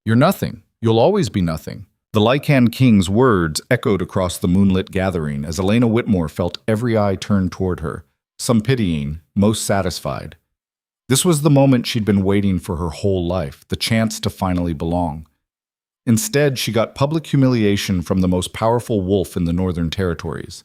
You're nothing. You'll always be nothing. The Lycan King's words echoed across the moonlit gathering as Elena Whitmore felt every eye turned toward her, some pitying, most satisfied. This was the moment she'd been waiting for her whole life, the chance to finally belong. Instead, she got public humiliation from the most powerful wolf in the Northern Territories.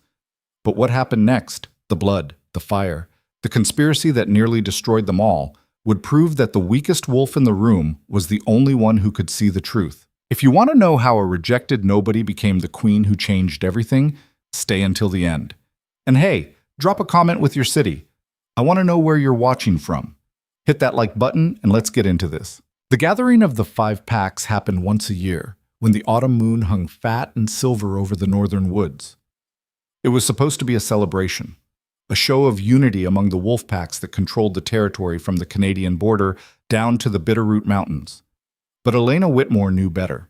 But what happened next? The blood, the fire, the conspiracy that nearly destroyed them all, would prove that the weakest wolf in the room was the only one who could see the truth. If you want to know how a rejected nobody became the queen who changed everything, stay until the end. And hey, drop a comment with your city. I want to know where you're watching from. Hit that like button and let's get into this. The gathering of the 5 packs happened once a year, when the autumn moon hung fat and silver over the northern woods. It was supposed to be a celebration, a show of unity among the wolf packs that controlled the territory from the Canadian border down to the Bitterroot Mountains. But Elena Whitmore knew better.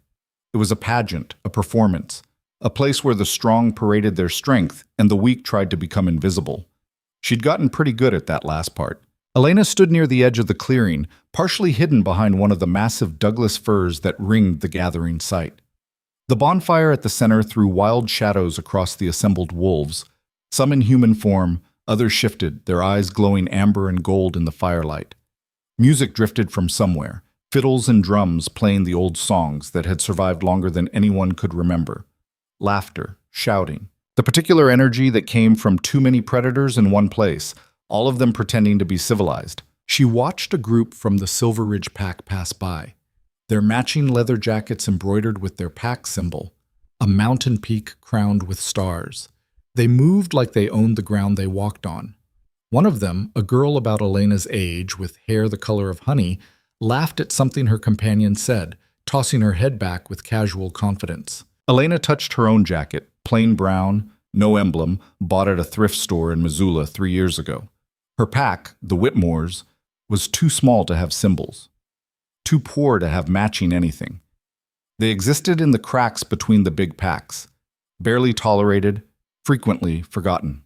It was a pageant, a performance, a place where the strong paraded their strength and the weak tried to become invisible. She'd gotten pretty good at that last part. Elena stood near the edge of the clearing, partially hidden behind one of the massive Douglas firs that ringed the gathering site. The bonfire at the center threw wild shadows across the assembled wolves, some in human form, others shifted, their eyes glowing amber and gold in the firelight. Music drifted from somewhere, fiddles and drums playing the old songs that had survived longer than anyone could remember. Laughter, shouting, the particular energy that came from too many predators in one place, all of them pretending to be civilized. She watched a group from the Silver Ridge pack pass by, their matching leather jackets embroidered with their pack symbol, a mountain peak crowned with stars. They moved like they owned the ground they walked on. One of them, a girl about Elena's age with hair the color of honey, laughed at something her companion said, tossing her head back with casual confidence. Elena touched her own jacket, plain brown, no emblem, bought at a thrift store in Missoula 3 years ago. Her pack, the Whitmores, was too small to have symbols, too poor to have matching anything. They existed in the cracks between the big packs, barely tolerated, frequently forgotten.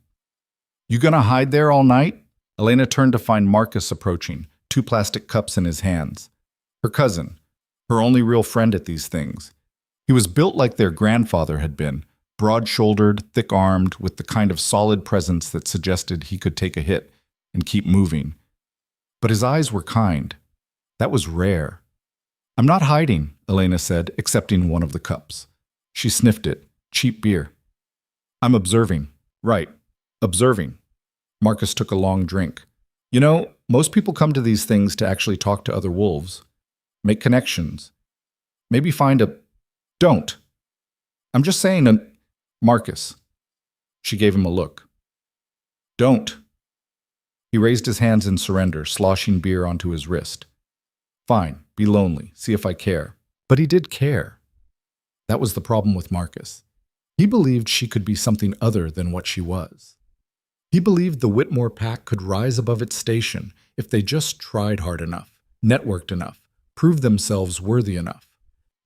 You gonna hide there all night? Elena turned to find Marcus approaching, 2 plastic cups in his hands. Her cousin, her only real friend at these things. He was built like their grandfather had been, broad-shouldered, thick-armed, with the kind of solid presence that suggested he could take a hit and keep moving. But his eyes were kind. That was rare. I'm not hiding, Elena said, accepting one of the cups. She sniffed it. Cheap beer. I'm observing. Right. Observing. Marcus took a long drink. You know, most people come to these things to actually talk to other wolves, make connections, maybe find a... Don't. I'm just saying Marcus. She gave him a look. Don't. He raised his hands in surrender, sloshing beer onto his wrist. Fine, be lonely, see if I care. But he did care. That was the problem with Marcus. He believed she could be something other than what she was. He believed the Whitmore pack could rise above its station if they just tried hard enough, networked enough, proved themselves worthy enough.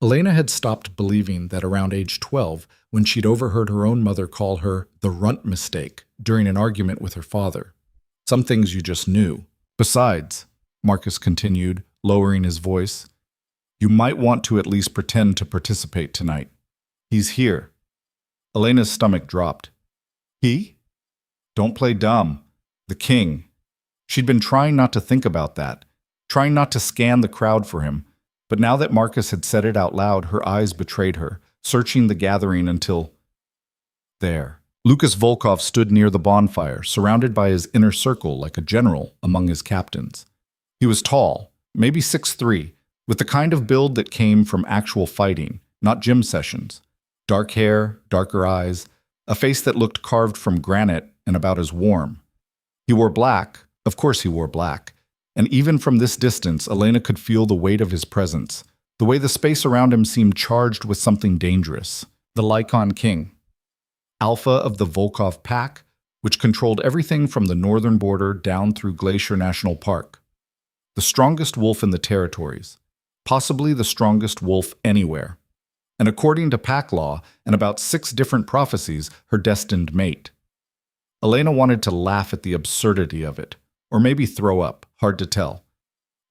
Elena had stopped believing that around age 12 when she'd overheard her own mother call her the runt mistake during an argument with her father. Some things you just knew. Besides, Marcus continued, lowering his voice, you might want to at least pretend to participate tonight. He's here. Elena's stomach dropped. He? Don't play dumb. The king. She'd been trying not to think about that, trying not to scan the crowd for him, but now that Marcus had said it out loud, her eyes betrayed her, searching the gathering until... There. Lucas Volkov stood near the bonfire, surrounded by his inner circle like a general among his captains. He was tall, maybe 6'3", with the kind of build that came from actual fighting, not gym sessions. Dark hair, darker eyes, a face that looked carved from granite and about as warm. He wore black, of course he wore black, and even from this distance, Elena could feel the weight of his presence, the way the space around him seemed charged with something dangerous. The Lycan King. Alpha of the Volkov pack, which controlled everything from the northern border down through Glacier National Park. The strongest wolf in the territories, possibly the strongest wolf anywhere. And according to pack law and about 6 different prophecies, her destined mate. Elena wanted to laugh at the absurdity of it, or maybe throw up, hard to tell.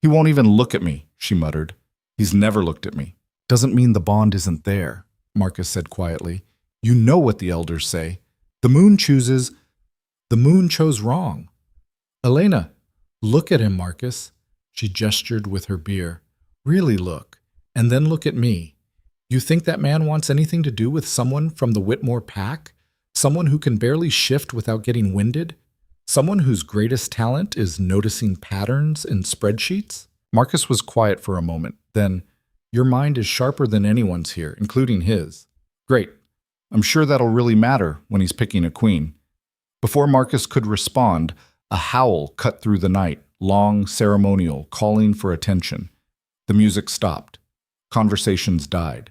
He won't even look at me, she muttered. He's never looked at me. Doesn't mean the bond isn't there, Marcus said quietly. You know what the elders say. The moon chooses. The moon chose wrong. Elena, look at him, Marcus. She gestured with her beer. Really look, and then look at me. You think that man wants anything to do with someone from the Whitmore pack? Someone who can barely shift without getting winded? Someone whose greatest talent is noticing patterns in spreadsheets? Marcus was quiet for a moment. Then, your mind is sharper than anyone's here, including his. Great. I'm sure that'll really matter when he's picking a queen. Before Marcus could respond, a howl cut through the night, long, ceremonial, calling for attention. The music stopped. Conversations died.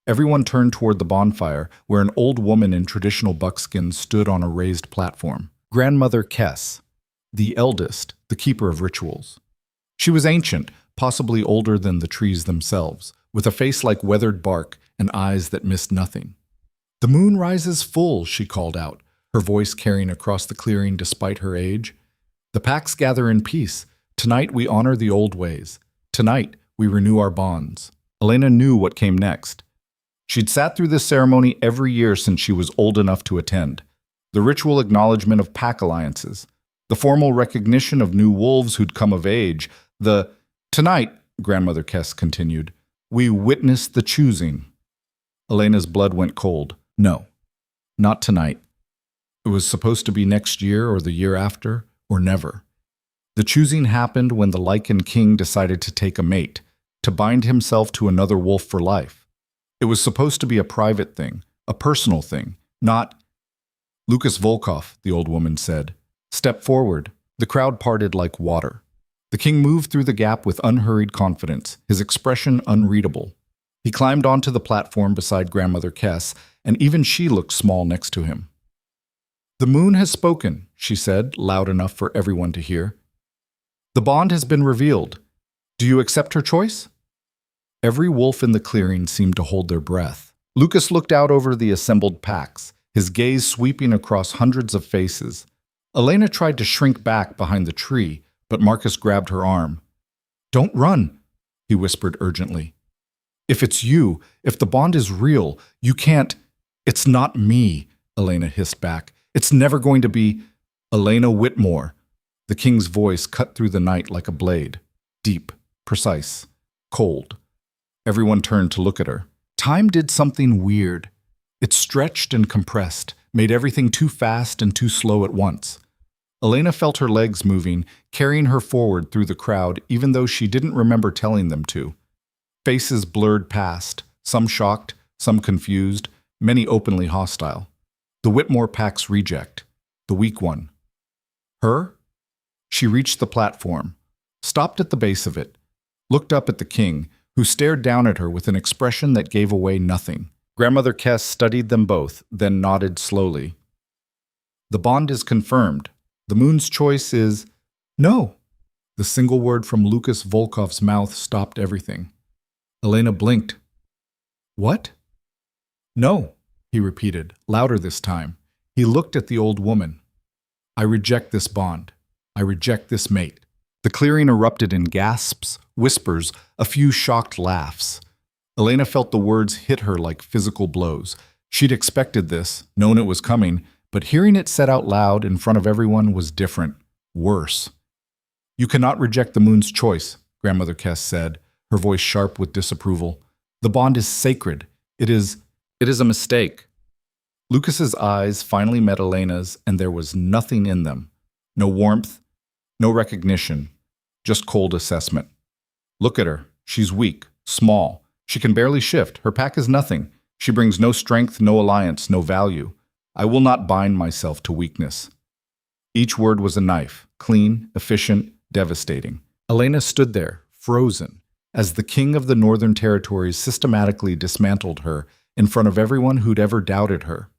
Everyone turned toward the bonfire, where an old woman in traditional buckskin stood on a raised platform. Grandmother Kess, the eldest, the keeper of rituals. She was ancient, possibly older than the trees themselves, with a face like weathered bark and eyes that missed nothing. The moon rises full, she called out, her voice carrying across the clearing despite her age. The packs gather in peace. Tonight we honor the old ways. Tonight we renew our bonds. Elena knew what came next. She'd sat through this ceremony every year since she was old enough to attend. The ritual acknowledgement of pack alliances, the formal recognition of new wolves who'd come of age, Tonight, Grandmother Kess continued, we witness the choosing. Elena's blood went cold. No, not tonight. It was supposed to be next year or the year after, or never. The choosing happened when the Lichen King decided to take a mate, to bind himself to another wolf for life. It was supposed to be a private thing, a personal thing, not... Lucas Volkov, the old woman said. Step forward. The crowd parted like water. The king moved through the gap with unhurried confidence, his expression unreadable. He climbed onto the platform beside Grandmother Kess, and even she looked small next to him. The moon has spoken, she said, loud enough for everyone to hear. The bond has been revealed. Do you accept her choice? Every wolf in the clearing seemed to hold their breath. Lucas looked out over the assembled packs, his gaze sweeping across hundreds of faces. Elena tried to shrink back behind the tree, but Marcus grabbed her arm. Don't run, he whispered urgently. If it's you, if the bond is real, you can't... It's not me, Elena hissed back. It's never going to be Elena Whitmore. The king's voice cut through the night like a blade. Deep, precise, cold. Everyone turned to look at her. Time did something weird. It stretched and compressed, made everything too fast and too slow at once. Elena felt her legs moving, carrying her forward through the crowd even though she didn't remember telling them to. Faces blurred past, some shocked, some confused, many openly hostile. The Whitmore pack's reject, the weak one. Her? She reached the platform, stopped at the base of it, looked up at the king, who stared down at her with an expression that gave away nothing. Grandmother Kess studied them both, then nodded slowly. The bond is confirmed. The moon's choice is no. The single word from Lucas Volkov's mouth stopped everything. Elena blinked. What? No, he repeated, louder this time. He looked at the old woman. I reject this bond. I reject this mate. The clearing erupted in gasps, whispers, a few shocked laughs. Elena felt the words hit her like physical blows. She'd expected this, known it was coming, but hearing it said out loud in front of everyone was different, worse. You cannot reject the moon's choice, Grandmother Kess said, her voice sharp with disapproval. The bond is sacred. It is a mistake. Lucas's eyes finally met Elena's, and there was nothing in them. No warmth, no recognition, just cold assessment. Look at her. She's weak, small. She can barely shift. Her pack is nothing. She brings no strength, no alliance, no value. I will not bind myself to weakness. Each word was a knife, clean, efficient, devastating. Elena stood there, frozen, as the king of the Northern Territories systematically dismantled her in front of everyone who'd ever doubted her.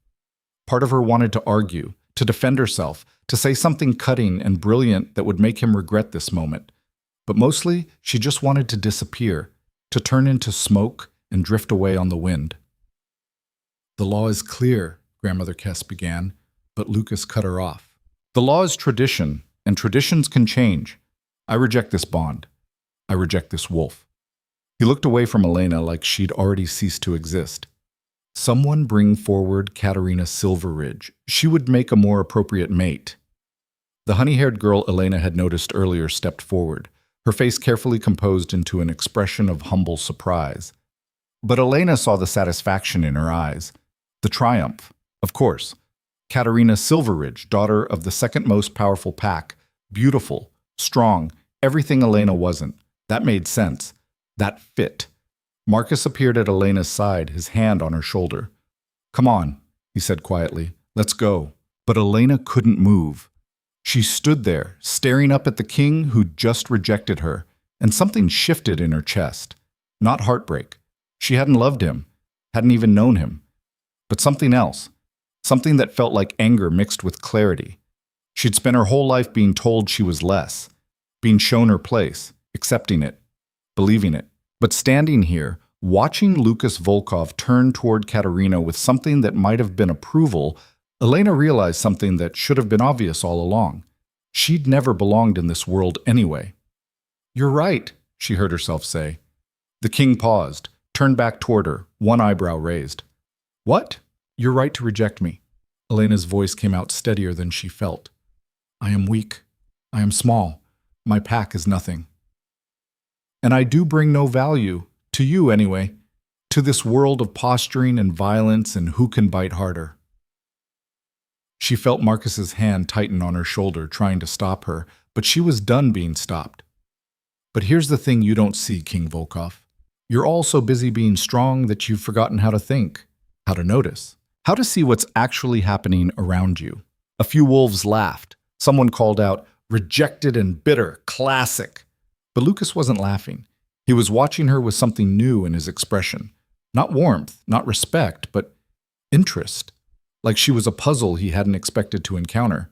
Part of her wanted to argue, to defend herself, to say something cutting and brilliant that would make him regret this moment. But mostly, she just wanted to disappear, to turn into smoke and drift away on the wind. The law is clear, Grandmother Kess began, but Lucas cut her off. The law is tradition, and traditions can change. I reject this bond. I reject this wolf. He looked away from Elena like she'd already ceased to exist. Someone bring forward Katerina Silverridge. She would make a more appropriate mate. The honey-haired girl Elena had noticed earlier stepped forward, her face carefully composed into an expression of humble surprise. But Elena saw the satisfaction in her eyes, the triumph. Of course, Katerina Silverridge, daughter of the second most powerful pack, beautiful, strong, everything Elena wasn't. That made sense. That fit. Marcus appeared at Elena's side, his hand on her shoulder. "Come on," he said quietly. "Let's go." But Elena couldn't move. She stood there, staring up at the king who'd just rejected her, and something shifted in her chest. Not heartbreak. She hadn't loved him, hadn't even known him. But something else. Something that felt like anger mixed with clarity. She'd spent her whole life being told she was less, being shown her place, accepting it, believing it. But standing here, watching Lucas Volkov turn toward Katerina with something that might have been approval, Elena realized something that should have been obvious all along. She'd never belonged in this world anyway. "You're right," she heard herself say. The king paused, turned back toward her, one eyebrow raised. "What? You're right to reject me." Elena's voice came out steadier than she felt. "I am weak. I am small. My pack is nothing. And I do bring no value, to you anyway, to this world of posturing and violence and who can bite harder." She felt Marcus's hand tighten on her shoulder, trying to stop her, but she was done being stopped. "But here's the thing you don't see, King Volkov. You're all so busy being strong that you've forgotten how to think, how to notice, how to see what's actually happening around you." A few wolves laughed. Someone called out, "Rejected and bitter, classic." But Lucas wasn't laughing. He was watching her with something new in his expression. Not warmth, not respect, but interest. Like she was a puzzle he hadn't expected to encounter.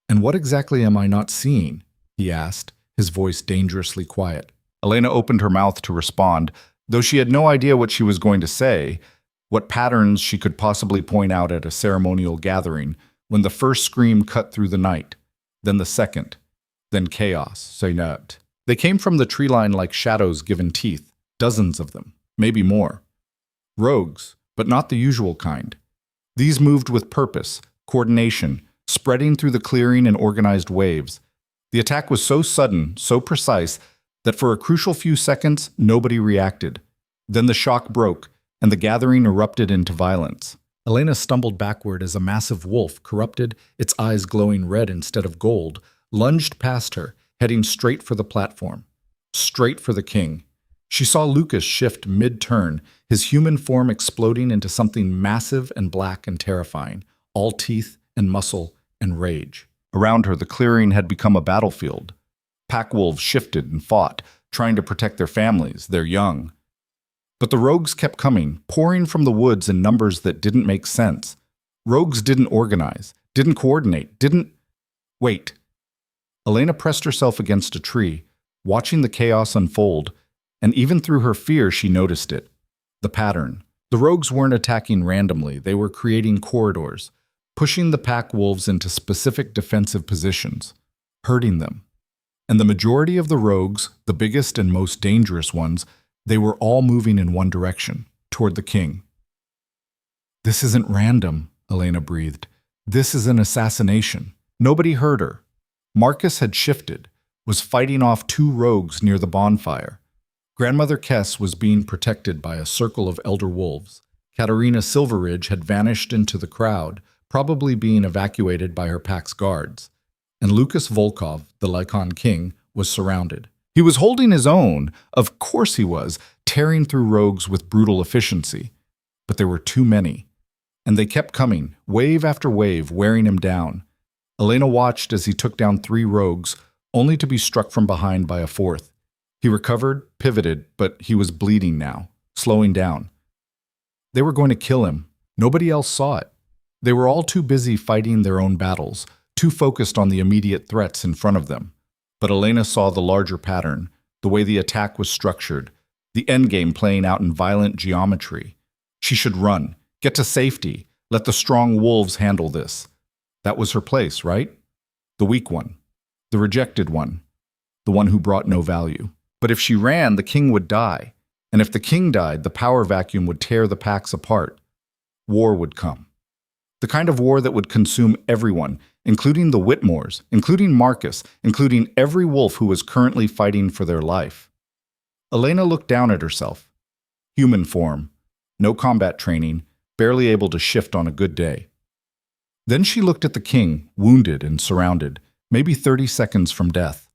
"And what exactly am I not seeing?" he asked, his voice dangerously quiet. Elena opened her mouth to respond, though she had no idea what she was going to say, what patterns she could possibly point out at a ceremonial gathering, when the first scream cut through the night, then the second, then chaos, erupts. They came from the tree line like shadows given teeth, dozens of them, maybe more. Rogues, but not the usual kind. These moved with purpose, coordination, spreading through the clearing in organized waves. The attack was so sudden, so precise, that for a crucial few seconds, nobody reacted. Then the shock broke, and the gathering erupted into violence. Elena stumbled backward as a massive wolf, corrupted, its eyes glowing red instead of gold, lunged past her, heading straight for the platform, straight for the king. She saw Lucas shift mid-turn, his human form exploding into something massive and black and terrifying, all teeth and muscle and rage. Around her, the clearing had become a battlefield. Pack wolves shifted and fought, trying to protect their families, their young. But the rogues kept coming, pouring from the woods in numbers that didn't make sense. Rogues didn't organize, didn't coordinate, didn't... Wait. Elena pressed herself against a tree, watching the chaos unfold, and even through her fear she noticed it. The pattern. The rogues weren't attacking randomly, they were creating corridors, pushing the pack wolves into specific defensive positions, hurting them. And the majority of the rogues, the biggest and most dangerous ones, they were all moving in one direction, toward the king. "This isn't random," Elena breathed. "This is an assassination." Nobody heard her. Marcus had shifted, was fighting off two rogues near the bonfire. Grandmother Kess was being protected by a circle of elder wolves. Katerina Silverridge had vanished into the crowd, probably being evacuated by her pack's guards. And Lucas Volkov, the Lycan king, was surrounded. He was holding his own, of course he was, tearing through rogues with brutal efficiency. But there were too many. And they kept coming, wave after wave, wearing him down. Elena watched as he took down 3 rogues, only to be struck from behind by a 4th. He recovered, pivoted, but he was bleeding now, slowing down. They were going to kill him. Nobody else saw it. They were all too busy fighting their own battles, too focused on the immediate threats in front of them. But Elena saw the larger pattern, the way the attack was structured, the endgame playing out in violent geometry. She should run, get to safety, let the strong wolves handle this. That was her place, right? The weak one, the rejected one, the one who brought no value. But if she ran, the king would die. And if the king died, the power vacuum would tear the packs apart. War would come. The kind of war that would consume everyone, including the Whitmores, including Marcus, including every wolf who was currently fighting for their life. Elena looked down at herself. Human form, no combat training, barely able to shift on a good day. Then she looked at the king, wounded and surrounded, maybe 30 seconds from death.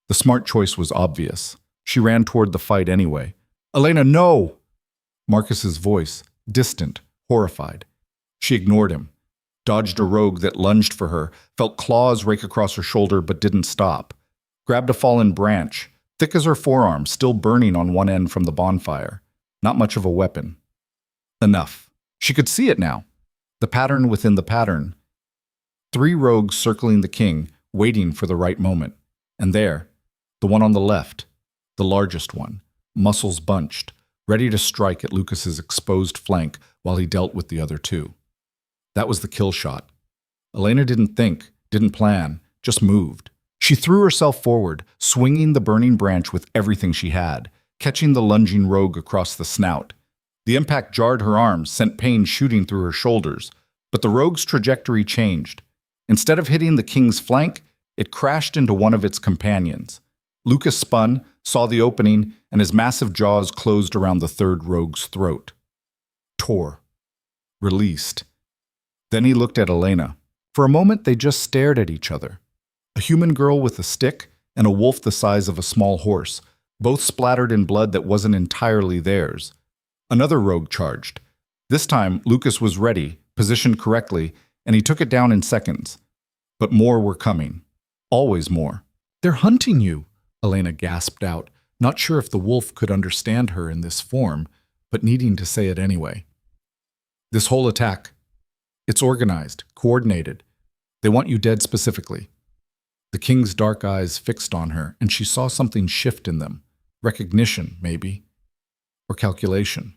The smart choice was obvious. She ran toward the fight anyway. "Elena, no!" Marcus's voice, distant, horrified. She ignored him, dodged a rogue that lunged for her, felt claws rake across her shoulder but didn't stop, grabbed a fallen branch, thick as her forearm, still burning on one end from the bonfire. Not much of a weapon. Enough. She could see it now. The pattern within the pattern. 3 rogues circling the king, waiting for the right moment. And there, the one on the left, the largest one, muscles bunched, ready to strike at Lucas's exposed flank while he dealt with the other 2. That was the kill shot. Elena didn't think, didn't plan, just moved. She threw herself forward, swinging the burning branch with everything she had, catching the lunging rogue across the snout. The impact jarred her arms, sent pain shooting through her shoulders, but the rogue's trajectory changed. Instead of hitting the king's flank, it crashed into one of its companions. Lucas spun, saw the opening, and his massive jaws closed around the 3rd rogue's throat. Tore. Released. Then he looked at Elena. For a moment, they just stared at each other. A human girl with a stick and a wolf the size of a small horse, both splattered in blood that wasn't entirely theirs. Another rogue charged. This time, Lucas was ready, positioned correctly, and he took it down in seconds. But more were coming. Always more. "They're hunting you," Elena gasped out, not sure if the wolf could understand her in this form, but needing to say it anyway. "This whole attack, it's organized, coordinated. They want you dead specifically." The king's dark eyes fixed on her, and she saw something shift in them. Recognition, maybe. Or calculation.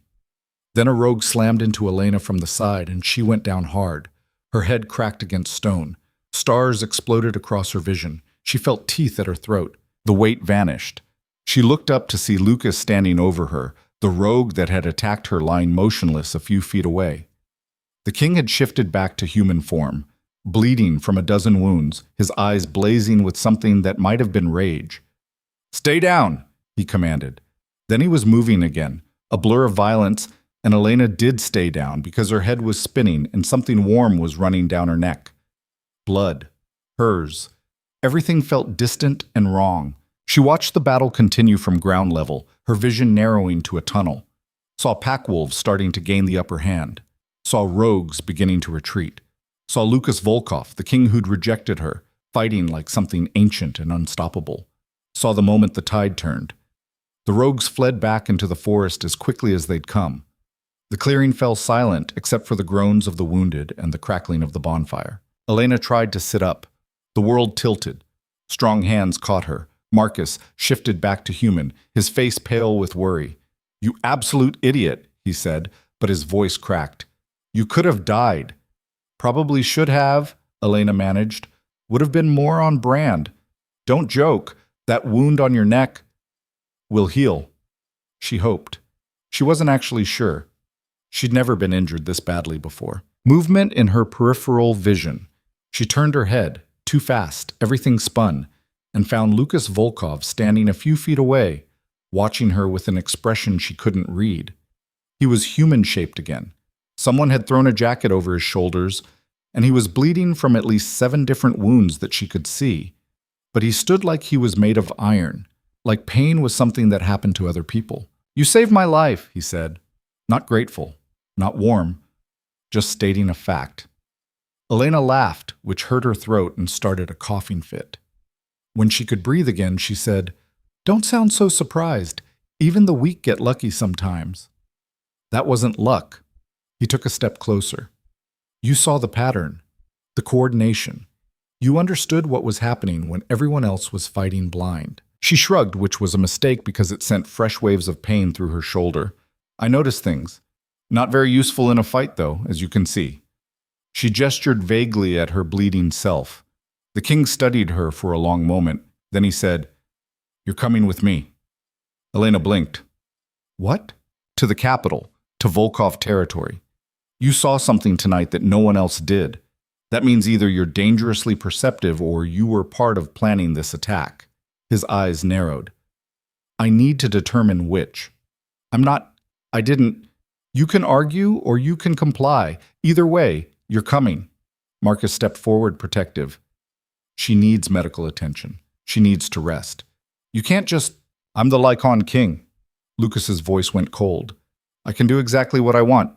Then a rogue slammed into Elena from the side, and she went down hard. Her head cracked against stone. Stars exploded across her vision. She felt teeth at her throat. The weight vanished. She looked up to see Lucas standing over her, the rogue that had attacked her lying motionless a few feet away. The king had shifted back to human form, bleeding from a dozen wounds, his eyes blazing with something that might have been rage. "Stay down," he commanded. Then he was moving again, a blur of violence, and Elena did stay down because her head was spinning and something warm was running down her neck. Blood. Hers. Everything felt distant and wrong. She watched the battle continue from ground level, her vision narrowing to a tunnel. Saw pack wolves starting to gain the upper hand. Saw rogues beginning to retreat. Saw Lucas Volkov, the king who'd rejected her, fighting like something ancient and unstoppable. Saw the moment the tide turned. The rogues fled back into the forest as quickly as they'd come. The clearing fell silent except for the groans of the wounded and the crackling of the bonfire. Elena tried to sit up. The world tilted. Strong hands caught her. Marcus shifted back to human, his face pale with worry. "You absolute idiot," he said, but his voice cracked. "You could have died." "Probably should have," Elena managed. "Would have been more on brand. Don't joke. That wound on your neck will heal." She hoped. She wasn't actually sure. She'd never been injured this badly before. Movement in her peripheral vision. She turned her head, too fast, everything spun, and found Lucas Volkov standing a few feet away, watching her with an expression she couldn't read. He was human-shaped again. Someone had thrown a jacket over his shoulders, and he was bleeding from at least 7 different wounds that she could see. But he stood like he was made of iron, like pain was something that happened to other people. "You saved my life," he said. Not grateful, not warm, just stating a fact. Elena laughed, which hurt her throat and started a coughing fit. When she could breathe again, she said, "Don't sound so surprised. Even the weak get lucky sometimes." That wasn't luck. He took a step closer. "You saw the pattern, the coordination. You understood what was happening when everyone else was fighting blind." She shrugged, which was a mistake because it sent fresh waves of pain through her shoulder. "I noticed things. Not very useful in a fight, though, as you can see." She gestured vaguely at her bleeding self. The king studied her for a long moment. Then he said, "You're coming with me." Elena blinked. What? To the capital, to Volkov territory. You saw something tonight that no one else did. That means either you're dangerously perceptive or you were part of planning this attack. His eyes narrowed. I need to determine which. I didn't. You can argue or you can comply. Either way, you're coming. Marcus stepped forward, protective. She needs medical attention. She needs to rest. You can't just, I'm the Lycon king. Lucas's voice went cold. I can do exactly what I want,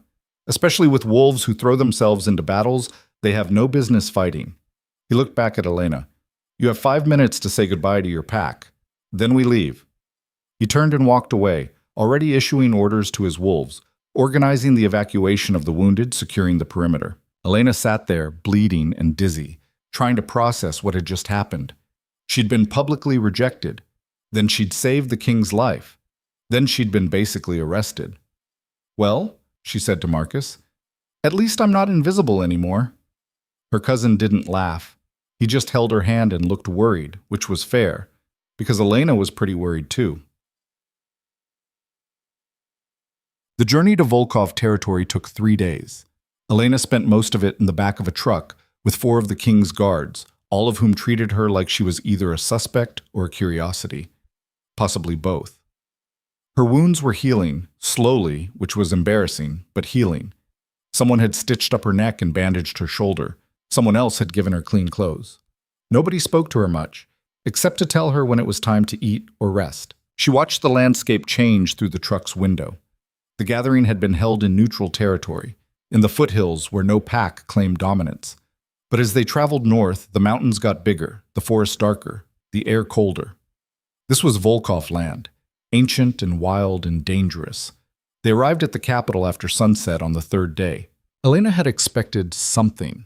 especially with wolves who throw themselves into battles they have no business fighting. He looked back at Elena. You have 5 minutes to say goodbye to your pack. Then we leave. He turned and walked away, already issuing orders to his wolves, organizing the evacuation of the wounded, securing the perimeter. Elena sat there, bleeding and dizzy, trying to process what had just happened. She'd been publicly rejected. Then she'd saved the king's life. Then she'd been basically arrested. Well, she said to Marcus, at least I'm not invisible anymore. Her cousin didn't laugh. He just held her hand and looked worried, which was fair, because Elena was pretty worried too. The journey to Volkov territory took 3 days. Elena spent most of it in the back of a truck with 4 of the king's guards, all of whom treated her like she was either a suspect or a curiosity, possibly both. Her wounds were healing, slowly, which was embarrassing, but healing. Someone had stitched up her neck and bandaged her shoulder. Someone else had given her clean clothes. Nobody spoke to her much, except to tell her when it was time to eat or rest. She watched the landscape change through the truck's window. The gathering had been held in neutral territory, in the foothills where no pack claimed dominance. But as they traveled north, the mountains got bigger, the forest darker, the air colder. This was Volkov land, ancient and wild and dangerous. They arrived at the capital after sunset on the 3rd day. Elena had expected something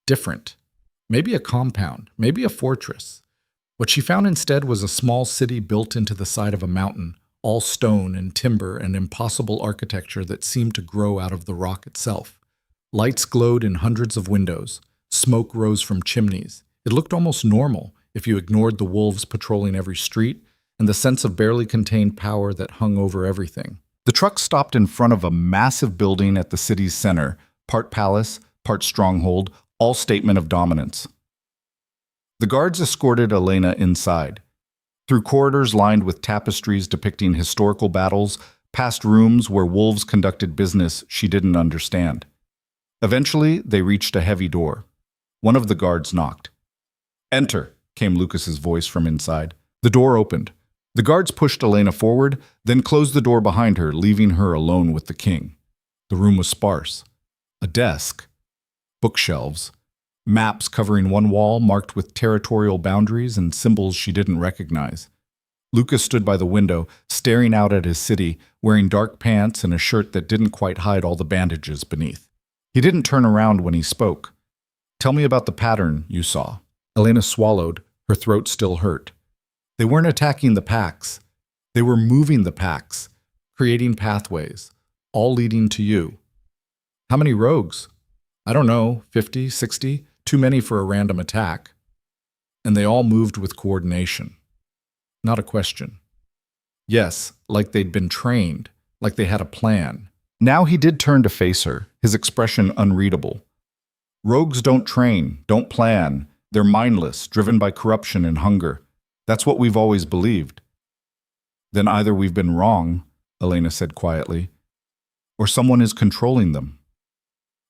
different. Maybe a compound, maybe a fortress. What she found instead was a small city built into the side of a mountain, all stone and timber and impossible architecture that seemed to grow out of the rock itself. Lights glowed in hundreds of windows. Smoke rose from chimneys. It looked almost normal if you ignored the wolves patrolling every street and the sense of barely contained power that hung over everything. The truck stopped in front of a massive building at the city's center, part palace, part stronghold, all statement of dominance. The guards escorted Elena inside, through corridors lined with tapestries depicting historical battles, past rooms where wolves conducted business she didn't understand. Eventually, they reached a heavy door. One of the guards knocked. Enter, came Lucas's voice from inside. The door opened. The guards pushed Elena forward, then closed the door behind her, leaving her alone with the king. The room was sparse. A desk, bookshelves, maps covering one wall marked with territorial boundaries and symbols she didn't recognize. Lucas stood by the window, staring out at his city, wearing dark pants and a shirt that didn't quite hide all the bandages beneath. He didn't turn around when he spoke. Tell me about the pattern you saw. Elena swallowed, her throat still hurt. They weren't attacking the packs. They were moving the packs, creating pathways, all leading to you. How many rogues? I don't know, 50, 60, too many for a random attack. And they all moved with coordination. Not a question. Yes, like they'd been trained, like they had a plan. Now he did turn to face her, his expression unreadable. Rogues don't train, don't plan. They're mindless, driven by corruption and hunger. That's what we've always believed. Then either we've been wrong, Elena said quietly, or someone is controlling them.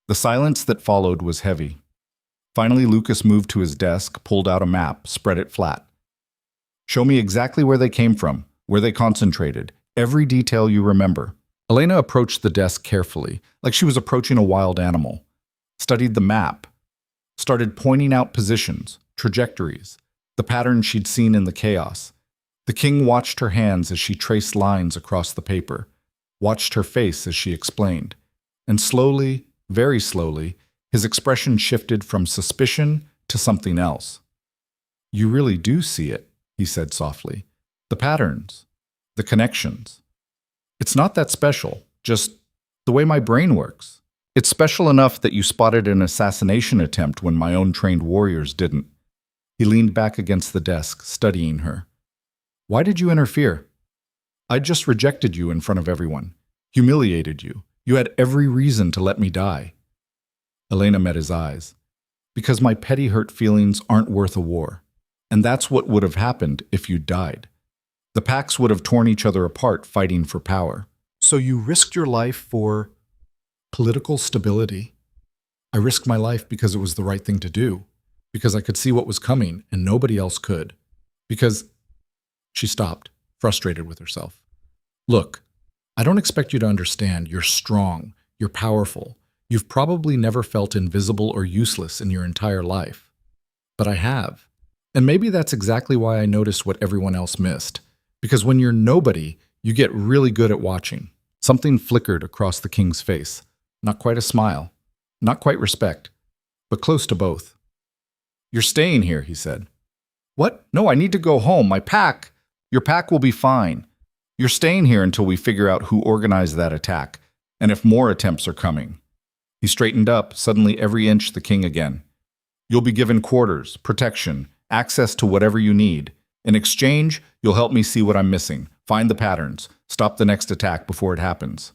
The silence that followed was heavy. Finally, Lucas moved to his desk, pulled out a map, spread it flat. Show me exactly where they came from, where they concentrated, every detail you remember. Elena approached the desk carefully, like she was approaching a wild animal. Studied the map. Started pointing out positions, trajectories, the patterns she'd seen in the chaos. The king watched her hands as she traced lines across the paper, watched her face as she explained. And slowly, very slowly, his expression shifted from suspicion to something else. You really do see it, he said softly. The patterns, the connections. It's not that special, just the way my brain works. It's special enough that you spotted an assassination attempt when my own trained warriors didn't. He leaned back against the desk, studying her. Why did you interfere? I just rejected you in front of everyone, humiliated you. You had every reason to let me die. Elena met his eyes. Because my petty hurt feelings aren't worth a war. And that's what would have happened if you died. The packs would have torn each other apart fighting for power. So you risked your life for political stability. I risked my life because it was the right thing to do, because I could see what was coming and nobody else could. Because she stopped, frustrated with herself. Look, I don't expect you to understand. You're strong. You're powerful. You've probably never felt invisible or useless in your entire life. But I have. And maybe that's exactly why I noticed what everyone else missed. Because when you're nobody, you get really good at watching. Something flickered across the king's face. Not quite a smile. Not quite respect. But close to both. You're staying here, he said. What? No, I need to go home. My pack. Your pack will be fine. You're staying here until we figure out who organized that attack, and if more attempts are coming. He straightened up, suddenly every inch the king again. You'll be given quarters, protection, access to whatever you need. In exchange, you'll help me see what I'm missing, find the patterns, stop the next attack before it happens.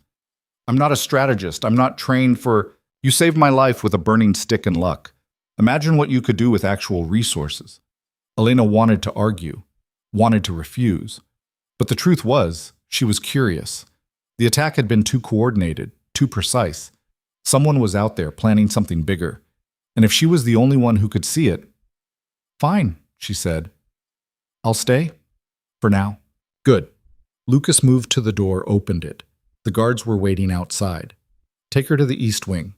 I'm not a strategist. I'm not trained for... You saved my life with a burning stick and luck. Imagine what you could do with actual resources. Elena wanted to argue, wanted to refuse. But the truth was, she was curious. The attack had been too coordinated, too precise. Someone was out there planning something bigger. And if she was the only one who could see it... Fine, she said. I'll stay. For now. Good. Lucas moved to the door, opened it. The guards were waiting outside. Take her to the east wing.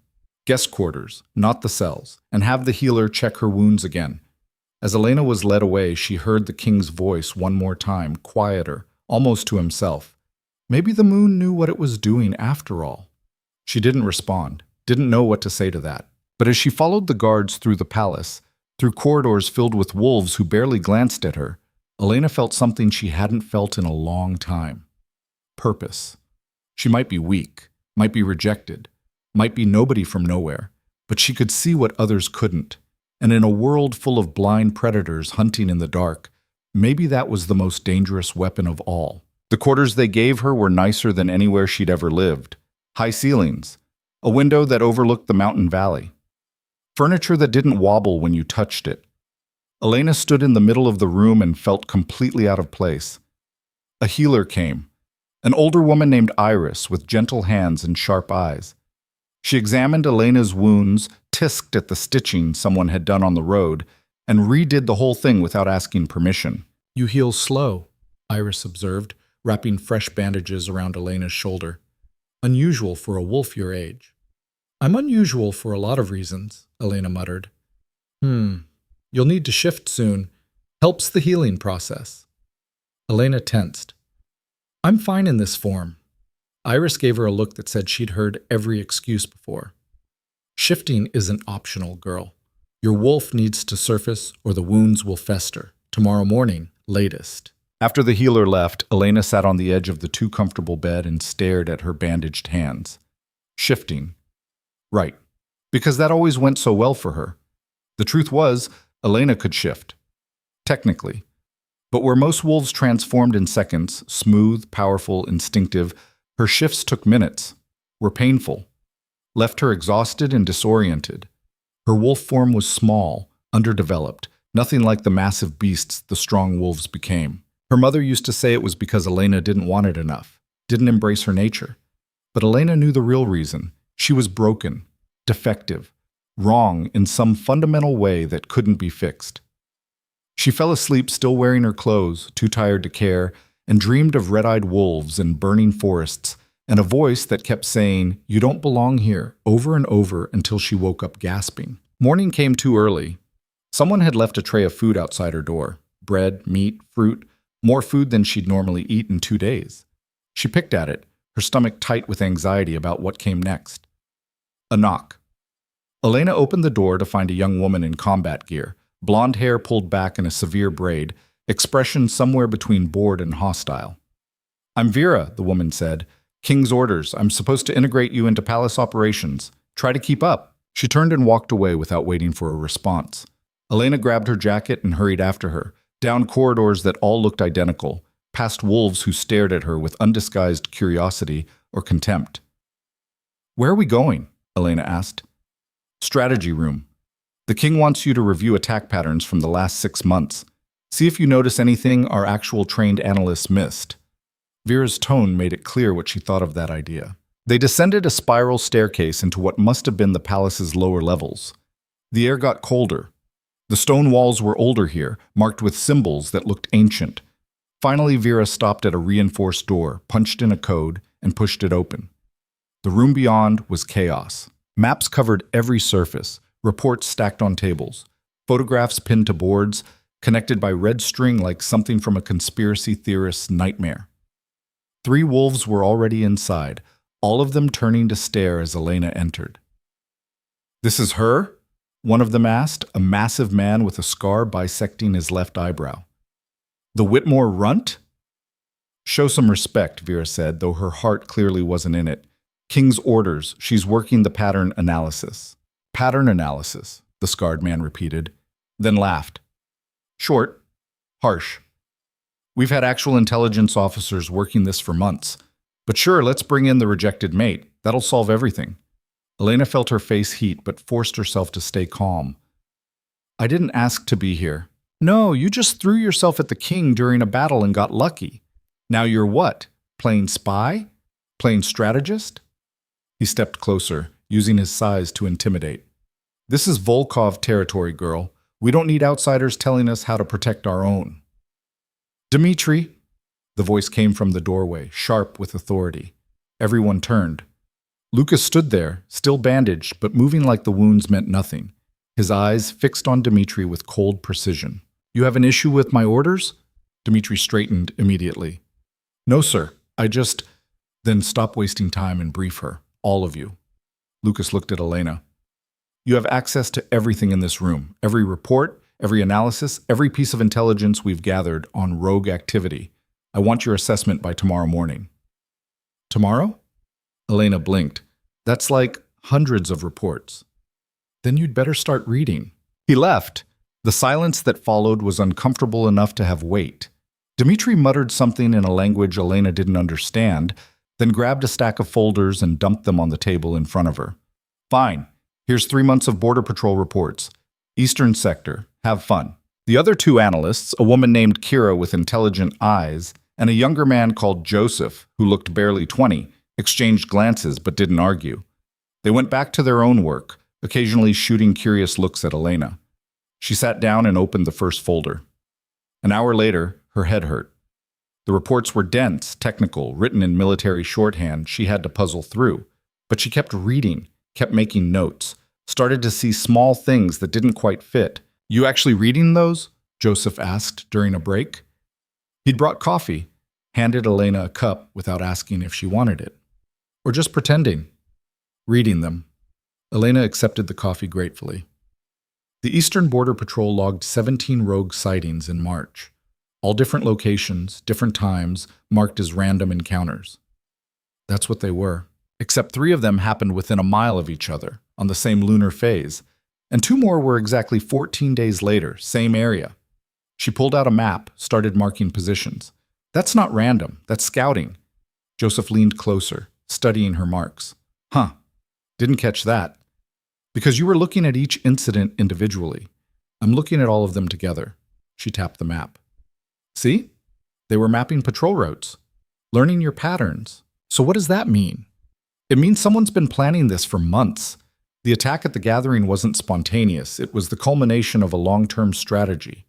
Guest quarters, not the cells, and have the healer check her wounds again. As Elena was led away, she heard the king's voice one more time, quieter, almost to himself. Maybe the moon knew what it was doing after all. She didn't respond, didn't know what to say to that. But as she followed the guards through the palace, through corridors filled with wolves who barely glanced at her, Elena felt something she hadn't felt in a long time. Purpose. She might be weak, might be rejected, might be nobody from nowhere, but she could see what others couldn't. And in a world full of blind predators hunting in the dark, maybe that was the most dangerous weapon of all. The quarters they gave her were nicer than anywhere she'd ever lived. High ceilings, a window that overlooked the mountain valley, furniture that didn't wobble when you touched it. Elena stood in the middle of the room and felt completely out of place. A healer came, an older woman named Iris with gentle hands and sharp eyes. She examined Elena's wounds, tisked at the stitching someone had done on the road, and redid the whole thing without asking permission. You heal slow, Iris observed, wrapping fresh bandages around Elena's shoulder. Unusual for a wolf your age. I'm unusual for a lot of reasons, Elena muttered. You'll need to shift soon. Helps the healing process. Elena tensed. I'm fine in this form. Iris gave her a look that said she'd heard every excuse before. Shifting isn't optional, girl. Your wolf needs to surface or the wounds will fester. Tomorrow morning, latest. After the healer left, Elena sat on the edge of the too comfortable bed and stared at her bandaged hands. Shifting. Right. Because that always went so well for her. The truth was, Elena could shift. Technically. But where most wolves transformed in seconds, smooth, powerful, instinctive, her shifts took minutes, were painful, left her exhausted and disoriented. Her wolf form was small, underdeveloped, nothing like the massive beasts the strong wolves became. Her mother used to say it was because Elena didn't want it enough, didn't embrace her nature. But Elena knew the real reason. She was broken, defective, wrong in some fundamental way that couldn't be fixed. She fell asleep still wearing her clothes, too tired to care, and dreamed of red-eyed wolves and burning forests, and a voice that kept saying, "You don't belong here," over and over until she woke up gasping. Morning came too early. Someone had left a tray of food outside her door. Bread, meat, fruit, more food than she'd normally eat in 2 days. She picked at it, her stomach tight with anxiety about what came next. A knock. Elena opened the door to find a young woman in combat gear, blonde hair pulled back in a severe braid, expression somewhere between bored and hostile. "I'm Vera," the woman said. "King's orders. I'm supposed to integrate you into palace operations. Try to keep up." She turned and walked away without waiting for a response. Elena grabbed her jacket and hurried after her, down corridors that all looked identical, past wolves who stared at her with undisguised curiosity or contempt. "Where are we going?" Elena asked. "Strategy room. The king wants you to review attack patterns from the last 6 months. See if you notice anything our actual trained analysts missed." Vera's tone made it clear what she thought of that idea. They descended a spiral staircase into what must have been the palace's lower levels. The air got colder. The stone walls were older here, marked with symbols that looked ancient. Finally, Vera stopped at a reinforced door, punched in a code, and pushed it open. The room beyond was chaos. Maps covered every surface, reports stacked on tables, photographs pinned to boards, connected by red string like something from a conspiracy theorist's nightmare. 3 wolves were already inside, all of them turning to stare as Elena entered. "This is her?" one of them asked, a massive man with a scar bisecting his left eyebrow. "The Whitmore runt?" "Show some respect," Vera said, though her heart clearly wasn't in it. "King's orders. She's working the pattern analysis." "Pattern analysis," the scarred man repeated, then laughed. "Short. Harsh. We've had actual intelligence officers working this for months. But sure, let's bring in the rejected mate. That'll solve everything." Elena felt her face heat, but forced herself to stay calm. "I didn't ask to be here." "No, you just threw yourself at the king during a battle and got lucky. Now you're what? Playing spy? Playing strategist?" He stepped closer, using his size to intimidate. "This is Volkov territory, girl. We don't need outsiders telling us how to protect our own." "Dmitri!" The voice came from the doorway, sharp with authority. Everyone turned. Lucas stood there, still bandaged, but moving like the wounds meant nothing, his eyes fixed on Dmitri with cold precision. "You have an issue with my orders?" Dmitri straightened immediately. "No, sir. I just—" "Then stop wasting time and brief her, all of you." Lucas looked at Elena. "You have access to everything in this room, every report, every analysis, every piece of intelligence we've gathered on rogue activity. I want your assessment by tomorrow morning." "Tomorrow?" Elena blinked. "That's like hundreds of reports." "Then you'd better start reading." He left. The silence that followed was uncomfortable enough to have weight. Dmitri muttered something in a language Elena didn't understand, then grabbed a stack of folders and dumped them on the table in front of her. "Fine. Here's 3 months of Border Patrol reports. Eastern Sector. Have fun." The other 2 analysts, a woman named Kira with intelligent eyes, and a younger man called Joseph, who looked barely 20, exchanged glances but didn't argue. They went back to their own work, occasionally shooting curious looks at Elena. She sat down and opened the first folder. An hour later, her head hurt. The reports were dense, technical, written in military shorthand she had to puzzle through. But she kept reading, kept making notes, started to see small things that didn't quite fit. "You actually reading those?" Joseph asked during a break. He'd brought coffee, handed Elena a cup without asking if she wanted it. "Or just pretending?" "Reading them." Elena accepted the coffee gratefully. The Eastern Border Patrol logged 17 rogue sightings in March. All different locations, different times, marked as random encounters. That's what they were. Except 3 of them happened within a mile of each other, on the same lunar phase. And 2 more were exactly 14 days later, same area. She pulled out a map, started marking positions. "That's not random, that's scouting." Joseph leaned closer, studying her marks. "Huh, didn't catch that." "Because you were looking at each incident individually. I'm looking at all of them together." She tapped the map. "See? They were mapping patrol routes, learning your patterns. So what does that mean?" "It means someone's been planning this for months. The attack at the gathering wasn't spontaneous. It was the culmination of a long-term strategy."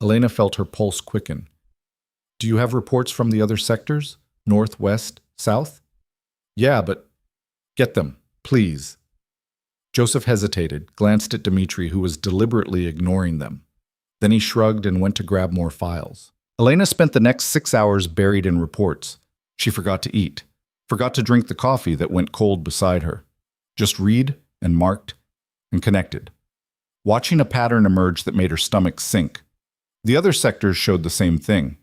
Elena felt her pulse quicken. "Do you have reports from the other sectors? North, west, south?" "Yeah, but—" "Get them, please." Joseph hesitated, glanced at Dmitri, who was deliberately ignoring them. Then he shrugged and went to grab more files. Elena spent the next 6 hours buried in reports. She forgot to eat, forgot to drink the coffee that went cold beside her. Just read and marked and connected, watching a pattern emerge that made her stomach sink. The other sectors showed the same thing: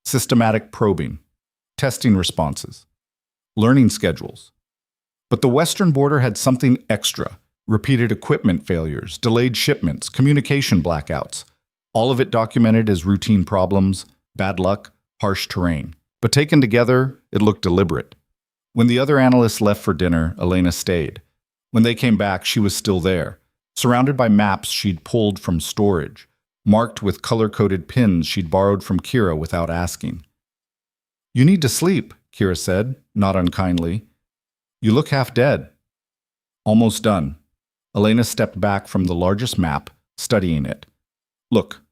systematic probing, testing responses, learning schedules. But the Western border had something extra: repeated equipment failures, delayed shipments, communication blackouts. All of it documented as routine problems, bad luck, harsh terrain. But taken together, it looked deliberate. When the other analysts left for dinner, Elena stayed. When they came back, she was still there, surrounded by maps she'd pulled from storage, marked with color-coded pins she'd borrowed from Kira without asking. "You need to sleep," Kira said, not unkindly. "You look half dead." "Almost done." Elena stepped back from the largest map, studying it. "Look,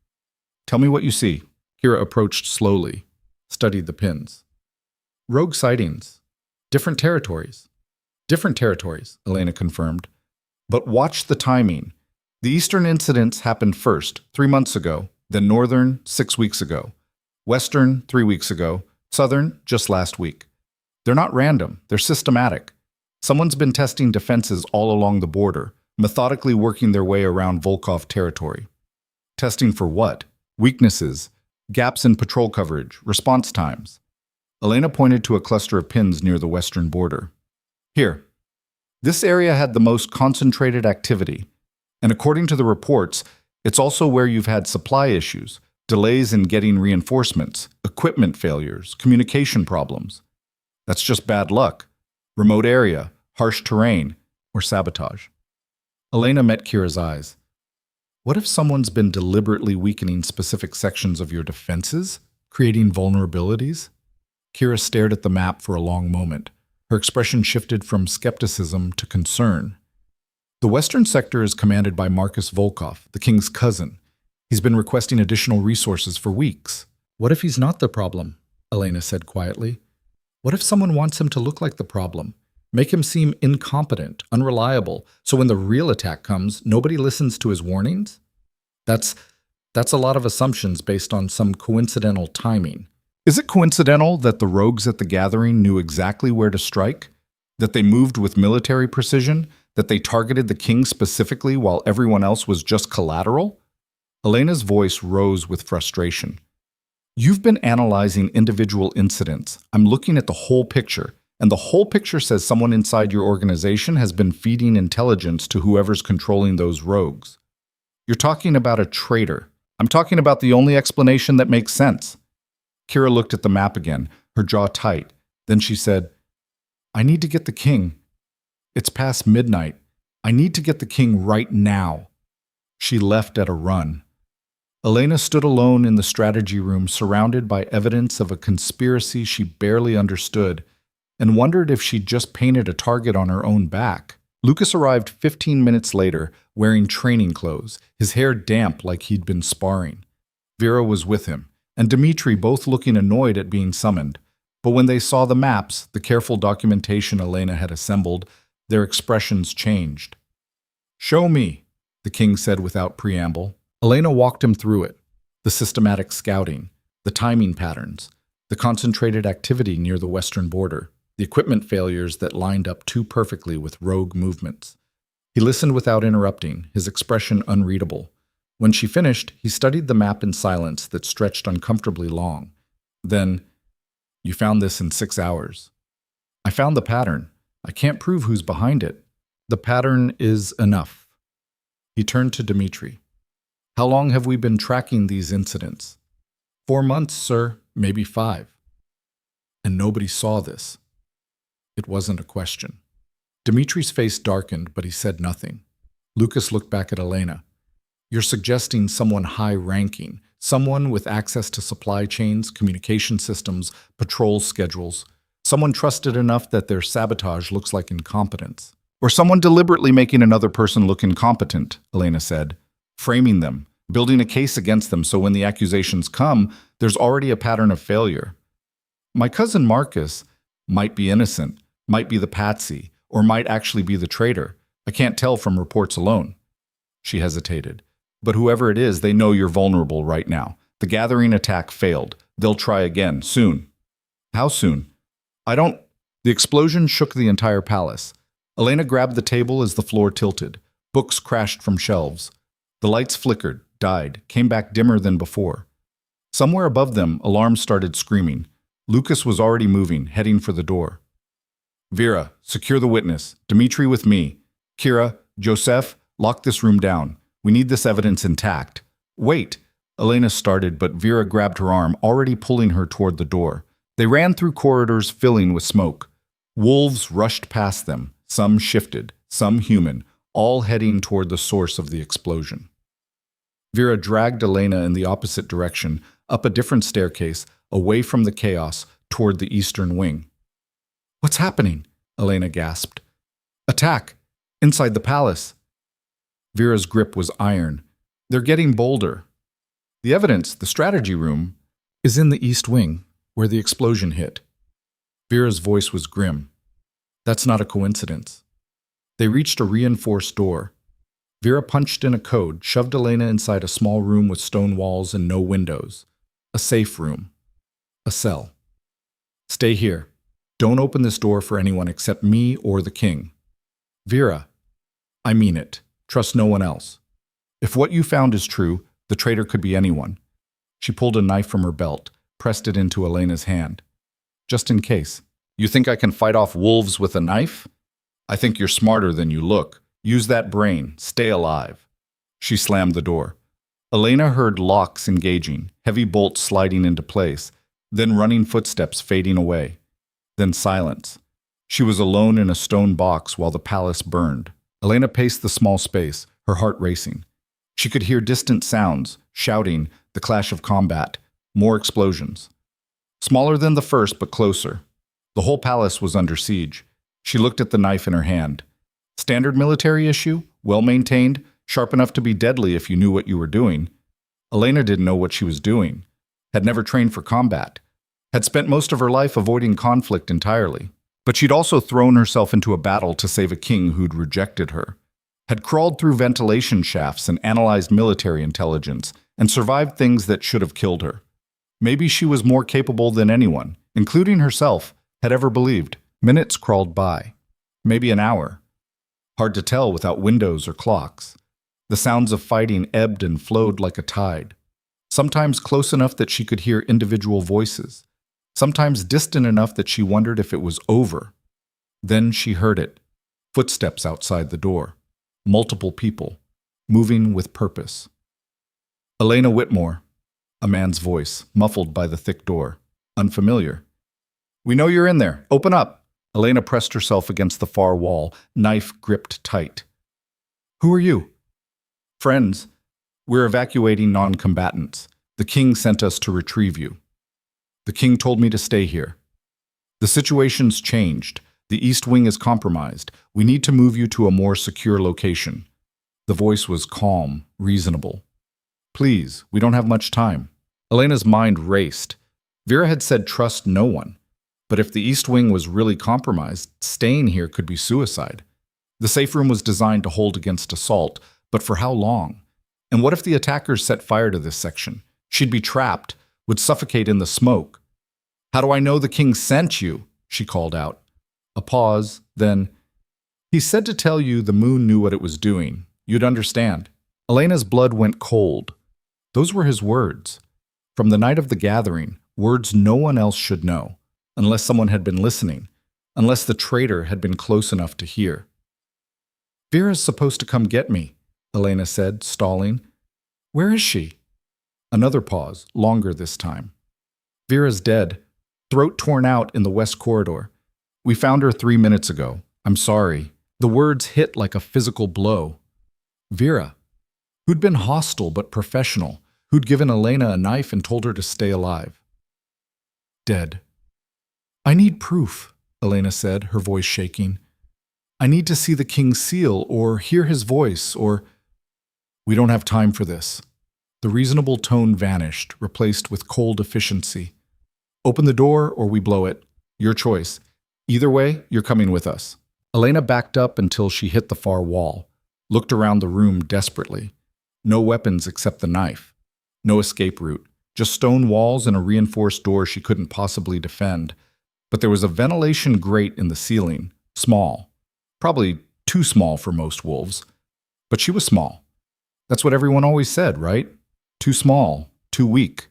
tell me what you see." Kira approached slowly, studied the pins. "Rogue sightings. Different territories." "Different territories," Elena confirmed. "But watch the timing. The Eastern incidents happened first, 3 months ago, then Northern, 6 weeks ago. Western, 3 weeks ago. Southern, just last week. They're not random, they're systematic. Someone's been testing defenses all along the border, methodically working their way around Volkov territory. Testing for what? Weaknesses, gaps in patrol coverage, response times." Elena pointed to a cluster of pins near the western border. "Here. This area had the most concentrated activity. And according to the reports, it's also where you've had supply issues, delays in getting reinforcements, equipment failures, communication problems. That's just bad luck. Remote area, harsh terrain, or sabotage." Elena met Kira's eyes. "What if someone's been deliberately weakening specific sections of your defenses, creating vulnerabilities?" Kira stared at the map for a long moment. Her expression shifted from skepticism to concern. "The western sector is commanded by Marcus Volkov, the king's cousin. He's been requesting additional resources for weeks." "What if he's not the problem?" Elena said quietly. "What if someone wants him to look like the problem? Make him seem incompetent, unreliable, so when the real attack comes, nobody listens to his warnings?" That's a lot of assumptions based on some coincidental timing. Is it coincidental that the rogues at the gathering knew exactly where to strike? That they moved with military precision? That they targeted the king specifically while everyone else was just collateral? Elena's voice rose with frustration. "You've been analyzing individual incidents. I'm looking at the whole picture, and the whole picture says someone inside your organization has been feeding intelligence to whoever's controlling those rogues. You're talking about a traitor. I'm talking about the only explanation that makes sense." Kira looked at the map again, her jaw tight. Then she said, "I need to get the king. It's past midnight. I need to get the king right now." She left at a run. Elena stood alone in the strategy room, surrounded by evidence of a conspiracy she barely understood, and wondered if she'd just painted a target on her own back. Lucas arrived 15 minutes later, wearing training clothes, his hair damp like he'd been sparring. Vera was with him, and Dmitri both looking annoyed at being summoned. But when they saw the maps, the careful documentation Elena had assembled, their expressions changed. "Show me," the king said without preamble. Elena walked him through it. The systematic scouting, the timing patterns, the concentrated activity near the western border, the equipment failures that lined up too perfectly with rogue movements. He listened without interrupting, his expression unreadable. When she finished, he studied the map in silence that stretched uncomfortably long. Then, "You found this in 6 hours." "I found the pattern. I can't prove who's behind it." "The pattern is enough." He turned to Dmitri. "How long have we been tracking these incidents?" 4 months, sir, maybe 5. "And nobody saw this?" It wasn't a question. Dmitri's face darkened, but he said nothing. Lucas looked back at Elena. "You're suggesting someone high-ranking, someone with access to supply chains, communication systems, patrol schedules, someone trusted enough that their sabotage looks like incompetence." "Or someone deliberately making another person look incompetent," Elena said. "Framing them, building a case against them so when the accusations come, there's already a pattern of failure. My cousin Marcus might be innocent, might be the patsy, or might actually be the traitor. I can't tell from reports alone." She hesitated. "But whoever it is, they know you're vulnerable right now. The gathering attack failed. They'll try again, soon." "How soon?" "I don't—" The explosion shook the entire palace. Elena grabbed the table as the floor tilted. Books crashed from shelves. The lights flickered, died, came back dimmer than before. Somewhere above them, alarms started screaming. Lucas was already moving, heading for the door. "Vera, secure the witness. Dmitri with me. Kira, Joseph, lock this room down. We need this evidence intact." "Wait!" Elena started, but Vera grabbed her arm, already pulling her toward the door. They ran through corridors filling with smoke. Wolves rushed past them, some shifted, some human, all heading toward the source of the explosion. Vera dragged Elena in the opposite direction, up a different staircase, away from the chaos, toward the eastern wing. "What's happening?" Elena gasped. "Attack! Inside the palace!" Vera's grip was iron. "They're getting bolder. The evidence, the strategy room, is in the east wing, where the explosion hit." Vera's voice was grim. "That's not a coincidence." They reached a reinforced door. Vera punched in a code, shoved Elena inside a small room with stone walls and no windows. A safe room. A cell. "Stay here. Don't open this door for anyone except me or the king." "Vera, I mean it. Trust no one else. If what you found is true, the traitor could be anyone." She pulled a knife from her belt, pressed it into Elena's hand. "Just in case. You think I can fight off wolves with a knife? I think you're smarter than you look. Use that brain. Stay alive." She slammed the door. Elena heard locks engaging, heavy bolts sliding into place, then running footsteps fading away. Then silence. She was alone in a stone box while the palace burned. Elena paced the small space, her heart racing. She could hear distant sounds, shouting, the clash of combat, more explosions. Smaller than the first, but closer. The whole palace was under siege. She looked at the knife in her hand. Standard military issue, well-maintained, sharp enough to be deadly if you knew what you were doing. Elena didn't know what she was doing, had never trained for combat, had spent most of her life avoiding conflict entirely. But she'd also thrown herself into a battle to save a king who'd rejected her, had crawled through ventilation shafts and analyzed military intelligence, and survived things that should have killed her. Maybe she was more capable than anyone, including herself, had ever believed. Minutes crawled by. Maybe an hour. Hard to tell without windows or clocks. The sounds of fighting ebbed and flowed like a tide. Sometimes close enough that she could hear individual voices. Sometimes distant enough that she wondered if it was over. Then she heard it. Footsteps outside the door. Multiple people. Moving with purpose. "Elena Whitmore." A man's voice, muffled by the thick door. Unfamiliar. "We know you're in there. Open up." Elena pressed herself against the far wall, knife gripped tight. "Who are you?" "Friends. We're evacuating non-combatants. The king sent us to retrieve you." "The king told me to stay here." "The situation's changed. The East Wing is compromised. We need to move you to a more secure location." The voice was calm, reasonable. "Please, we don't have much time." Elena's mind raced. Vera had said trust no one. But if the East Wing was really compromised, staying here could be suicide. The safe room was designed to hold against assault, but for how long? And what if the attackers set fire to this section? She'd be trapped, would suffocate in the smoke. "How do I know the king sent you?" she called out. A pause, then, "He said to tell you the moon knew what it was doing. You'd understand." Elena's blood went cold. Those were his words. From the night of the gathering, words no one else should know, unless someone had been listening, unless the traitor had been close enough to hear. "Vera's supposed to come get me," Elena said, stalling. "Where is she?" Another pause, longer this time. "Vera's dead, throat torn out in the west corridor. We found her 3 minutes ago. I'm sorry." The words hit like a physical blow. Vera, who'd been hostile but professional, who'd given Elena a knife and told her to stay alive. Dead. "I need proof," Elena said, her voice shaking. "I need to see the king's seal, or hear his voice, or—" "We don't have time for this." The reasonable tone vanished, replaced with cold efficiency. "Open the door, or we blow it. Your choice. Either way, you're coming with us." Elena backed up until she hit the far wall, looked around the room desperately. No weapons except the knife. No escape route. Just stone walls and a reinforced door she couldn't possibly defend. But there was a ventilation grate in the ceiling, small. Probably too small for most wolves. But she was small. That's what everyone always said, right? Too small, too weak,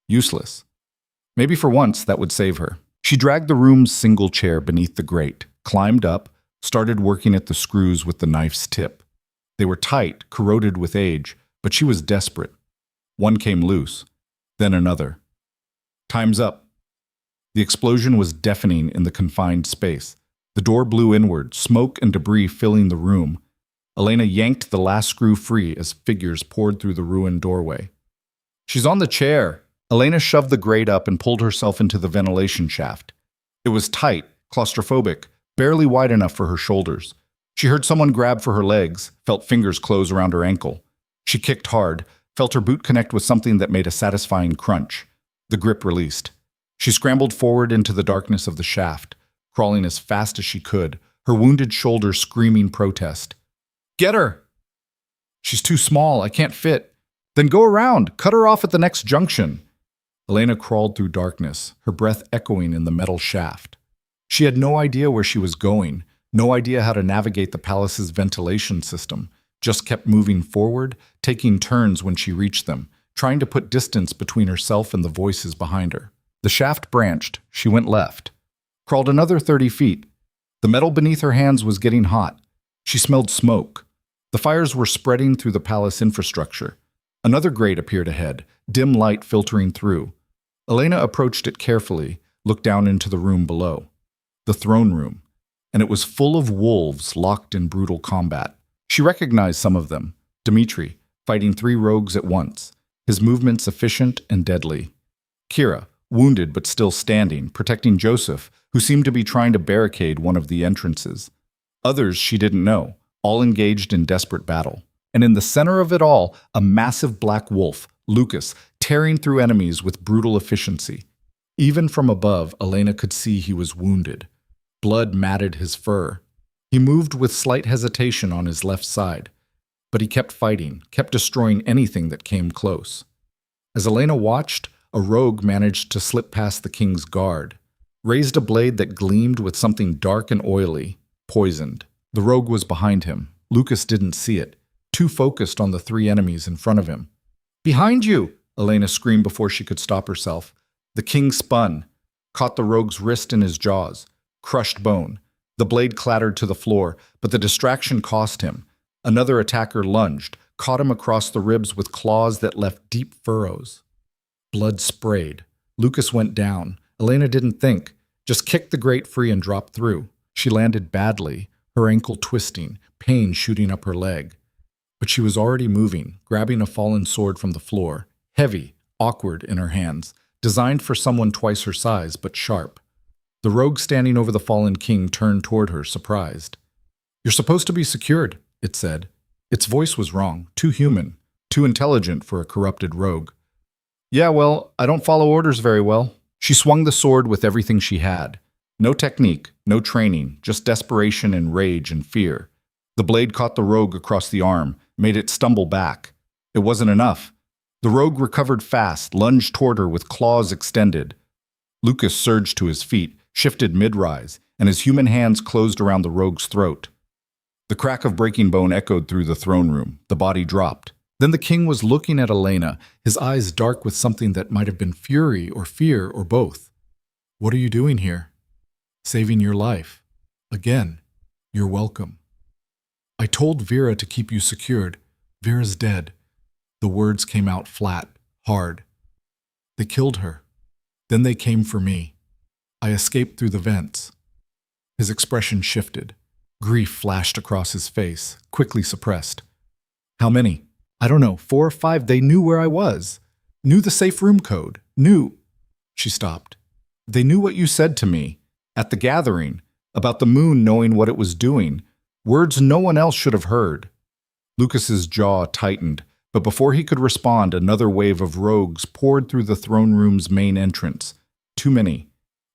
useless. Maybe for once that would save her. She dragged the room's single chair beneath the grate, climbed up, started working at the screws with the knife's tip. They were tight, corroded with age, but she was desperate. One came loose, then another. Time's up. The explosion was deafening in the confined space. The door blew inward, smoke and debris filling the room. Elena yanked the last screw free as figures poured through the ruined doorway. "She's on the chair!" Elena shoved the grate up and pulled herself into the ventilation shaft. It was tight, claustrophobic, barely wide enough for her shoulders. She heard someone grab for her legs, felt fingers close around her ankle. She kicked hard, felt her boot connect with something that made a satisfying crunch. The grip released. She scrambled forward into the darkness of the shaft, crawling as fast as she could, her wounded shoulder screaming protest. "Get her!" "She's too small, I can't fit." "Then go around, cut her off at the next junction." Elena crawled through darkness, her breath echoing in the metal shaft. She had no idea where she was going, no idea how to navigate the palace's ventilation system, just kept moving forward, taking turns when she reached them, trying to put distance between herself and the voices behind her. The shaft branched. She went left. Crawled another 30 feet. The metal beneath her hands was getting hot. She smelled smoke. The fires were spreading through the palace infrastructure. Another grate appeared ahead, dim light filtering through. Elena approached it carefully, looked down into the room below. The throne room. And it was full of wolves locked in brutal combat. She recognized some of them. Dmitri, fighting 3 rogues at once, his movements efficient and deadly. Kira, wounded but still standing, protecting Joseph, who seemed to be trying to barricade one of the entrances. Others she didn't know, all engaged in desperate battle. And in the center of it all, a massive black wolf, Lucas, tearing through enemies with brutal efficiency. Even from above, Elena could see he was wounded. Blood matted his fur. He moved with slight hesitation on his left side, but he kept fighting, kept destroying anything that came close. As Elena watched, a rogue managed to slip past the king's guard, raised a blade that gleamed with something dark and oily, poisoned. The rogue was behind him. Lucas didn't see it, too focused on the 3 enemies in front of him. "Behind you!" Elena screamed before she could stop herself. The king spun, caught the rogue's wrist in his jaws, crushed bone. The blade clattered to the floor, but the distraction cost him. Another attacker lunged, caught him across the ribs with claws that left deep furrows. Blood sprayed. Lucas went down. Elena didn't think, just kicked the grate free and dropped through. She landed badly, her ankle twisting, pain shooting up her leg. But she was already moving, grabbing a fallen sword from the floor, heavy, awkward in her hands, designed for someone twice her size, but sharp. The rogue standing over the fallen king turned toward her, surprised. "You're supposed to be secured," it said. Its voice was wrong, too human, too intelligent for a corrupted rogue. "Yeah, well, I don't follow orders very well." She swung the sword with everything she had. No technique, no training, just desperation and rage and fear. The blade caught the rogue across the arm, made it stumble back. It wasn't enough. The rogue recovered fast, lunged toward her with claws extended. Lucas surged to his feet, shifted mid-rise, and his human hands closed around the rogue's throat. The crack of breaking bone echoed through the throne room. The body dropped. Then the king was looking at Elena, his eyes dark with something that might have been fury or fear or both. "What are you doing here?" "Saving your life. Again. You're welcome." "I told Vera to keep you secured. Vera's dead." The words came out flat, hard. "They killed her. Then they came for me. I escaped through the vents." His expression shifted. Grief flashed across his face, quickly suppressed. "How many?" "I don't know, 4 or 5. They knew where I was. Knew the safe room code. Knew." She stopped. "They knew what you said to me at the gathering, about the moon knowing what it was doing. Words no one else should have heard." Lucas's jaw tightened, but before he could respond, another wave of rogues poured through the throne room's main entrance. Too many.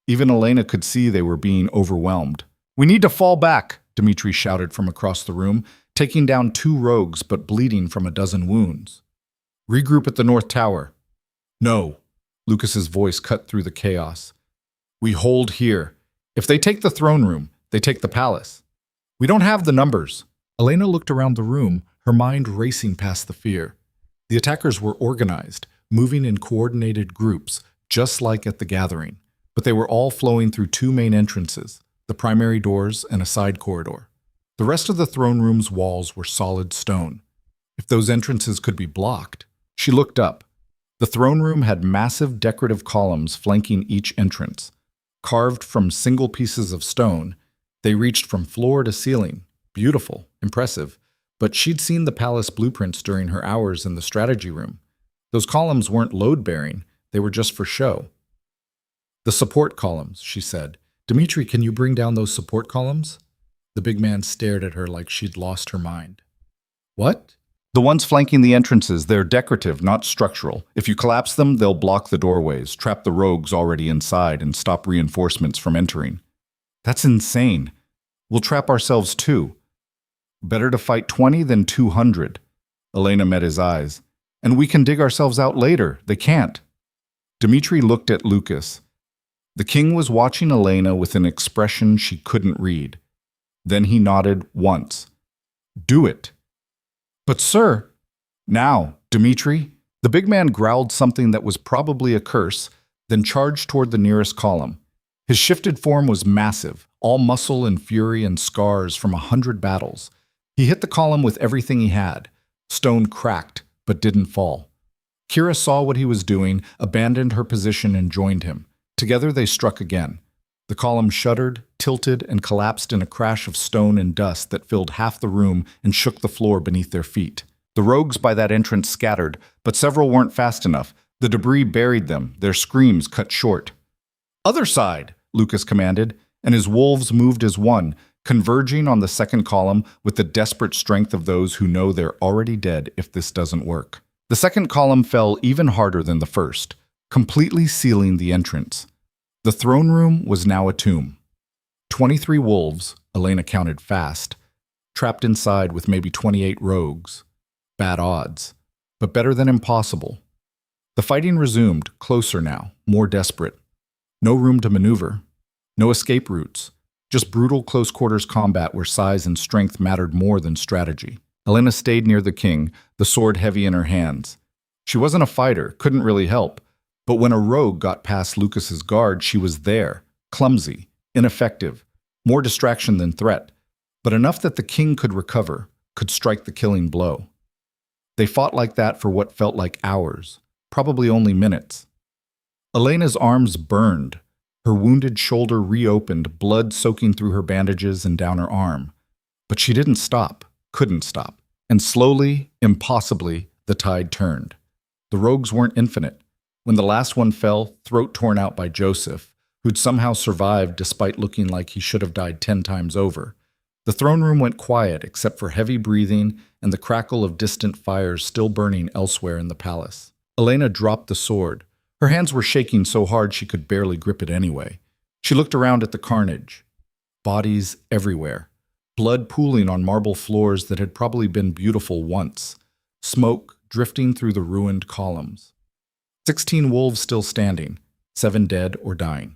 Even Elena could see they were being overwhelmed. "We need to fall back," Dmitri shouted from across the room, taking down 2 rogues but bleeding from a dozen wounds. "Regroup at the North Tower." "No." Lucas's voice cut through the chaos. "We hold here. If they take the throne room, they take the palace. We don't have the numbers." Elena looked around the room, her mind racing past the fear. The attackers were organized, moving in coordinated groups, just like at the gathering. But they were all flowing through 2 main entrances, the primary doors and a side corridor. The rest of the throne room's walls were solid stone. If those entrances could be blocked, she looked up. The throne room had massive decorative columns flanking each entrance. Carved from single pieces of stone, they reached from floor to ceiling. Beautiful, impressive, but she'd seen the palace blueprints during her hours in the strategy room. Those columns weren't load-bearing, they were just for show. The support columns, she said. Dmitri, can you bring down those support columns? The big man stared at her like she'd lost her mind. What? The ones flanking the entrances, they're decorative, not structural. If you collapse them, they'll block the doorways, trap the rogues already inside, and stop reinforcements from entering. That's insane. We'll trap ourselves too. Better to fight 20 than 200. Elena met his eyes. And we can dig ourselves out later. They can't. Dmitri looked at Lucas. The king was watching Elena with an expression she couldn't read. Then he nodded once. Do it. But sir, now, Dmitri. The big man growled something that was probably a curse, then charged toward the nearest column. His shifted form was massive, all muscle and fury and scars from 100 battles. He hit the column with everything he had. Stone cracked, but didn't fall. Kira saw what he was doing, abandoned her position, and joined him. Together they struck again. The column shuddered, tilted, and collapsed in a crash of stone and dust that filled half the room and shook the floor beneath their feet. The rogues by that entrance scattered, but several weren't fast enough. The debris buried them, their screams cut short. Other side, Lucas commanded, and his wolves moved as one, converging on the second column with the desperate strength of those who know they're already dead if this doesn't work. The second column fell even harder than the first, completely sealing the entrance. The throne room was now a tomb. 23 wolves, Elena counted fast, trapped inside with maybe 28 rogues. Bad odds, but better than impossible. The fighting resumed, closer now, more desperate. No room to maneuver, no escape routes, just brutal close-quarters combat where size and strength mattered more than strategy. Elena stayed near the king, the sword heavy in her hands. She wasn't a fighter, couldn't really help. But when a rogue got past Lucas's guard, she was there, clumsy, ineffective, more distraction than threat, but enough that the king could recover, could strike the killing blow. They fought like that for what felt like hours, probably only minutes. Elena's arms burned, her wounded shoulder reopened, blood soaking through her bandages and down her arm. But she didn't stop, couldn't stop, and slowly, impossibly, the tide turned. The rogues weren't infinite. When the last one fell, throat torn out by Joseph, who'd somehow survived despite looking like he should have died 10 times over, the throne room went quiet except for heavy breathing and the crackle of distant fires still burning elsewhere in the palace. Elena dropped the sword. Her hands were shaking so hard she could barely grip it anyway. She looked around at the carnage. Bodies everywhere. Blood pooling on marble floors that had probably been beautiful once. Smoke drifting through the ruined columns. 16 wolves still standing, 7 dead or dying.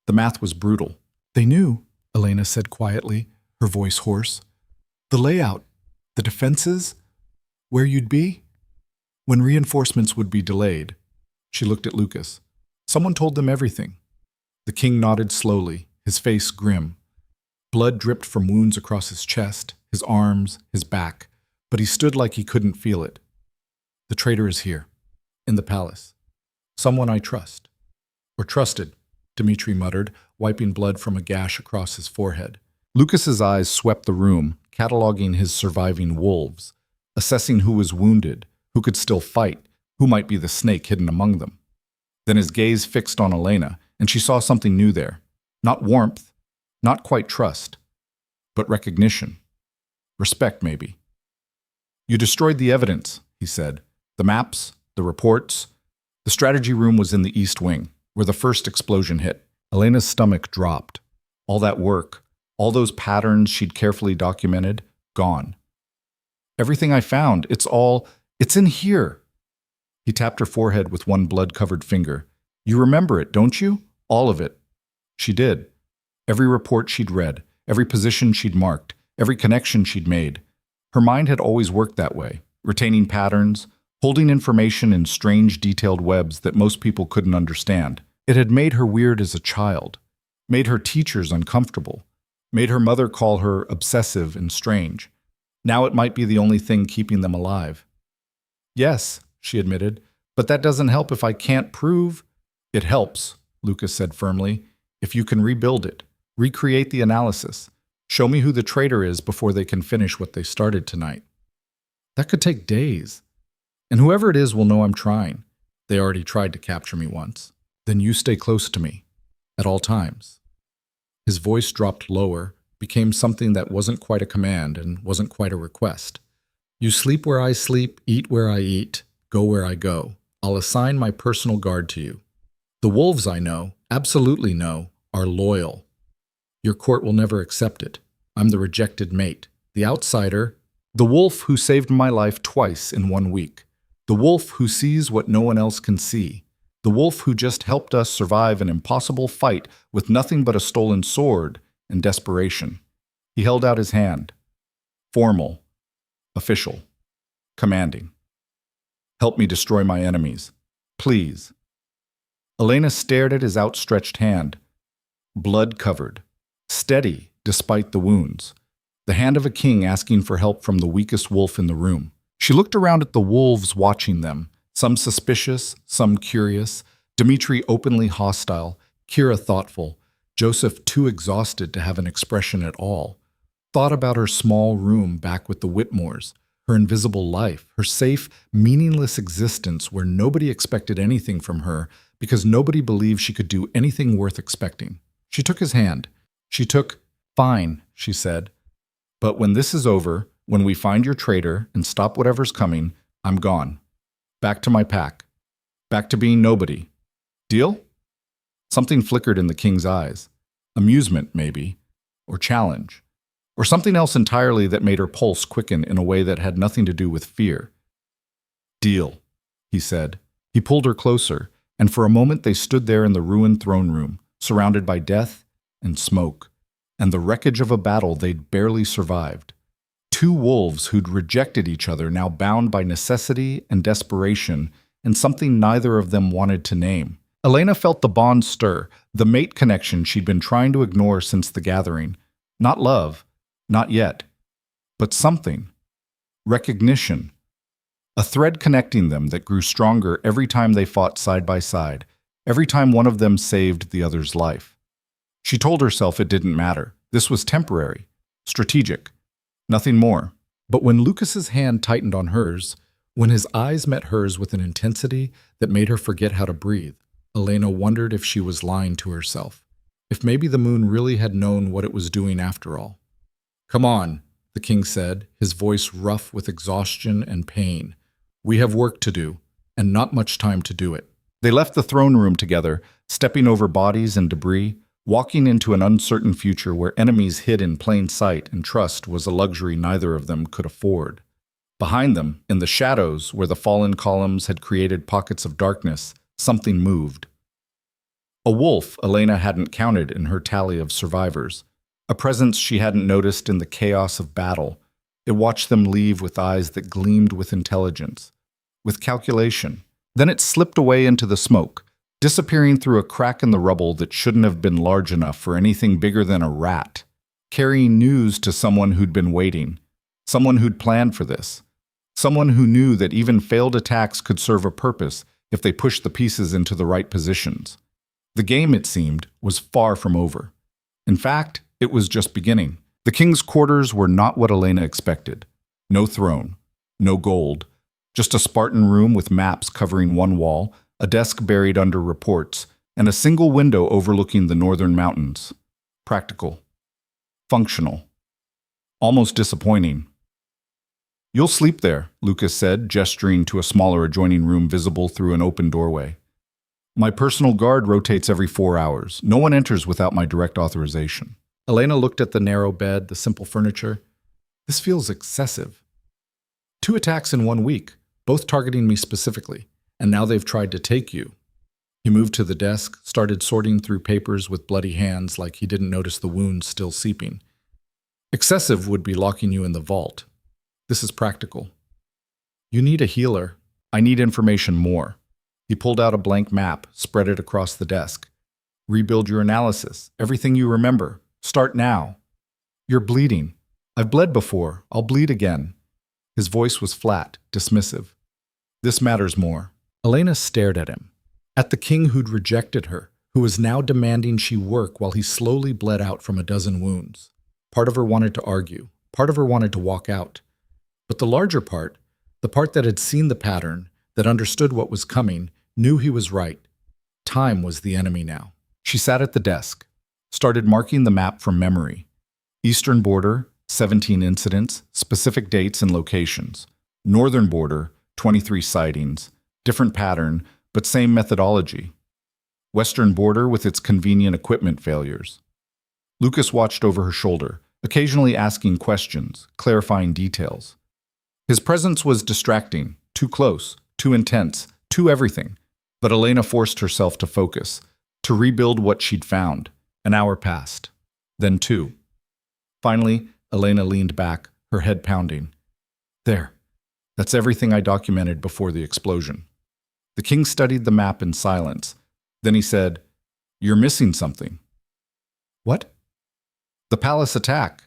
The math was brutal. They knew, Elena said quietly, her voice hoarse. The layout, the defenses, where you'd be. When reinforcements would be delayed. She looked at Lucas. Someone told them everything. The king nodded slowly, his face grim. Blood dripped from wounds across his chest, his arms, his back, but he stood like he couldn't feel it. The traitor is here, in the palace. Someone I trust. Or trusted, Dmitri muttered, wiping blood from a gash across his forehead. Lucas's eyes swept the room, cataloging his surviving wolves, assessing who was wounded, who could still fight, who might be the snake hidden among them. Then his gaze fixed on Elena, and she saw something new there. Not warmth, not quite trust, but recognition. Respect, maybe. You destroyed the evidence, he said. The maps, the reports. The strategy room was in the east wing, where the first explosion hit. Elena's stomach dropped. All that work, all those patterns she'd carefully documented, gone. Everything I found, it's in here. He tapped her forehead with one blood-covered finger. You remember it, don't you? All of it. She did. Every report she'd read, every position she'd marked, every connection she'd made. Her mind had always worked that way, retaining patterns, holding information in strange, detailed webs that most people couldn't understand. It had made her weird as a child, made her teachers uncomfortable, made her mother call her obsessive and strange. Now it might be the only thing keeping them alive. Yes, she admitted, But that doesn't help if I can't prove. It helps, Lucas said firmly, if you can rebuild it, recreate the analysis. Show me who the traitor is before they can finish what they started tonight. That could take days. And whoever it is will know I'm trying. They already tried to capture me once. Then you stay close to me, at all times. His voice dropped lower, became something that wasn't quite a command and wasn't quite a request. You sleep where I sleep, eat where I eat, go where I go. I'll assign my personal guard to you. The wolves I know, absolutely know, are loyal. Your court will never accept it. I'm the rejected mate, the outsider, the wolf who saved my life twice in 1 week, the wolf who sees what no one else can see, the wolf who just helped us survive an impossible fight with nothing but a stolen sword and desperation. He held out his hand. Formal, official, commanding. Help me destroy my enemies, please. Elena stared at his outstretched hand, blood-covered, steady despite the wounds, the hand of a king asking for help from the weakest wolf in the room. She looked around at the wolves watching them, some suspicious, some curious, Dmitri openly hostile, Kira thoughtful, Joseph too exhausted to have an expression at all. Thought about her small room back with the Whitmores, her invisible life, her safe, meaningless existence where nobody expected anything from her because nobody believed she could do anything worth expecting. She took his hand. She took, "Fine," she said. "But when this is over, when we find your traitor and stop whatever's coming, I'm gone. Back to my pack. Back to being nobody. Deal?" Something flickered in the king's eyes. Amusement, maybe. Or challenge. Or something else entirely that made her pulse quicken in a way that had nothing to do with fear. "Deal," he said. He pulled her closer, and for a moment they stood there in the ruined throne room, surrounded by death and smoke, and the wreckage of a battle they'd barely survived. Two wolves who'd rejected each other, now bound by necessity and desperation, and something neither of them wanted to name. Elena felt the bond stir, the mate connection she'd been trying to ignore since the gathering. Not love, not yet, but something. Recognition. A thread connecting them that grew stronger every time they fought side by side, every time one of them saved the other's life. She told herself it didn't matter. This was temporary, strategic, nothing more. But when Lucas's hand tightened on hers, when his eyes met hers with an intensity that made her forget how to breathe, Elena wondered if she was lying to herself, if maybe the moon really had known what it was doing after all. "Come on," the king said, his voice rough with exhaustion and pain. "We have work to do, and not much time to do it." They left the throne room together, stepping over bodies and debris, walking into an uncertain future where enemies hid in plain sight and trust was a luxury neither of them could afford. Behind them, in the shadows where the fallen columns had created pockets of darkness, something moved. A wolf Elena hadn't counted in her tally of survivors, a presence she hadn't noticed in the chaos of battle. It watched them leave with eyes that gleamed with intelligence, with calculation. Then it slipped away into the smoke, disappearing through a crack in the rubble that shouldn't have been large enough for anything bigger than a rat, carrying news to someone who'd been waiting, someone who'd planned for this, someone who knew that even failed attacks could serve a purpose if they pushed the pieces into the right positions. The game, it seemed, was far from over. In fact, it was just beginning. The king's quarters were not what Elena expected. No throne, no gold, just a Spartan room with maps covering one wall, a desk buried under reports, and a single window overlooking the northern mountains. Practical. Functional. Almost disappointing. "You'll sleep there," Lucas said, gesturing to a smaller adjoining room visible through an open doorway. "My personal guard rotates every 4 hours. No one enters without my direct authorization." Elena looked at the narrow bed, the simple furniture. "This feels excessive. 2 attacks in 1 week, both targeting me specifically, and now they've tried to take you." He moved to the desk, started sorting through papers with bloody hands like he didn't notice the wounds still seeping. "Excessive would be locking you in the vault. This is practical. You need a healer. I need information more." He pulled out a blank map, spread it across the desk. "Rebuild your analysis, everything you remember. Start now. You're bleeding. I've bled before. I'll bleed again." His voice was flat, dismissive. "This matters more. Elena stared at him, at the king who'd rejected her, who was now demanding she work while he slowly bled out from a dozen wounds. Part of her wanted to argue, part of her wanted to walk out. But the larger part, the part that had seen the pattern, that understood what was coming, knew he was right. Time was the enemy now. She sat at the desk, started marking the map from memory. Eastern border, 17 incidents, specific dates and locations. Northern border, 23 sightings, different pattern, but same methodology. Western border with its convenient equipment failures. Lucas watched over her shoulder, occasionally asking questions, clarifying details. His presence was distracting, too close, too intense, too everything. But Elena forced herself to focus, to rebuild what she'd found. An hour passed. Then 2. Finally, Elena leaned back, her head pounding. There. That's everything I documented before the explosion. The king studied the map in silence. Then he said, You're missing something. What? The palace attack.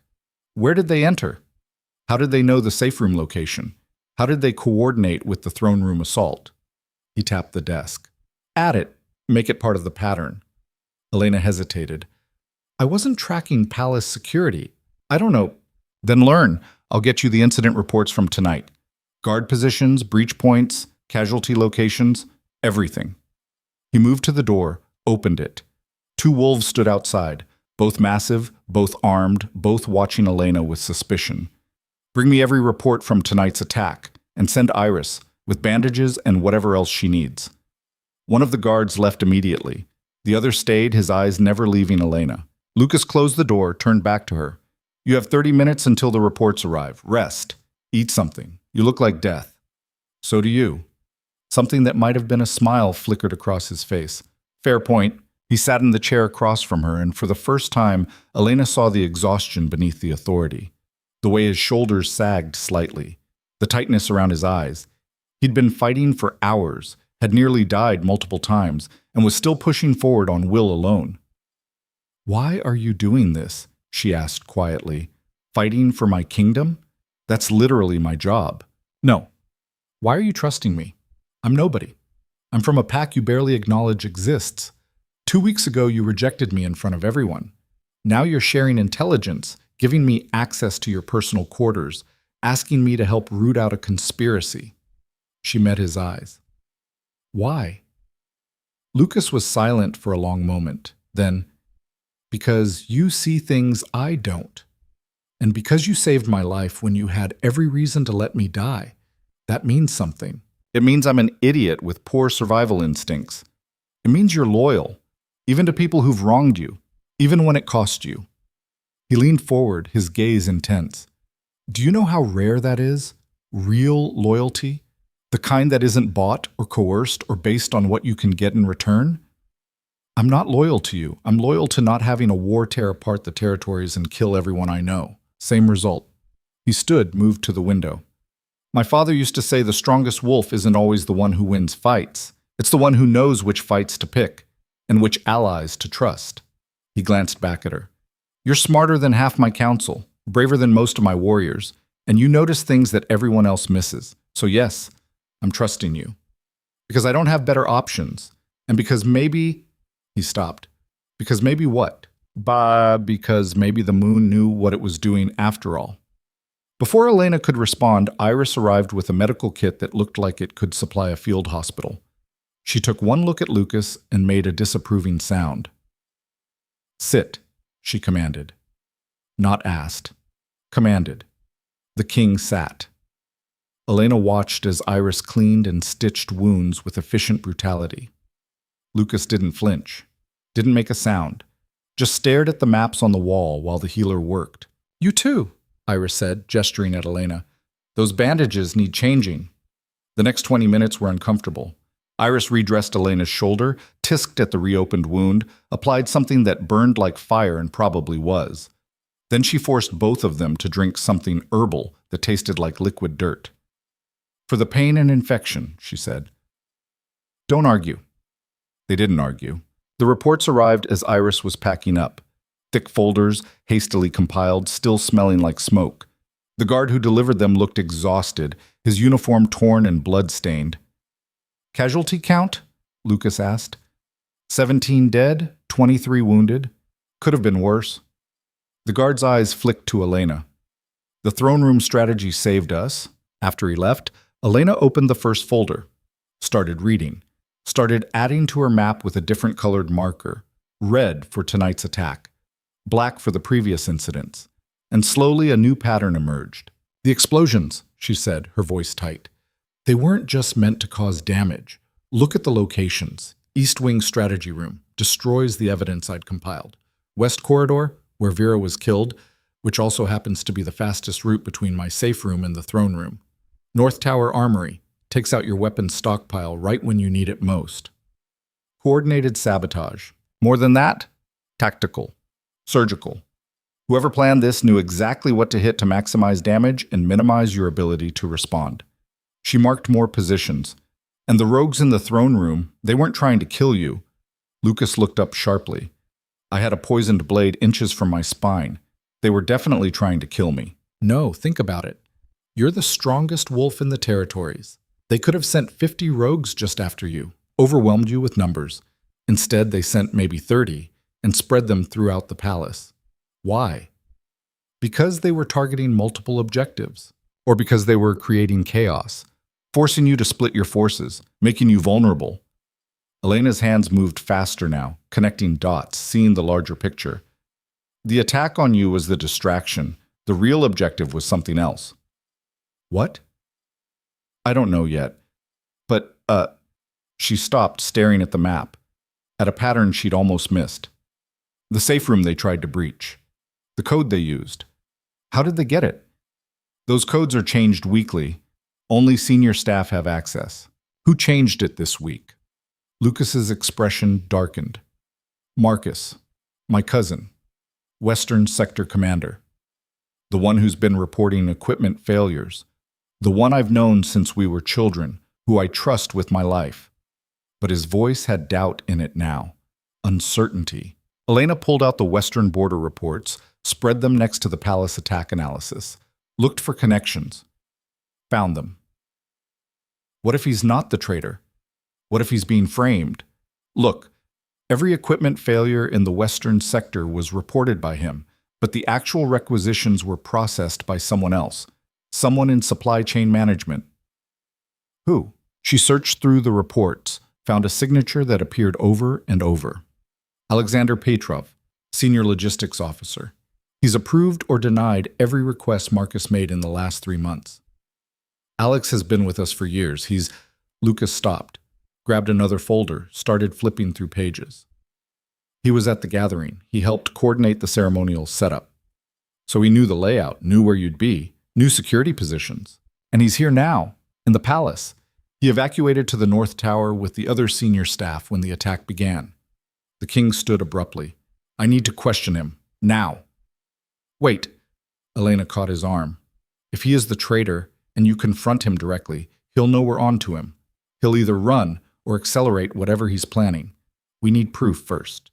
Where did they enter? How did they know the safe room location? How did they coordinate with the throne room assault? He tapped the desk. Add it. Make it part of the pattern. Elena hesitated. I wasn't tracking palace security. I don't know. Then learn. I'll get you the incident reports from tonight. Guard positions, breach points, casualty locations, everything. He moved to the door, opened it. 2 wolves stood outside, both massive, both armed, both watching Elena with suspicion. Bring me every report from tonight's attack, and send Iris, with bandages and whatever else she needs. One of the guards left immediately. The other stayed, his eyes never leaving Elena. Lucas closed the door, turned back to her. You have 30 minutes until the reports arrive. Rest. Eat something. You look like death. So do you. Something that might have been a smile flickered across his face. Fair point. He sat in the chair across from her, and for the first time, Elena saw the exhaustion beneath the authority. The way his shoulders sagged slightly. The tightness around his eyes. He'd been fighting for hours, had nearly died multiple times, and was still pushing forward on will alone. Why are you doing this? She asked quietly. Fighting for my kingdom? That's literally my job. No. Why are you trusting me? I'm nobody. I'm from a pack you barely acknowledge exists. 2 weeks ago, you rejected me in front of everyone. Now you're sharing intelligence, giving me access to your personal quarters, asking me to help root out a conspiracy. She met his eyes. Why? Lucas was silent for a long moment. Then, because you see things I don't. And because you saved my life when you had every reason to let me die, that means something. It means I'm an idiot with poor survival instincts. It means you're loyal, even to people who've wronged you, even when it cost you. He leaned forward, his gaze intense. Do you know how rare that is? Real loyalty? The kind that isn't bought or coerced or based on what you can get in return? I'm not loyal to you. I'm loyal to not having a war tear apart the territories and kill everyone I know. Same result. He stood, moved to the window. My father used to say the strongest wolf isn't always the one who wins fights. It's the one who knows which fights to pick and which allies to trust. He glanced back at her. You're smarter than half my council, braver than most of my warriors, and you notice things that everyone else misses. So yes, I'm trusting you. Because I don't have better options. And because maybe... He stopped. Because maybe what? Because maybe the moon knew what it was doing after all. Before Elena could respond, Iris arrived with a medical kit that looked like it could supply a field hospital. She took one look at Lucas and made a disapproving sound. Sit, she commanded. Not asked. Commanded. The king sat. Elena watched as Iris cleaned and stitched wounds with efficient brutality. Lucas didn't flinch, didn't make a sound, just stared at the maps on the wall while the healer worked. You too, Iris said, gesturing at Elena. Those bandages need changing. The next 20 minutes were uncomfortable. Iris redressed Elena's shoulder, tisked at the reopened wound, applied something that burned like fire and probably was. Then she forced both of them to drink something herbal that tasted like liquid dirt. For the pain and infection, she said. Don't argue. They didn't argue. The reports arrived as Iris was packing up. Thick folders, hastily compiled, still smelling like smoke. The guard who delivered them looked exhausted, his uniform torn and blood-stained. Casualty count? Lucas asked. 17 dead, 23 wounded. Could have been worse. The guard's eyes flicked to Elena. The throne room strategy saved us. After he left, Elena opened the first folder, started reading, started adding to her map with a different colored marker, red for tonight's attack, black for the previous incidents, and slowly a new pattern emerged. The explosions, she said, her voice tight. They weren't just meant to cause damage. Look at the locations. East Wing strategy room destroys the evidence I'd compiled. West Corridor, where Vera was killed, which also happens to be the fastest route between my safe room and the throne room. North Tower Armory takes out your weapons stockpile right when you need it most. Coordinated sabotage. More than that, tactical, surgical. Whoever planned this knew exactly what to hit to maximize damage and minimize your ability to respond. She marked more positions. And the rogues in the throne room, they weren't trying to kill you. Lucas looked up sharply. I had a poisoned blade inches from my spine. They were definitely trying to kill me. No, think about it. You're the strongest wolf in the territories. They could have sent 50 rogues just after you, overwhelmed you with numbers. Instead, they sent maybe 30 and spread them throughout the palace. Why? Because they were targeting multiple objectives, or because they were creating chaos, forcing you to split your forces, making you vulnerable. Elena's hands moved faster now, connecting dots, seeing the larger picture. The attack on you was the distraction. The real objective was something else. What? I don't know yet. But, she stopped, staring at the map, at a pattern she'd almost missed. The safe room they tried to breach. The code they used. How did they get it? Those codes are changed weekly. Only senior staff have access. Who changed it this week? Lucas's expression darkened. Marcus, my cousin, Western Sector Commander. The one who's been reporting equipment failures. The one I've known since we were children, who I trust with my life. But his voice had doubt in it now. Uncertainty. Elena pulled out the Western border reports, spread them next to the palace attack analysis, looked for connections. Found them. What if he's not the traitor? What if he's being framed? Look, every equipment failure in the Western sector was reported by him, but the actual requisitions were processed by someone else, someone in supply chain management. Who? She searched through the reports, found a signature that appeared over and over. Alexander Petrov, Senior Logistics Officer. He's approved or denied every request Marcus made in the last 3 months. Alex has been with us for years. Lucas stopped, grabbed another folder, started flipping through pages. He was at the gathering. He helped coordinate the ceremonial setup. So he knew the layout, knew where you'd be, knew security positions. And he's here now, in the palace. He evacuated to the North Tower with the other senior staff when the attack began. The king stood abruptly. I need to question him, now. Wait, Elena caught his arm. If he is the traitor, and you confront him directly, he'll know we're on to him. He'll either run or accelerate whatever he's planning. We need proof first.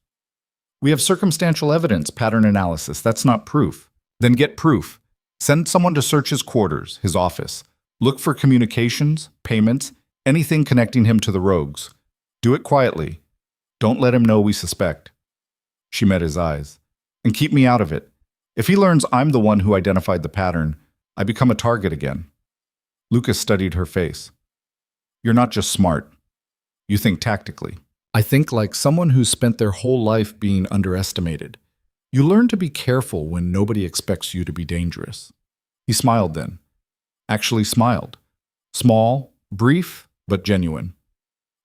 We have circumstantial evidence, pattern analysis. That's not proof. Then get proof. Send someone to search his quarters, his office. Look for communications, payments, anything connecting him to the rogues. Do it quietly. Don't let him know we suspect. She met his eyes. And keep me out of it. If he learns I'm the one who identified the pattern, I become a target again. Lucas studied her face. You're not just smart. You think tactically. I think like someone who's spent their whole life being underestimated. You learn to be careful when nobody expects you to be dangerous. He smiled then. Actually smiled. Small, brief, but genuine.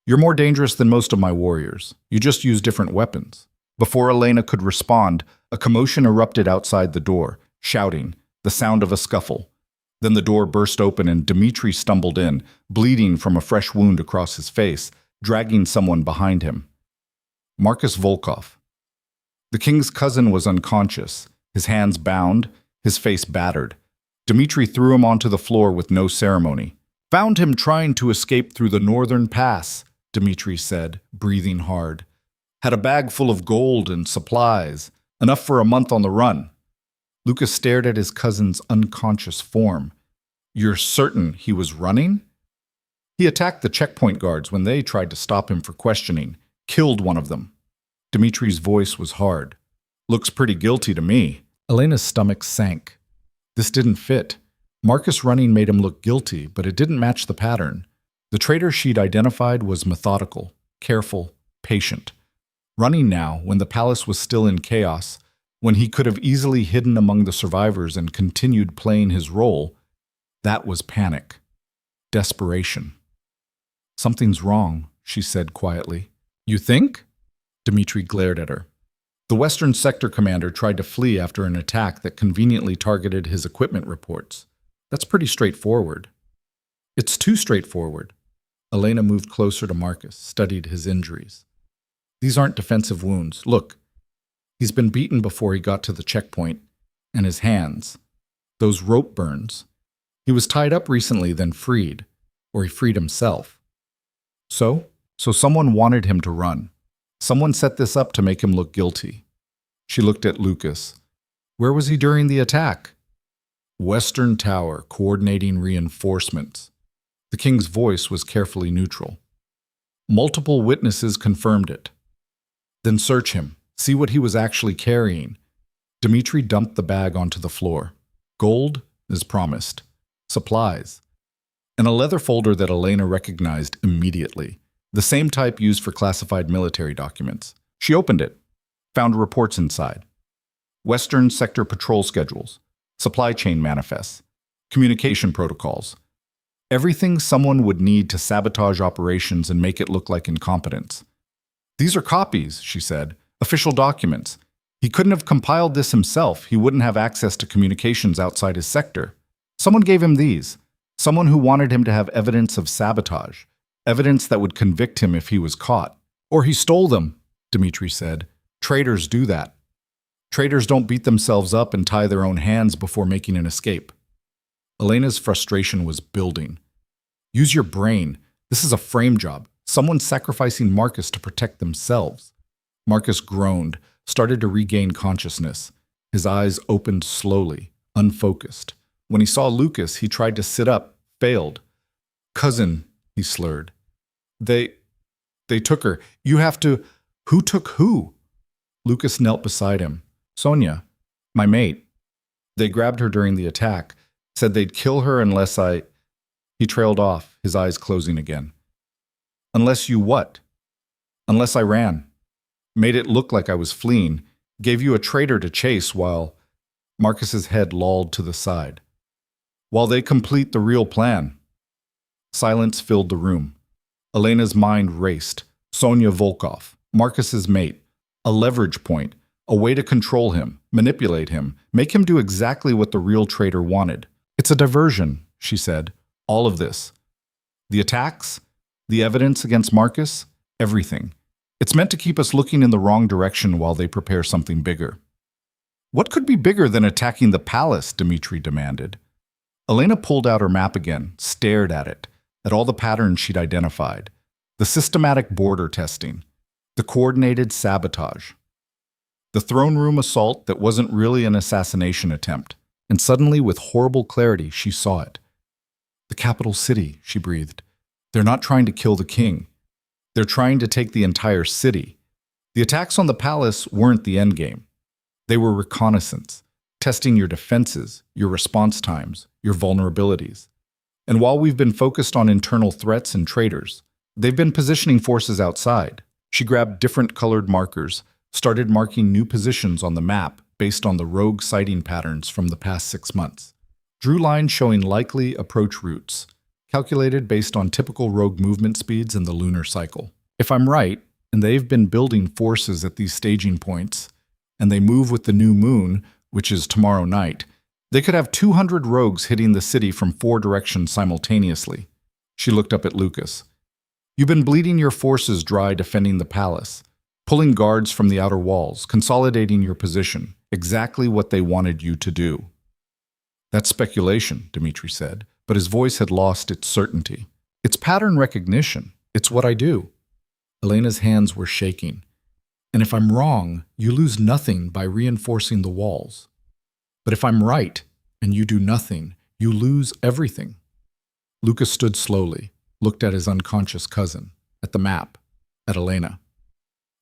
You're more dangerous than most of my warriors. You just use different weapons. Before Elena could respond, a commotion erupted outside the door, shouting, the sound of a scuffle. Then the door burst open and Dmitri stumbled in, bleeding from a fresh wound across his face, dragging someone behind him. Marcus Volkov. The king's cousin was unconscious, his hands bound, his face battered. Dmitri threw him onto the floor with no ceremony. Found him trying to escape through the northern pass, Dmitri said, breathing hard. Had a bag full of gold and supplies, enough for a month on the run. Lucas stared at his cousin's unconscious form. You're certain he was running? He attacked the checkpoint guards when they tried to stop him for questioning, killed one of them. Dimitri's voice was hard. Looks pretty guilty to me. Elena's stomach sank. This didn't fit. Marcus running made him look guilty, but it didn't match the pattern. The traitor she'd identified was methodical, careful, patient. Running now, when the palace was still in chaos, when he could have easily hidden among the survivors and continued playing his role, that was panic. Desperation. Something's wrong, she said quietly. You think? Dimitri glared at her. The Western Sector commander tried to flee after an attack that conveniently targeted his equipment reports. That's pretty straightforward. It's too straightforward. Elena moved closer to Marcus, studied his injuries. These aren't defensive wounds. Look, he's been beaten before he got to the checkpoint, and his hands, those rope burns. He was tied up recently, then freed, or he freed himself. So someone wanted him to run. Someone set this up to make him look guilty. She looked at Lucas. Where was he during the attack? Western Tower, coordinating reinforcements. The king's voice was carefully neutral. Multiple witnesses confirmed it. Then search him. See what he was actually carrying. Dimitri dumped the bag onto the floor. Gold, as promised. Supplies. And a leather folder that Elena recognized immediately. The same type used for classified military documents. She opened it. Found reports inside. Western Sector patrol schedules. Supply chain manifests. Communication protocols. Everything someone would need to sabotage operations and make it look like incompetence. These are copies, she said. Official documents. He couldn't have compiled this himself. He wouldn't have access to communications outside his sector. Someone gave him these. Someone who wanted him to have evidence of sabotage. Evidence that would convict him if he was caught. Or he stole them, Dimitri said. Traitors do that. Traitors don't beat themselves up and tie their own hands before making an escape. Elena's frustration was building. Use your brain. This is a frame job. Someone's sacrificing Marcus to protect themselves. Marcus groaned, started to regain consciousness. His eyes opened slowly, unfocused. When he saw Lucas, he tried to sit up, failed. Cousin, he slurred. They took her. You have to... Who took who? Lucas knelt beside him. Sonia, my mate. They grabbed her during the attack, said they'd kill her unless I... He trailed off, his eyes closing again. Unless you what? Unless I ran. Made it look like I was fleeing. Gave you a traitor to chase while... Marcus's head lolled to the side. While they complete the real plan. Silence filled the room. Elena's mind raced. Sonia Volkov, Marcus's mate. A leverage point. A way to control him, manipulate him, make him do exactly what the real traitor wanted. It's a diversion, she said. All of this. The attacks, the evidence against Marcus, everything. It's meant to keep us looking in the wrong direction while they prepare something bigger. What could be bigger than attacking the palace? Dimitri demanded. Elena pulled out her map again, stared at all the patterns she'd identified. The systematic border testing. The coordinated sabotage. The throne room assault that wasn't really an assassination attempt. And suddenly, with horrible clarity, she saw it. The capital city, she breathed. They're not trying to kill the king. They're trying to take the entire city. The attacks on the palace weren't the endgame. They were reconnaissance, testing your defenses, your response times, your vulnerabilities. And while we've been focused on internal threats and traitors, they've been positioning forces outside. She grabbed different colored markers, started marking new positions on the map based on the rogue sighting patterns from the past 6 months. Drew lines showing likely approach routes, calculated based on typical rogue movement speeds in the lunar cycle. If I'm right, and they've been building forces at these staging points, and they move with the new moon, which is tomorrow night, they could have 200 rogues hitting the city from 4 directions simultaneously. She looked up at Lucas. You've been bleeding your forces dry defending the palace, pulling guards from the outer walls, consolidating your position, exactly what they wanted you to do. That's speculation, Dimitri said, but his voice had lost its certainty. It's pattern recognition. It's what I do. Elena's hands were shaking. And if I'm wrong, you lose nothing by reinforcing the walls. But if I'm right, and you do nothing, you lose everything. Lucas stood slowly. looked at his unconscious cousin, at the map, at Elena.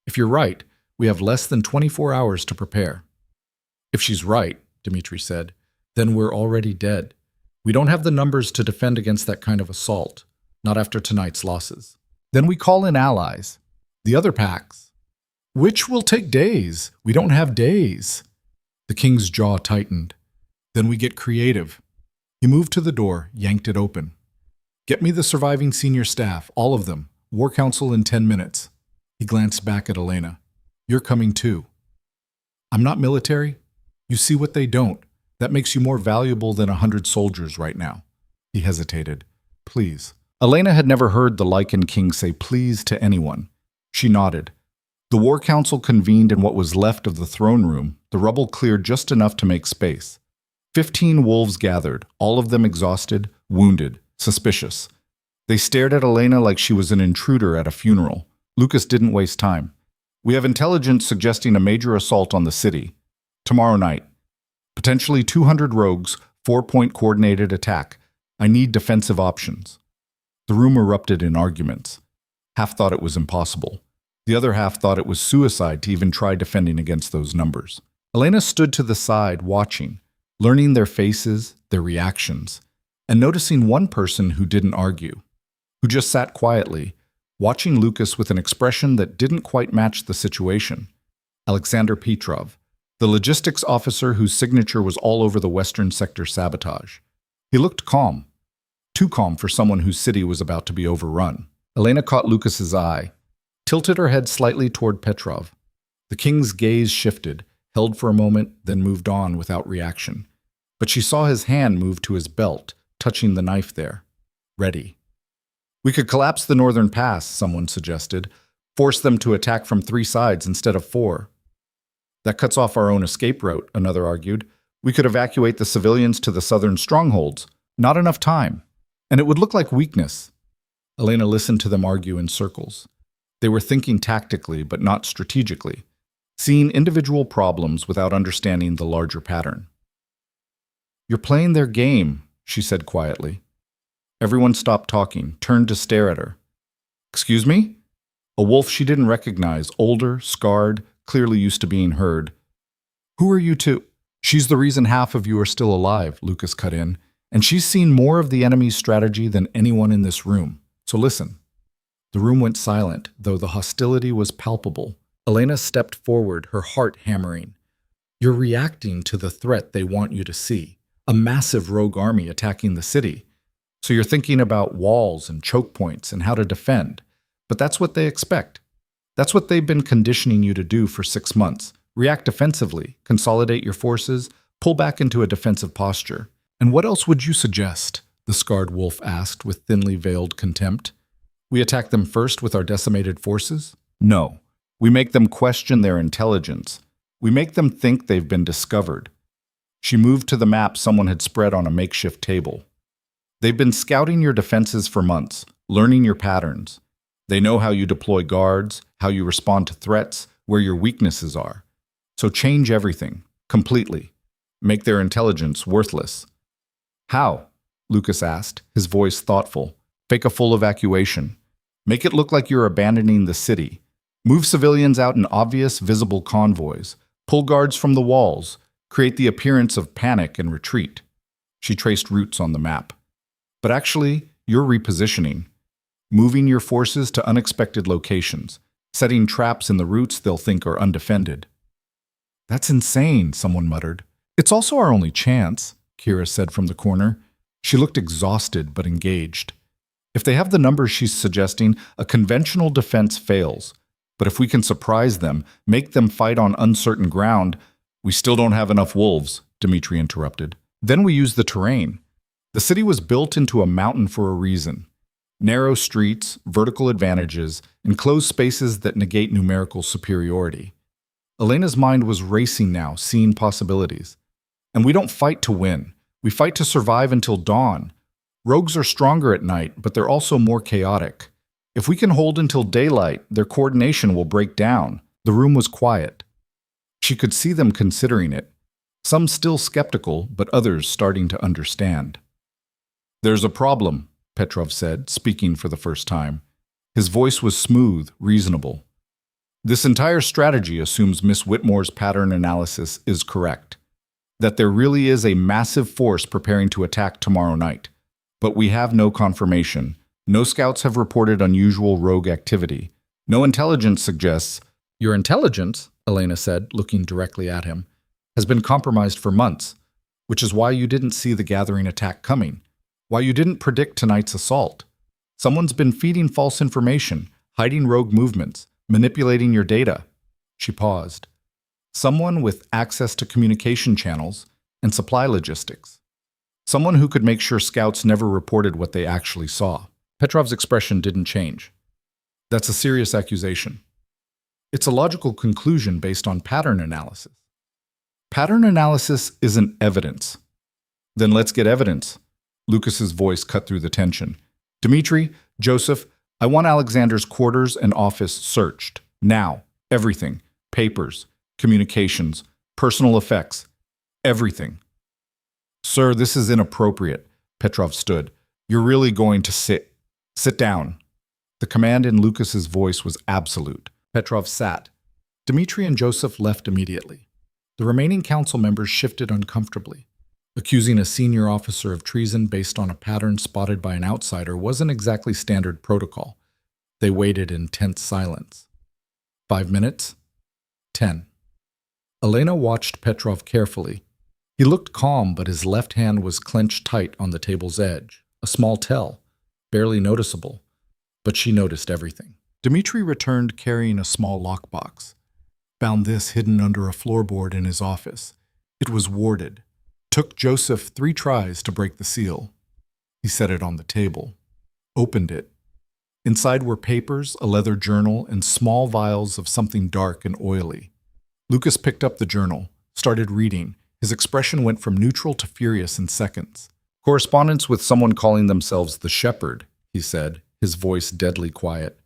If you're right, we have less than 24 hours to prepare. If she's right, Dmitri said, then we're already dead. We don't have the numbers to defend against that kind of assault, not after tonight's losses. Then we call in allies, the other packs. Which will take days. We don't have days. The king's jaw tightened. Then we get creative. He moved to the door, yanked it open. Get me the surviving senior staff, all of them. War Council in 10 minutes. He glanced back at Elena. You're coming too. I'm not military. You see what they don't. That makes you more valuable than 100 soldiers right now. He hesitated. Please. Elena had never heard the Lycan King say please to anyone. She nodded. The War Council convened in what was left of the throne room, the rubble cleared just enough to make space. 15 wolves gathered, all of them exhausted, wounded, suspicious. They stared at Elena like she was an intruder at a funeral. Lucas didn't waste time. We have intelligence suggesting a major assault on the city. Tomorrow night. Potentially 200 rogues, 4-point coordinated attack. I need defensive options. The room erupted in arguments. Half thought it was impossible. The other half thought it was suicide to even try defending against those numbers. Elena stood to the side, watching, learning their faces, their reactions, and noticing one person who didn't argue, who just sat quietly, watching Lucas with an expression that didn't quite match the situation. Alexander Petrov, the logistics officer whose signature was all over the Western Sector sabotage. He looked calm, too calm for someone whose city was about to be overrun. Elena caught Lucas's eye, tilted her head slightly toward Petrov. The king's gaze shifted, held for a moment, then moved on without reaction. But she saw his hand move to his belt, touching the knife there. Ready. We could collapse the northern pass, someone suggested. Force them to attack from 3 sides instead of 4. That cuts off our own escape route, another argued. We could evacuate the civilians to the southern strongholds. Not enough time. And it would look like weakness. Elena listened to them argue in circles. They were thinking tactically, but not strategically, seeing individual problems without understanding the larger pattern. You're playing their game, she said quietly. Everyone stopped talking, turned to stare at her. Excuse me? A wolf she didn't recognize, older, scarred, clearly used to being heard. Who are you two? She's the reason half of you are still alive, Lucas cut in, and she's seen more of the enemy's strategy than anyone in this room. So listen. The room went silent, though the hostility was palpable. Elena stepped forward, her heart hammering. You're reacting to the threat they want you to see. A massive rogue army attacking the city. So you're thinking about walls and choke points and how to defend. But that's what they expect. That's what they've been conditioning you to do for 6 months. React defensively, consolidate your forces, pull back into a defensive posture. And what else would you suggest? The scarred wolf asked with thinly veiled contempt. We attack them first with our decimated forces? No. We make them question their intelligence. We make them think they've been discovered. She moved to the map someone had spread on a makeshift table. They've been scouting your defenses for months, learning your patterns. They know how you deploy guards, how you respond to threats, where your weaknesses are. So change everything, completely. Make their intelligence worthless. How? Lucas asked, his voice thoughtful. Fake a full evacuation. Make it look like you're abandoning the city. Move civilians out in obvious, visible convoys. Pull guards from the walls. Create the appearance of panic and retreat. She traced routes on the map. But actually, you're repositioning. Moving your forces to unexpected locations. Setting traps in the routes they'll think are undefended. That's insane, someone muttered. It's also our only chance, Kira said from the corner. She looked exhausted but engaged. If they have the numbers she's suggesting, a conventional defense fails. But if we can surprise them, make them fight on uncertain ground, we still don't have enough wolves, Dmitri interrupted. Then we use the terrain. The city was built into a mountain for a reason. Narrow streets, vertical advantages, enclosed spaces that negate numerical superiority. Elena's mind was racing now, seeing possibilities. And we don't fight to win. We fight to survive until dawn. Rogues are stronger at night, but they're also more chaotic. If we can hold until daylight, their coordination will break down. The room was quiet. She could see them considering it. Some still skeptical, but others starting to understand. There's a problem, Petrov said, speaking for the first time. His voice was smooth, reasonable. This entire strategy assumes Miss Whitmore's pattern analysis is correct, that there really is a massive force preparing to attack tomorrow night. But we have no confirmation. No scouts have reported unusual rogue activity. No intelligence suggests— Your intelligence, Elena said, looking directly at him, has been compromised for months, which is why you didn't see the gathering attack coming, why you didn't predict tonight's assault. Someone's been feeding false information, hiding rogue movements, manipulating your data. She paused. Someone with access to communication channels and supply logistics. Someone who could make sure scouts never reported what they actually saw. Petrov's expression didn't change. That's a serious accusation. It's a logical conclusion based on pattern analysis. Pattern analysis isn't evidence. Then let's get evidence. Lucas's voice cut through the tension. Dmitri, Joseph, I want Alexander's quarters and office searched. Now. Everything. Papers, communications, personal effects. Everything. Sir, this is inappropriate. Petrov stood. You're really going to sit down. The command in Lucas's voice was absolute. Petrov sat. Dmitri and Joseph left immediately. The remaining council members shifted uncomfortably. Accusing a senior officer of treason based on a pattern spotted by an outsider wasn't exactly standard protocol. They waited in tense silence. 5 minutes? 10. Elena watched Petrov carefully. He looked calm, but his left hand was clenched tight on the table's edge. A small tell, barely noticeable, but she noticed everything. Dmitri returned carrying a small lockbox. Found this hidden under a floorboard in his office. It was warded. Took Joseph 3 tries to break the seal. He set it on the table. Opened it. Inside were papers, a leather journal, and small vials of something dark and oily. Lucas picked up the journal, started reading. His expression went from neutral to furious in seconds. Correspondence with someone calling themselves the Shepherd, he said, his voice deadly quiet.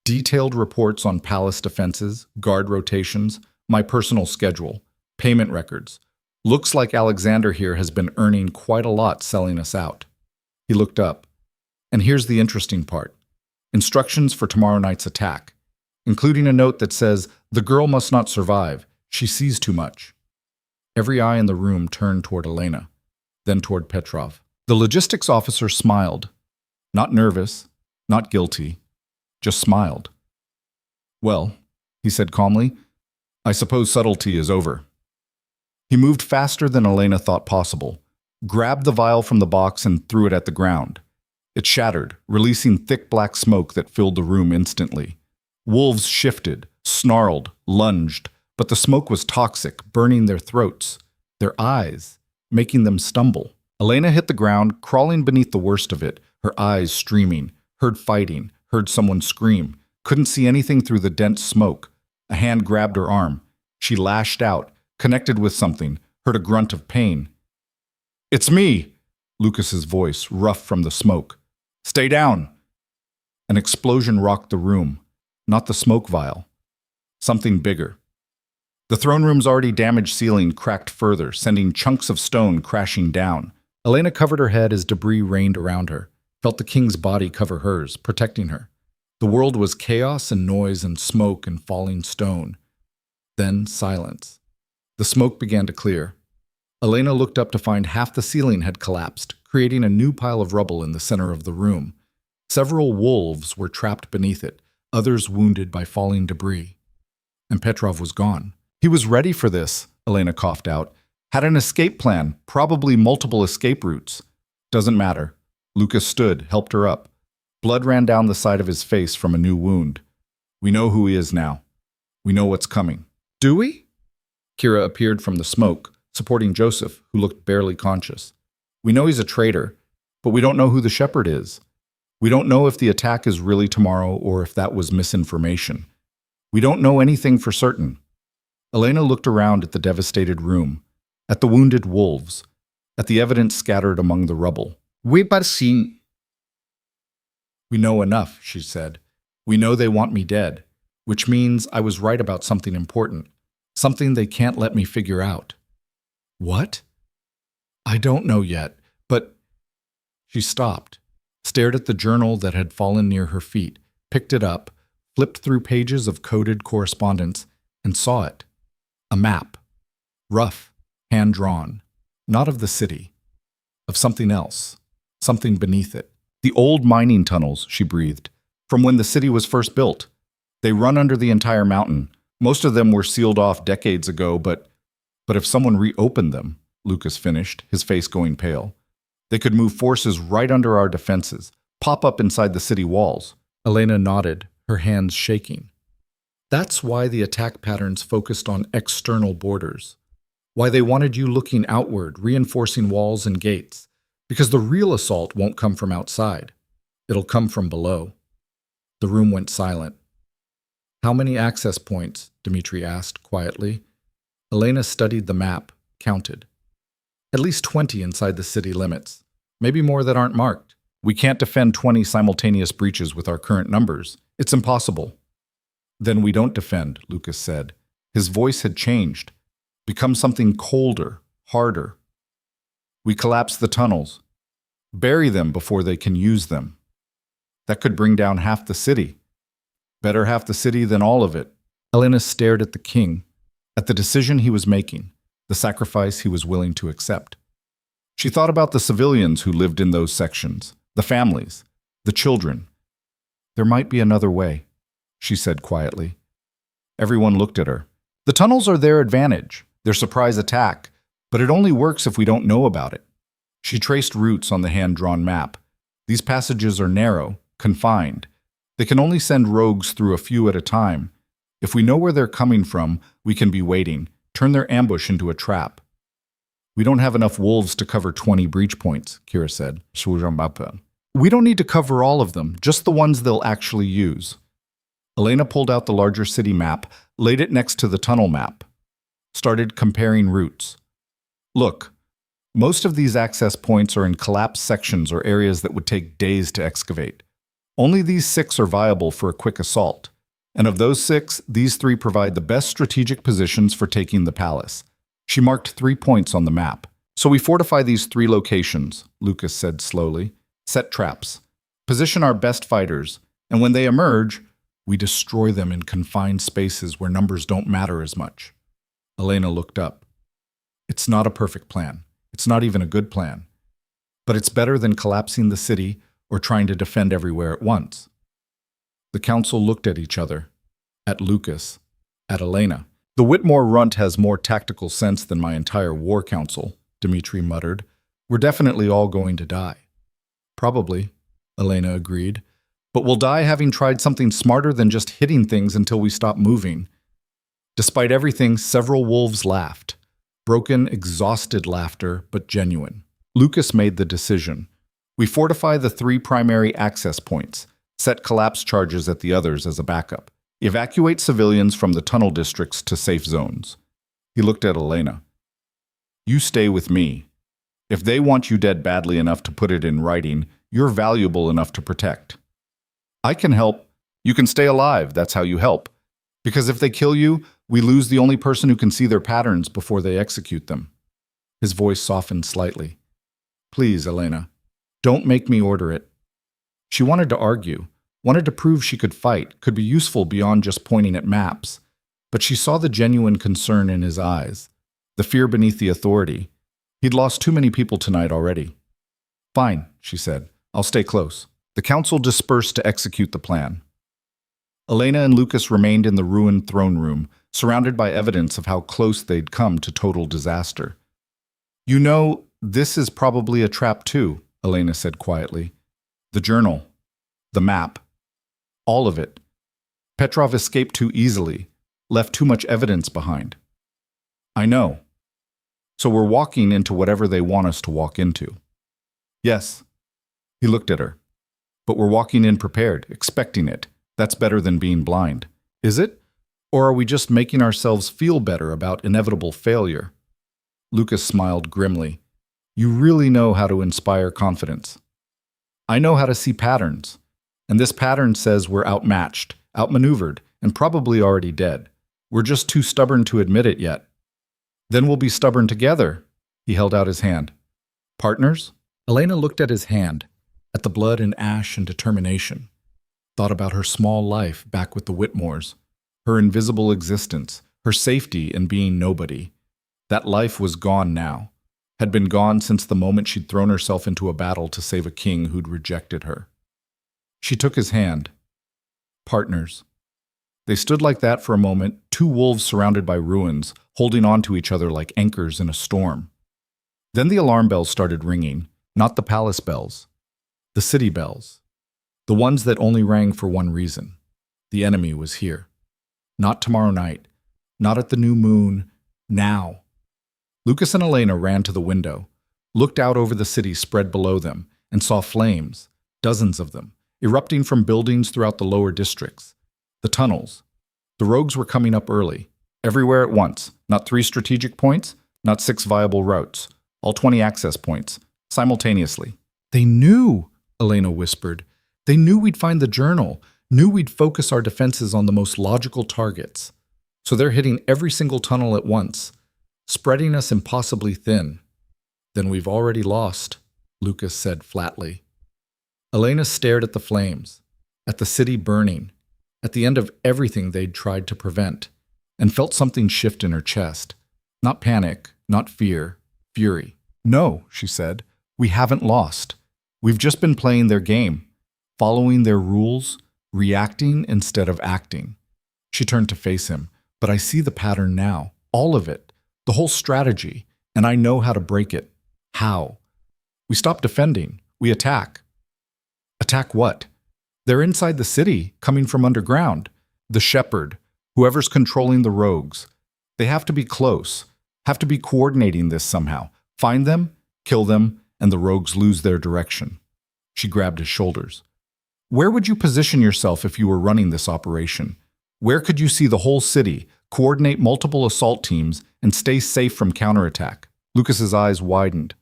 Detailed reports on palace defenses, guard rotations, my personal schedule, payment records. Looks like Alexander here has been earning quite a lot selling us out. He looked up. And here's the interesting part. Instructions for tomorrow night's attack, including a note that says, the girl must not survive. She sees too much. Every eye in the room turned toward Elena, then toward Petrov. The logistics officer smiled. Not nervous, not guilty, just smiled. Well, he said calmly, I suppose subtlety is over. He moved faster than Elena thought possible, grabbed the vial from the box and threw it at the ground. It shattered, releasing thick black smoke that filled the room instantly. Wolves shifted, snarled, lunged, but the smoke was toxic, burning their throats, their eyes, making them stumble. Elena hit the ground, crawling beneath the worst of it, her eyes streaming, heard fighting, heard someone scream, couldn't see anything through the dense smoke. A hand grabbed her arm. She lashed out, connected with something, heard a grunt of pain. It's me, Lucas's voice, rough from the smoke. Stay down. An explosion rocked the room, not the smoke vial. Something bigger. The throne room's already damaged ceiling cracked further, sending chunks of stone crashing down. Elena covered her head as debris rained around her, felt the king's body cover hers, protecting her. The world was chaos and noise and smoke and falling stone. Then silence. The smoke began to clear. Elena looked up to find half the ceiling had collapsed, creating a new pile of rubble in the center of the room. Several wolves were trapped beneath it, others wounded by falling debris. And Petrov was gone. He was ready for this, Elena coughed out. Had an escape plan, probably multiple escape routes. Doesn't matter. Lucas stood, helped her up. Blood ran down the side of his face from a new wound. We know who he is now. We know what's coming. Do we? Kira appeared from the smoke, supporting Joseph, who looked barely conscious. We know he's a traitor, but we don't know who the Shepherd is. We don't know if the attack is really tomorrow or if that was misinformation. We don't know anything for certain. Elena looked around at the devastated room, at the wounded wolves, at the evidence scattered among the rubble. We know enough, she said. We know they want me dead, which means I was right about something important, something they can't let me figure out. What? I don't know yet, but... She stopped, stared at the journal that had fallen near her feet, picked it up, flipped through pages of coded correspondence, and saw it. A map. Rough, hand-drawn. Not of the city. Of something else. Something beneath it. The old mining tunnels, she breathed, from when the city was first built. They run under the entire mountain. Most of them were sealed off decades ago, but if someone reopened them, Lucas finished, his face going pale, they could move forces right under our defenses, pop up inside the city walls. Elena nodded, her hands shaking. That's why the attack patterns focused on external borders. Why they wanted you looking outward, reinforcing walls and gates. Because the real assault won't come from outside. It'll come from below. The room went silent. How many access points? Dmitri asked quietly. Elena studied the map, counted. At least 20 inside the city limits. Maybe more that aren't marked. We can't defend 20 simultaneous breaches with our current numbers. It's impossible. Then we don't defend, Lucas said. His voice had changed, become something colder, harder. We collapse the tunnels, bury them before they can use them. That could bring down half the city. Better half the city than all of it. Elena stared at the king, at the decision he was making, the sacrifice he was willing to accept. She thought about the civilians who lived in those sections, the families, the children. There might be another way, she said quietly. Everyone looked at her. The tunnels are their advantage, their surprise attack, but it only works if we don't know about it. She traced routes on the hand-drawn map. These passages are narrow, confined. They can only send rogues through a few at a time. If we know where they're coming from, we can be waiting, turn their ambush into a trap. We don't have enough wolves to cover 20 breach points, Kira said. We don't need to cover all of them, just the ones they'll actually use. Elena pulled out the larger city map, laid it next to the tunnel map, started comparing routes. Look, most of these access points are in collapsed sections or areas that would take days to excavate. Only these 6 are viable for a quick assault. And of those 6, these 3 provide the best strategic positions for taking the palace. She marked 3 points on the map. So we fortify these 3 locations, Lucas said slowly. Set traps. Position our best fighters. And when they emerge, we destroy them in confined spaces where numbers don't matter as much. Elena looked up. It's not a perfect plan. It's not even a good plan. But it's better than collapsing the city or trying to defend everywhere at once. The council looked at each other, at Lucas, at Elena. The Whitmore runt has more tactical sense than my entire war council, Dmitri muttered. We're definitely all going to die. Probably, Elena agreed. But we'll die having tried something smarter than just hitting things until we stop moving. Despite everything, several wolves laughed. Broken, exhausted laughter, but genuine. Lucas made the decision. We fortify the 3 primary access points, set collapse charges at the others as a backup, evacuate civilians from the tunnel districts to safe zones. He looked at Elena. You stay with me. If they want you dead badly enough to put it in writing, you're valuable enough to protect. I can help. You can stay alive, that's how you help. Because if they kill you, we lose the only person who can see their patterns before they execute them. His voice softened slightly. Please, Elena, don't make me order it. She wanted to argue, wanted to prove she could fight, could be useful beyond just pointing at maps. But she saw the genuine concern in his eyes, the fear beneath the authority. He'd lost too many people tonight already. Fine, she said. I'll stay close. The council dispersed to execute the plan. Elena and Lucas remained in the ruined throne room, surrounded by evidence of how close they'd come to total disaster. You know, this is probably a trap too, Elena said quietly. The journal, the map, all of it. Petrov escaped too easily, left too much evidence behind. I know. So we're walking into whatever they want us to walk into. Yes. He looked at her. But we're walking in prepared, expecting it. That's better than being blind. Is it? Or are we just making ourselves feel better about inevitable failure? Lucas smiled grimly. You really know how to inspire confidence. I know how to see patterns. And this pattern says we're outmatched, outmaneuvered, and probably already dead. We're just too stubborn to admit it yet. Then we'll be stubborn together. He held out his hand. Partners? Elena looked at his hand, at the blood and ash and determination. Thought about her small life back with the Whitmores, her invisible existence, her safety in being nobody. That life was gone now, had been gone since the moment she'd thrown herself into a battle to save a king who'd rejected her. She took his hand. Partners. They stood like that for a moment, two wolves surrounded by ruins, holding on to each other like anchors in a storm. Then the alarm bells started ringing, not the palace bells, the city bells, the ones that only rang for one reason. The enemy was here. Not tomorrow night, not at the new moon, now. Lucas and Elena ran to the window, looked out over the city spread below them, and saw flames, dozens of them, erupting from buildings throughout the lower districts. The tunnels. The rogues were coming up early, everywhere at once, not 3 strategic points, not 6 viable routes, all 20 access points, simultaneously. They knew, Elena whispered. They knew we'd find the journal, knew we'd focus our defenses on the most logical targets. So they're hitting every single tunnel at once, spreading us impossibly thin. Then we've already lost, Lucas said flatly. Elena stared at the flames, at the city burning, at the end of everything they'd tried to prevent, and felt something shift in her chest. Not panic, not fear, fury. No, she said, we haven't lost. We've just been playing their game, following their rules, reacting instead of acting. She turned to face him. But I see the pattern now, all of it, the whole strategy, and I know how to break it. How? We stop defending. We attack. Attack what? They're inside the city, coming from underground. The shepherd, whoever's controlling the rogues. They have to be close, have to be coordinating this somehow. Find them, kill them, and the rogues lose their direction. She grabbed his shoulders. Where would you position yourself if you were running this operation? Where could you see the whole city, coordinate multiple assault teams, and stay safe from counterattack? Lucas's eyes widened.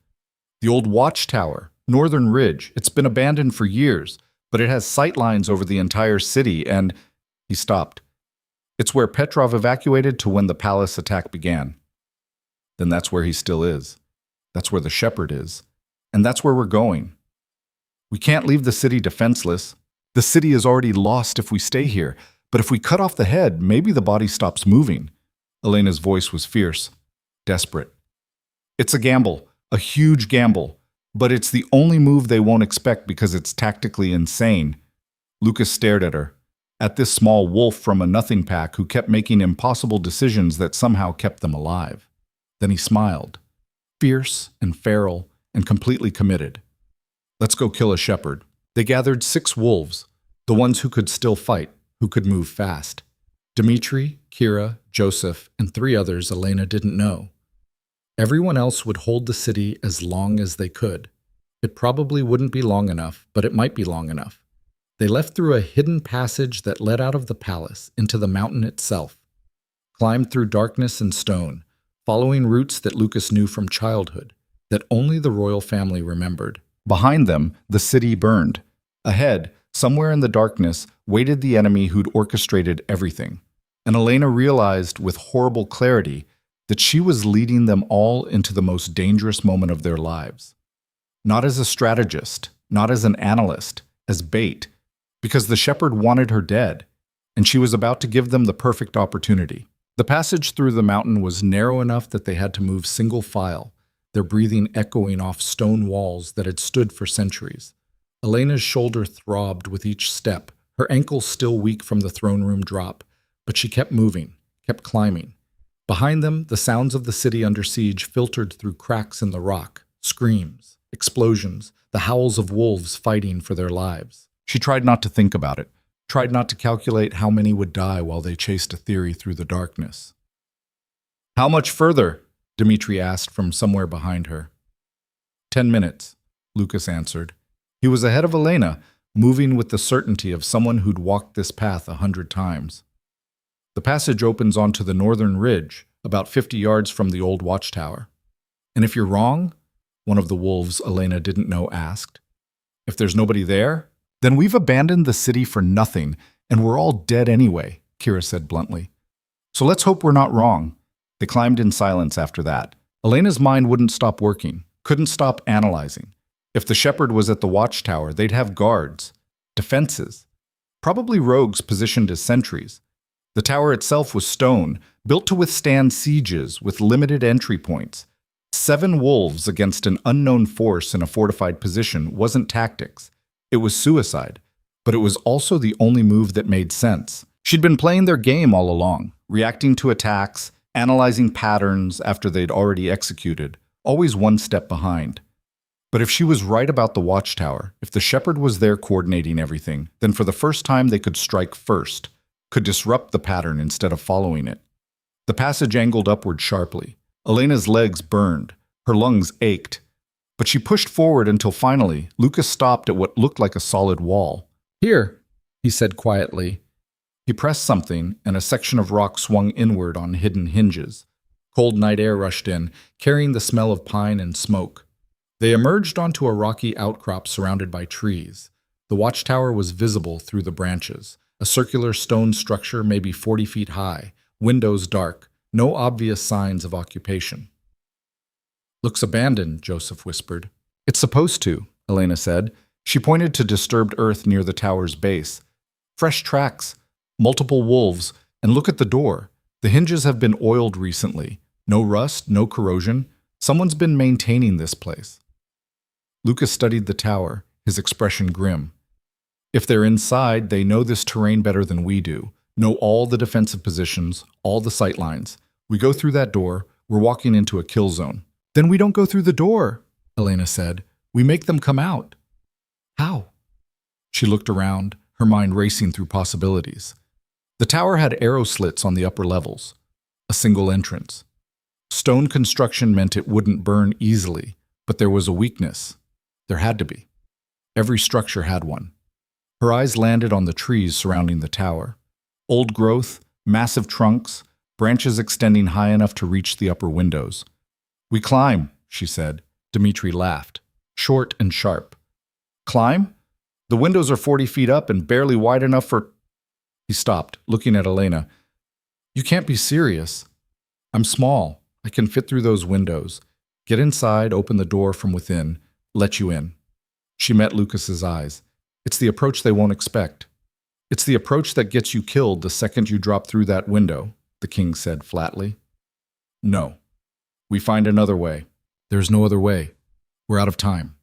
The old watchtower, Northern Ridge, it's been abandoned for years, but it has sight lines over the entire city, and... He stopped. It's where Petrov evacuated to when the palace attack began. Then that's where he still is. That's where the shepherd is. And that's where we're going. We can't leave the city defenseless. The city is already lost if we stay here. But if we cut off the head, maybe the body stops moving. Elena's voice was fierce, desperate. It's a gamble, a huge gamble, but it's the only move they won't expect because it's tactically insane. Lucas stared at her, at this small wolf from a nothing pack who kept making impossible decisions that somehow kept them alive. Then he smiled, fierce and feral and completely committed. Let's go kill a shepherd. They gathered 6 wolves, the ones who could still fight, who could move fast. Dmitri, Kira, Joseph, and 3 others Elena didn't know. Everyone else would hold the city as long as they could. It probably wouldn't be long enough, but it might be long enough. They left through a hidden passage that led out of the palace into the mountain itself, climbed through darkness and stone, following routes that Lucas knew from childhood, that only the royal family remembered. Behind them, the city burned. Ahead, somewhere in the darkness, waited the enemy who'd orchestrated everything. And Elena realized with horrible clarity that she was leading them all into the most dangerous moment of their lives. Not as a strategist, not as an analyst, as bait, because the shepherd wanted her dead, and she was about to give them the perfect opportunity. The passage through the mountain was narrow enough that they had to move single file, their breathing echoing off stone walls that had stood for centuries. Elena's shoulder throbbed with each step, her ankles still weak from the throne room drop, but she kept moving, kept climbing. Behind them, the sounds of the city under siege filtered through cracks in the rock, screams, explosions, the howls of wolves fighting for their lives. She tried not to think about it, tried not to calculate how many would die while they chased a theory through the darkness. "How much further?" Dmitri asked from somewhere behind her. 10 minutes, Lucas answered. He was ahead of Elena, moving with the certainty of someone who'd walked this path 100 times. The passage opens onto the northern ridge, about 50 yards from the old watchtower. And if you're wrong, one of the wolves Elena didn't know asked, if there's nobody there, then we've abandoned the city for nothing, and we're all dead anyway, Kira said bluntly. So let's hope we're not wrong. They climbed in silence after that. Elena's mind wouldn't stop working, couldn't stop analyzing. If the shepherd was at the watchtower, they'd have guards, defenses, probably rogues positioned as sentries. The tower itself was stone, built to withstand sieges with limited entry points. 7 wolves against an unknown force in a fortified position wasn't tactics. It was suicide, but it was also the only move that made sense. She'd been playing their game all along, reacting to attacks, analyzing patterns after they'd already executed, always one step behind. But if she was right about the watchtower, if the shepherd was there coordinating everything, then for the first time they could strike first, could disrupt the pattern instead of following it. The passage angled upward sharply. Elena's legs burned. Her lungs ached. But she pushed forward until finally, Lucas stopped at what looked like a solid wall. "Here," he said quietly. He pressed something, and a section of rock swung inward on hidden hinges. Cold night air rushed in, carrying the smell of pine and smoke. They emerged onto a rocky outcrop surrounded by trees. The watchtower was visible through the branches, a circular stone structure maybe 40 feet high, windows dark, no obvious signs of occupation. "Looks abandoned," Joseph whispered. "It's supposed to," Elena said. She pointed to disturbed earth near the tower's base. "Fresh tracks, multiple wolves, and look at the door. The hinges have been oiled recently. No rust, no corrosion. Someone's been maintaining this place." Lucas studied the tower, his expression grim. If they're inside, they know this terrain better than we do, know all the defensive positions, all the sight lines. We go through that door, we're walking into a kill zone. "Then we don't go through the door," Elena said. "We make them come out." "How?" She looked around, her mind racing through possibilities. The tower had arrow slits on the upper levels, a single entrance. Stone construction meant it wouldn't burn easily, but there was a weakness. There had to be. Every structure had one. Her eyes landed on the trees surrounding the tower. Old growth, massive trunks, branches extending high enough to reach the upper windows. "We climb," she said. Dmitri laughed, short and sharp. "Climb? The windows are 40 feet up and barely wide enough for—" He stopped, looking at Elena. "You can't be serious. I'm small. I can fit through those windows. Get inside, open the door from within, let you in." She met Lucas's eyes. "It's the approach they won't expect. It's the approach that gets you killed the second you drop through that window," the king said flatly. "No. We find another way." "There's no other way. We're out of time."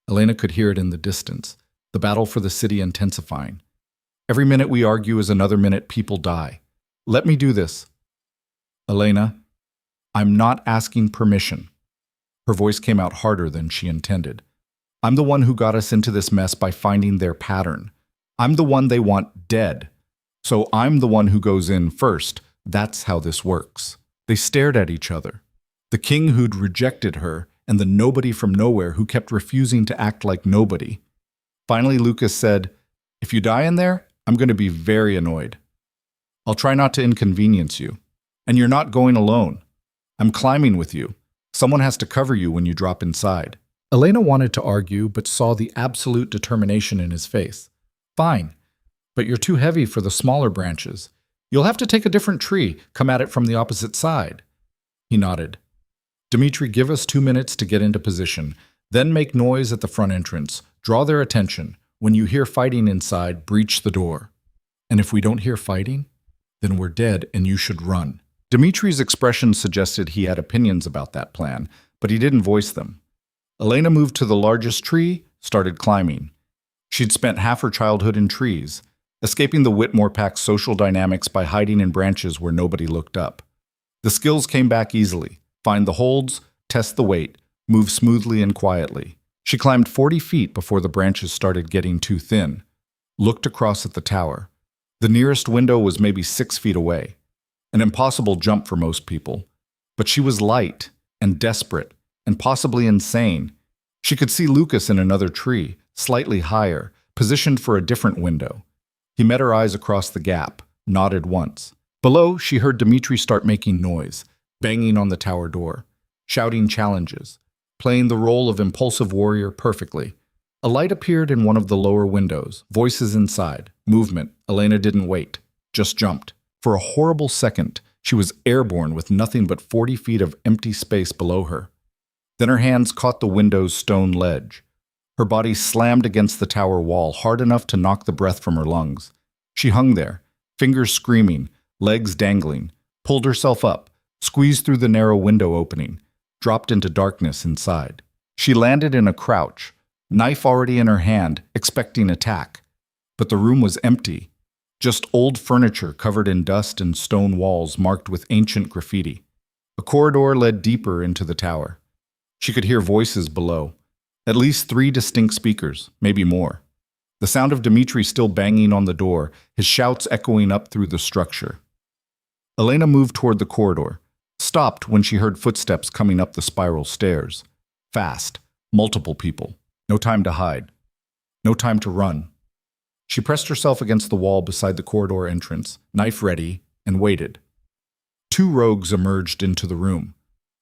Elena could hear it in the distance, the battle for the city intensifying. "Every minute we argue is another minute people die. Let me do this." "Elena, I'm not asking permission." Her voice came out harder than she intended. "I'm the one who got us into this mess by finding their pattern. I'm the one they want dead. So I'm the one who goes in first. That's how this works." They stared at each other. The king who'd rejected her and the nobody from nowhere who kept refusing to act like nobody. Finally, Lucas said, "If you die in there, I'm going to be very annoyed. I'll try not to inconvenience you. And you're not going alone. I'm climbing with you. Someone has to cover you when you drop inside." Elena wanted to argue, but saw the absolute determination in his face. "Fine, but you're too heavy for the smaller branches. You'll have to take a different tree, come at it from the opposite side." He nodded. "Dmitri, give us 2 minutes to get into position. Then make noise at the front entrance. Draw their attention. When you hear fighting inside, breach the door. And if we don't hear fighting, then we're dead and you should run." Dmitri's expression suggested he had opinions about that plan, but he didn't voice them. Elena moved to the largest tree, started climbing. She'd spent half her childhood in trees, escaping the Whitmore pack's social dynamics by hiding in branches where nobody looked up. The skills came back easily. Find the holds, test the weight, move smoothly and quietly. She climbed 40 feet before the branches started getting too thin. Looked across at the tower. The nearest window was maybe 6 feet away. An impossible jump for most people. But she was light and desperate and possibly insane. She could see Lucas in another tree, slightly higher, positioned for a different window. He met her eyes across the gap, nodded once. Below, she heard Dmitri start making noise, banging on the tower door, shouting challenges, playing the role of impulsive warrior perfectly. A light appeared in one of the lower windows, voices inside, movement. Elena didn't wait, just jumped. For a horrible second, she was airborne with nothing but 40 feet of empty space below her. Then her hands caught the window's stone ledge. Her body slammed against the tower wall, hard enough to knock the breath from her lungs. She hung there, fingers screaming, legs dangling, pulled herself up, squeezed through the narrow window opening, dropped into darkness inside. She landed in a crouch, knife already in her hand, expecting attack. But the room was empty, just old furniture covered in dust and stone walls marked with ancient graffiti. A corridor led deeper into the tower. She could hear voices below, at least 3 distinct speakers, maybe more. The sound of Dmitri still banging on the door, his shouts echoing up through the structure. Elena moved toward the corridor, stopped when she heard footsteps coming up the spiral stairs. Fast, multiple people. No time to hide. No time to run. She pressed herself against the wall beside the corridor entrance, knife ready, and waited. 2 rogues emerged into the room,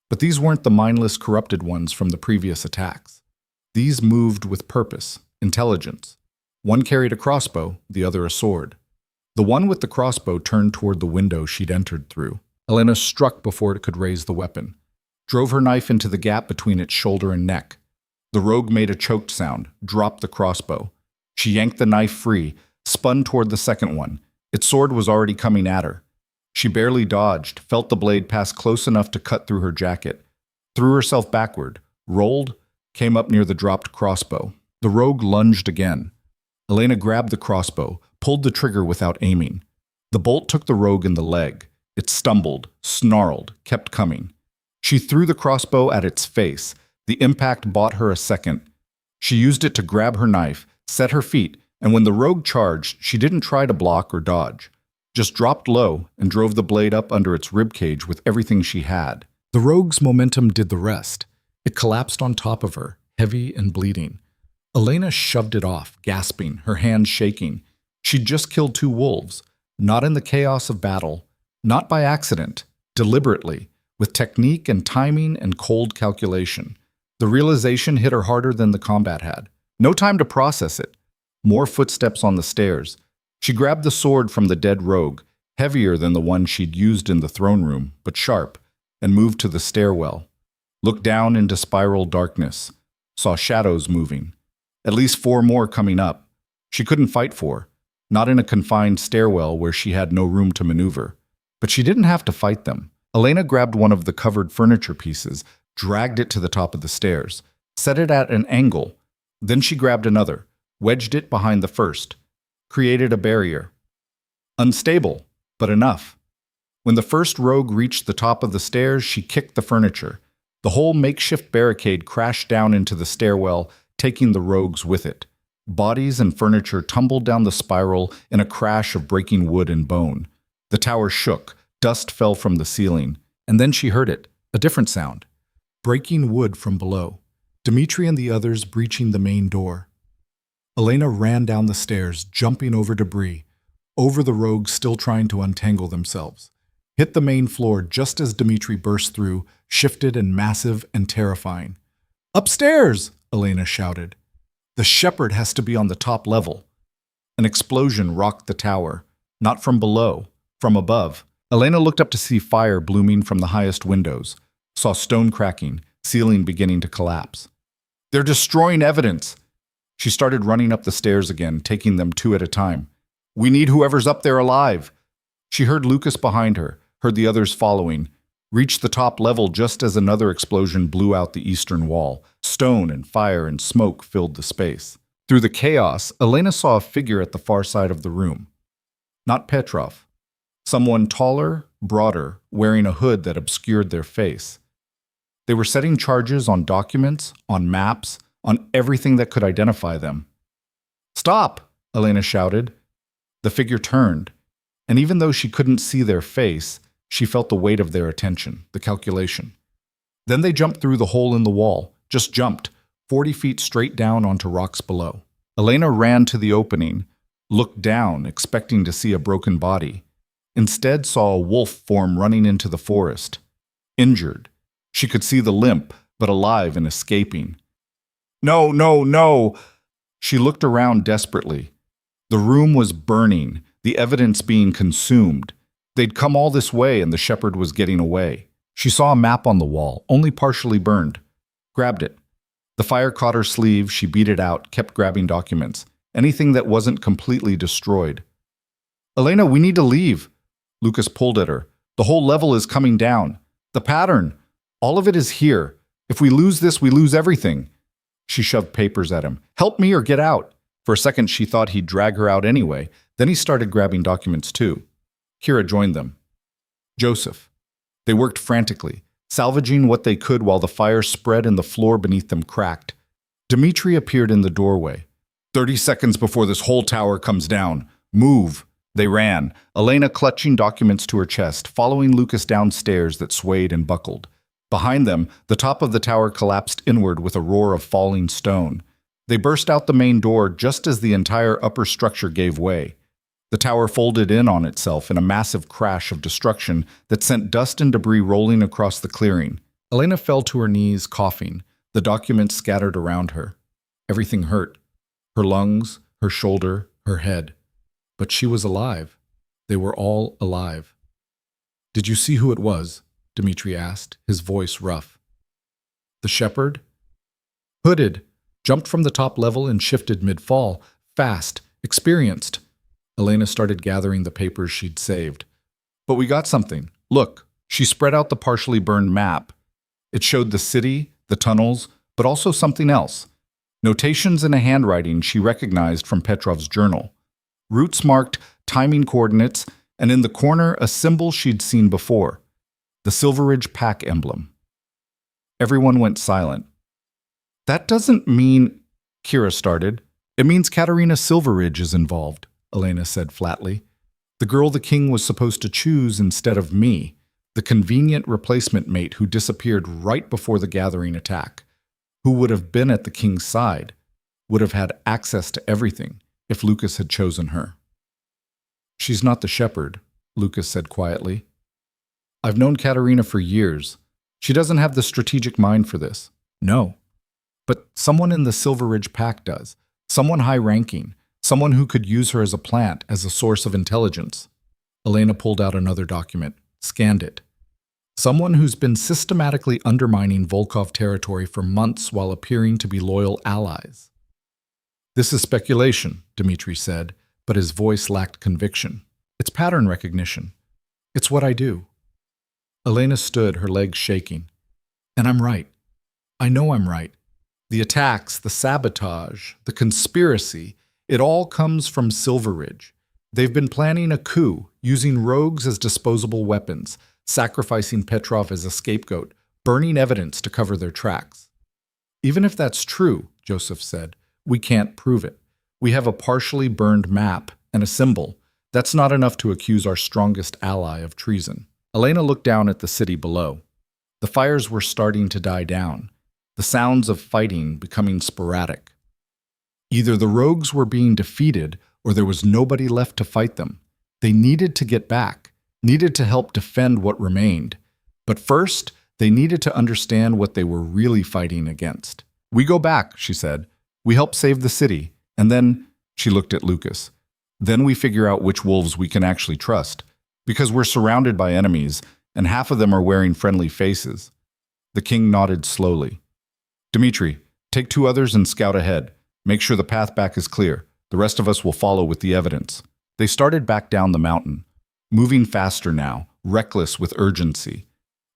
but these weren't the mindless, corrupted ones from the previous attacks. These moved with purpose, intelligence. One carried a crossbow, the other a sword. The one with the crossbow turned toward the window she'd entered through. Elena struck before it could raise the weapon, drove her knife into the gap between its shoulder and neck. The rogue made a choked sound, dropped the crossbow. She yanked the knife free, spun toward the second one. Its sword was already coming at her. She barely dodged, felt the blade pass close enough to cut through her jacket, threw herself backward, rolled, came up near the dropped crossbow. The rogue lunged again. Elena grabbed the crossbow, pulled the trigger without aiming. The bolt took the rogue in the leg. It stumbled, snarled, kept coming. She threw the crossbow at its face. The impact bought her a second. She used it to grab her knife, set her feet, and when the rogue charged, she didn't try to block or dodge. Just dropped low and drove the blade up under its ribcage with everything she had. The rogue's momentum did the rest. It collapsed on top of her, heavy and bleeding. Elena shoved it off, gasping, her hands shaking. She'd just killed 2 wolves, not in the chaos of battle, not by accident, deliberately, with technique and timing and cold calculation. The realization hit her harder than the combat had. No time to process it. More footsteps on the stairs. She grabbed the sword from the dead rogue, heavier than the one she'd used in the throne room, but sharp, and moved to the stairwell. Looked down into spiral darkness. Saw shadows moving. At least 4 more coming up. She couldn't fight 4. Not in a confined stairwell where she had no room to maneuver. But she didn't have to fight them. Elena grabbed one of the covered furniture pieces, dragged it to the top of the stairs, set it at an angle. Then she grabbed another, wedged it behind the first, created a barrier. Unstable, but enough. When the first rogue reached the top of the stairs, she kicked the furniture. The whole makeshift barricade crashed down into the stairwell, taking the rogues with it. Bodies and furniture tumbled down the spiral in a crash of breaking wood and bone. The tower shook, dust fell from the ceiling, and then she heard it, a different sound. Breaking wood from below. Dmitri and the others breaching the main door. Elena ran down the stairs, jumping over debris, over the rogues still trying to untangle themselves. Hit the main floor just as Dmitri burst through, shifted and massive and terrifying. "Upstairs!" Elena shouted. "The shepherd has to be on the top level." An explosion rocked the tower, not from below, from above. Elena looked up to see fire blooming from the highest windows, saw stone cracking, ceiling beginning to collapse. "They're destroying evidence!" She started running up the stairs again, taking them 2 at a time. "We need whoever's up there alive!" She heard Lucas behind her, heard the others following, reached the top level just as another explosion blew out the eastern wall. Stone and fire and smoke filled the space. Through the chaos, Elena saw a figure at the far side of the room. Not Petrov. Someone taller, broader, wearing a hood that obscured their face. They were setting charges on documents, on maps, on everything that could identify them. "Stop!" Elena shouted. The figure turned, and even though she couldn't see their face, she felt the weight of their attention, the calculation. Then they jumped through the hole in the wall, just jumped, 40 feet straight down onto rocks below. Elena ran to the opening, looked down, expecting to see a broken body. Instead saw a wolf form running into the forest. Injured. She could see the limp, but alive and escaping. "No, no, no!" She looked around desperately. The room was burning, the evidence being consumed. They'd come all this way and the shepherd was getting away. She saw a map on the wall, only partially burned. Grabbed it. The fire caught her sleeve, she beat it out, kept grabbing documents. Anything that wasn't completely destroyed. Elena, we need to leave. Lucas pulled at her. The whole level is coming down. The pattern. All of it is here. If we lose this, we lose everything. She shoved papers at him. Help me or get out. For a second, she thought he'd drag her out anyway. Then he started grabbing documents too. Kira joined them. Joseph. They worked frantically, salvaging what they could while the fire spread and the floor beneath them cracked. Dmitri appeared in the doorway. 30 seconds before this whole tower comes down. Move. They ran, Elena clutching documents to her chest, following Lucas downstairs that swayed and buckled. Behind them, the top of the tower collapsed inward with a roar of falling stone. They burst out the main door just as the entire upper structure gave way. The tower folded in on itself in a massive crash of destruction that sent dust and debris rolling across the clearing. Elena fell to her knees, coughing, the documents scattered around her. Everything hurt. Her lungs, her shoulder, her head. But she was alive. They were all alive. Did you see who it was? Dmitri asked, his voice rough. The shepherd? Hooded, jumped from the top level and shifted mid-fall, fast, experienced. Elena started gathering the papers she'd saved. But we got something. Look, she spread out the partially burned map. It showed the city, the tunnels, but also something else. Notations in a handwriting she recognized from Petrov's journal. Routes marked, timing coordinates, and in the corner a symbol she'd seen before. The Silveridge pack emblem. Everyone went silent. That doesn't mean, Kira started. It means Katerina Silveridge is involved, Elena said flatly. The girl the king was supposed to choose instead of me, the convenient replacement mate who disappeared right before the gathering attack, who would have been at the king's side, would have had access to everything if Lucas had chosen her. She's not the shepherd, Lucas said quietly. I've known Katerina for years. She doesn't have the strategic mind for this. No. But someone in the Silveridge pack does. Someone high-ranking. Someone who could use her as a plant, as a source of intelligence. Elena pulled out another document, scanned it. Someone who's been systematically undermining Volkov territory for months while appearing to be loyal allies. This is speculation, Dmitri said, but his voice lacked conviction. It's pattern recognition. It's what I do. Elena stood, her legs shaking. And I'm right. I know I'm right. The attacks, the sabotage, the conspiracy, it all comes from Silveridge. They've been planning a coup, using rogues as disposable weapons, sacrificing Petrov as a scapegoat, burning evidence to cover their tracks. Even if that's true, Joseph said, we can't prove it. We have a partially burned map and a symbol. That's not enough to accuse our strongest ally of treason. Elena looked down at the city below. The fires were starting to die down, the sounds of fighting becoming sporadic. Either the rogues were being defeated or there was nobody left to fight them. They needed to get back, needed to help defend what remained. But first, they needed to understand what they were really fighting against. We go back, she said. We help save the city. And then, she looked at Lucas, then we figure out which wolves we can actually trust. Because we're surrounded by enemies, and half of them are wearing friendly faces. The king nodded slowly. Dmitri, take 2 others and scout ahead. Make sure the path back is clear. The rest of us will follow with the evidence. They started back down the mountain, moving faster now, reckless with urgency.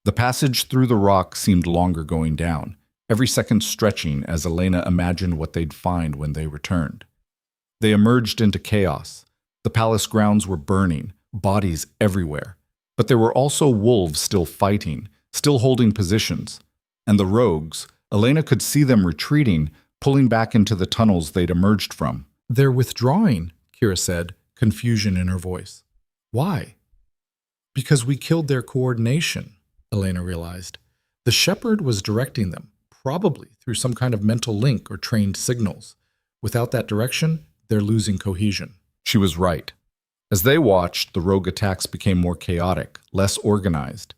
The passage through the rock seemed longer going down, every second stretching as Elena imagined what they'd find when they returned. They emerged into chaos. The palace grounds were burning, bodies everywhere. But there were also wolves still fighting, still holding positions. And the rogues, Elena could see them retreating, pulling back into the tunnels they'd emerged from. They're withdrawing, Kira said, confusion in her voice. Why? Because we killed their coordination, Elena realized. The shepherd was directing them, probably through some kind of mental link or trained signals. Without that direction, they're losing cohesion. She was right. As they watched, the rogue attacks became more chaotic, less organized.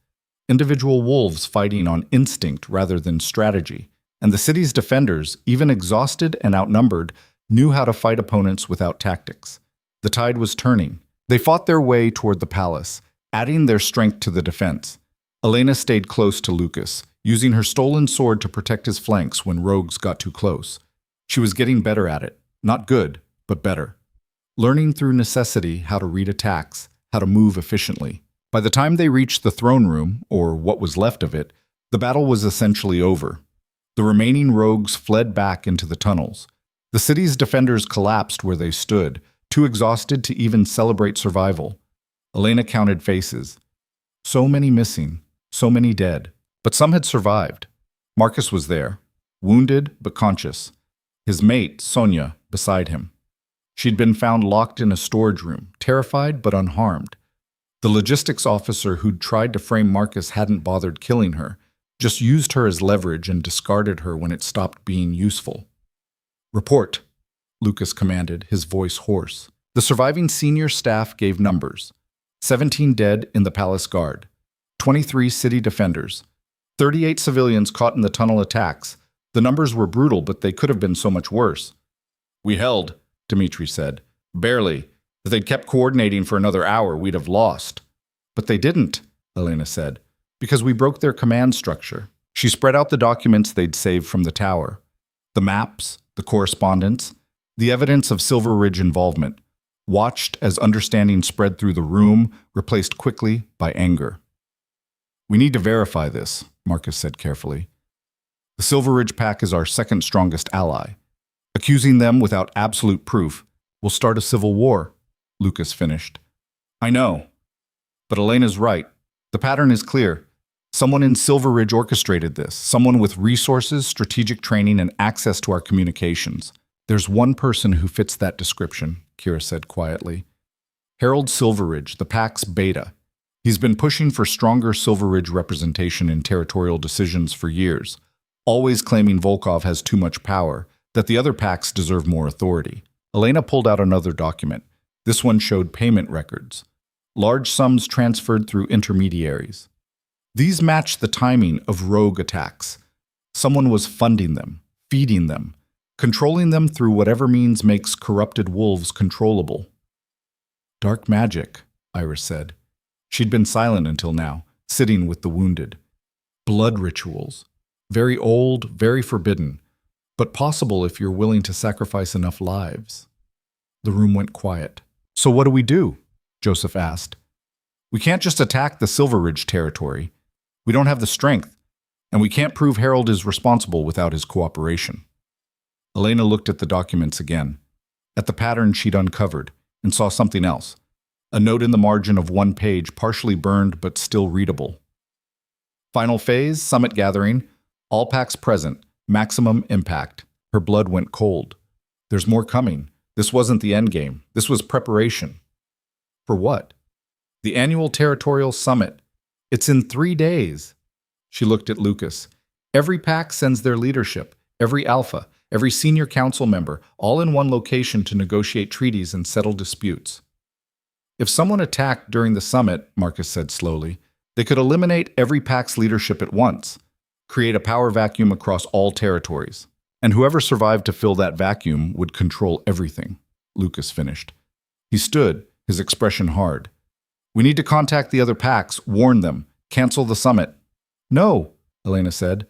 Individual wolves fighting on instinct rather than strategy. And the city's defenders, even exhausted and outnumbered, knew how to fight opponents without tactics. The tide was turning. They fought their way toward the palace, adding their strength to the defense. Elena stayed close to Lucas, using her stolen sword to protect his flanks when rogues got too close. She was getting better at it. Not good, but better. Learning through necessity how to read attacks, how to move efficiently. By the time they reached the throne room, or what was left of it, the battle was essentially over. The remaining rogues fled back into the tunnels. The city's defenders collapsed where they stood, too exhausted to even celebrate survival. Elena counted faces. So many missing, so many dead. But some had survived. Marcus was there, wounded but conscious. His mate, Sonia, beside him. She'd been found locked in a storage room, terrified but unharmed. The logistics officer who'd tried to frame Marcus hadn't bothered killing her, just used her as leverage and discarded her when it stopped being useful. "Report," Lucas commanded, his voice hoarse. The surviving senior staff gave numbers. 17 dead in the palace guard, 23 city defenders, 38 civilians caught in the tunnel attacks. The numbers were brutal, but they could have been so much worse. "We held," Dmitri said. "Barely. If they'd kept coordinating for another hour, we'd have lost." "But they didn't," Elena said, "because we broke their command structure." She spread out the documents they'd saved from the tower. The maps, the correspondence, the evidence of Silver Ridge involvement, watched as understanding spread through the room, replaced quickly by anger. "We need to verify this," Marcus said carefully. "The Silver Ridge Pack is our second strongest ally. Accusing them without absolute proof will start a civil war," Lucas finished. "I know. But Elena's right. The pattern is clear. Someone in Silver Ridge orchestrated this, someone with resources, strategic training, and access to our communications. There's one person who fits that description," Kira said quietly. "Harold Silverridge, the Pack's beta. He's been pushing for stronger Silver Ridge representation in territorial decisions for years, always claiming Volkov has too much power, that the other packs deserve more authority." Elena pulled out another document. This one showed payment records. Large sums transferred through intermediaries. These matched the timing of rogue attacks. Someone was funding them, feeding them, controlling them through whatever means makes corrupted wolves controllable. "Dark magic," Iris said. She'd been silent until now, sitting with the wounded. "Blood rituals. Very old, very forbidden, but possible if you're willing to sacrifice enough lives." The room went quiet. "So what do we do?" Joseph asked. "We can't just attack the Silver Ridge territory. We don't have the strength, and we can't prove Harold is responsible without his cooperation." Elena looked at the documents again, at the pattern she'd uncovered, and saw something else. A note in the margin of one page, partially burned but still readable. "Final phase, summit gathering, all packs present, maximum impact." Her blood went cold. "There's more coming. This wasn't the endgame. This was preparation." "For what?" "The annual territorial summit. It's in 3 days." She looked at Lucas. "Every pack sends their leadership, every alpha, every senior council member, all in one location to negotiate treaties and settle disputes." "If someone attacked during the summit," Marcus said slowly, "they could eliminate every pack's leadership at once, create a power vacuum across all territories. And whoever survived to fill that vacuum would control everything," Lucas finished. He stood, his expression hard. "We need to contact the other packs, warn them, cancel the summit." "No," Elena said.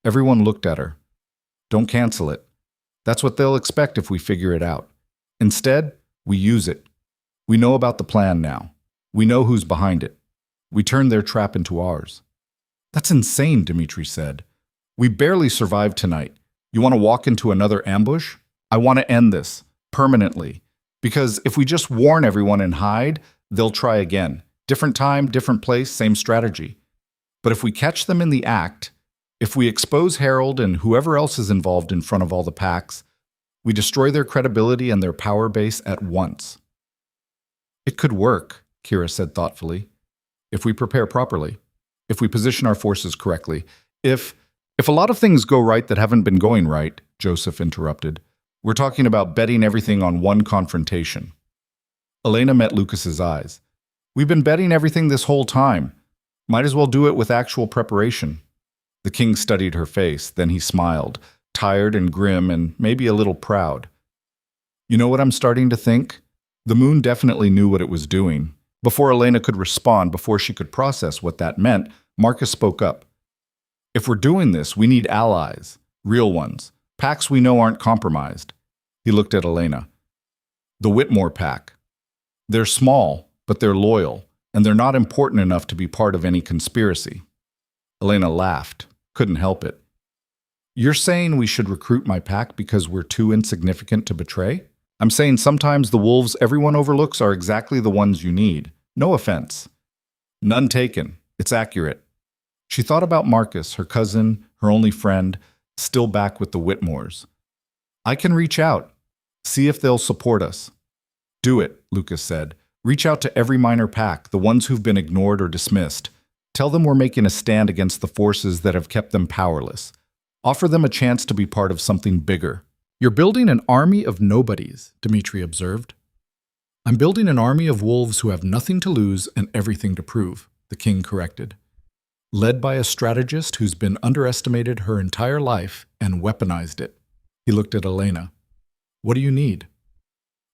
Everyone looked at her. "Don't cancel it. That's what they'll expect if we figure it out. Instead, we use it. We know about the plan now. We know who's behind it. We turn their trap into ours." "That's insane," Dmitri said. "We barely survived tonight. You want to walk into another ambush? I want to end this, permanently. Because if we just warn everyone and hide, they'll try again. Different time, different place, same strategy. But if we catch them in the act, if we expose Harold and whoever else is involved in front of all the packs, we destroy their credibility and their power base at once." "It could work," Kira said thoughtfully. "If we prepare properly. If we position our forces correctly. If a lot of things go right that haven't been going right," Joseph interrupted. "We're talking about betting everything on one confrontation." Elena met Lucas's eyes. "We've been betting everything this whole time. Might as well do it with actual preparation." The king studied her face, then he smiled, tired and grim and maybe a little proud. "You know what I'm starting to think? The moon definitely knew what it was doing." Before Elena could respond, before she could process what that meant, Marcus spoke up. If we're doing this, we need allies, real ones, packs we know aren't compromised. He looked at Elena. The Whitmore pack. They're small, but they're loyal, and they're not important enough to be part of any conspiracy. Elena laughed, couldn't help it. You're saying we should recruit my pack because we're too insignificant to betray? I'm saying sometimes the wolves everyone overlooks are exactly the ones you need. No offense. None taken. It's accurate. She thought about Marcus, her cousin, her only friend, still back with the Whitmores. I can reach out. See if they'll support us. Do it, Lucas said. Reach out to every minor pack, the ones who've been ignored or dismissed. Tell them we're making a stand against the forces that have kept them powerless. Offer them a chance to be part of something bigger. You're building an army of nobodies, Dmitri observed. I'm building an army of wolves who have nothing to lose and everything to prove, the king corrected. Led by a strategist who's been underestimated her entire life and weaponized it. He looked at Elena. What do you need?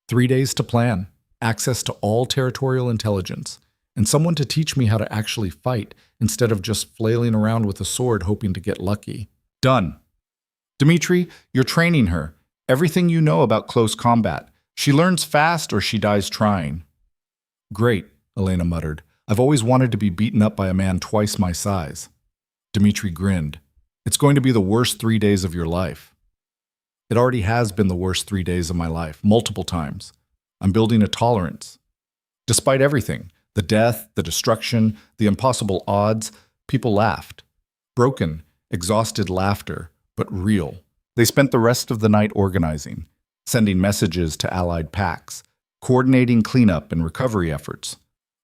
3 days to plan, access to all territorial intelligence, and someone to teach me how to actually fight instead of just flailing around with a sword hoping to get lucky. Done. Dmitri, you're training her. Everything you know about close combat. She learns fast or she dies trying. Great, Elena muttered. I've always wanted to be beaten up by a man twice my size. Dmitri grinned. It's going to be the worst 3 days of your life. It already has been the worst 3 days of my life, multiple times. I'm building a tolerance. Despite everything, the death, the destruction, the impossible odds, people laughed. Broken, exhausted laughter, but real. They spent the rest of the night organizing, sending messages to allied packs, coordinating cleanup and recovery efforts,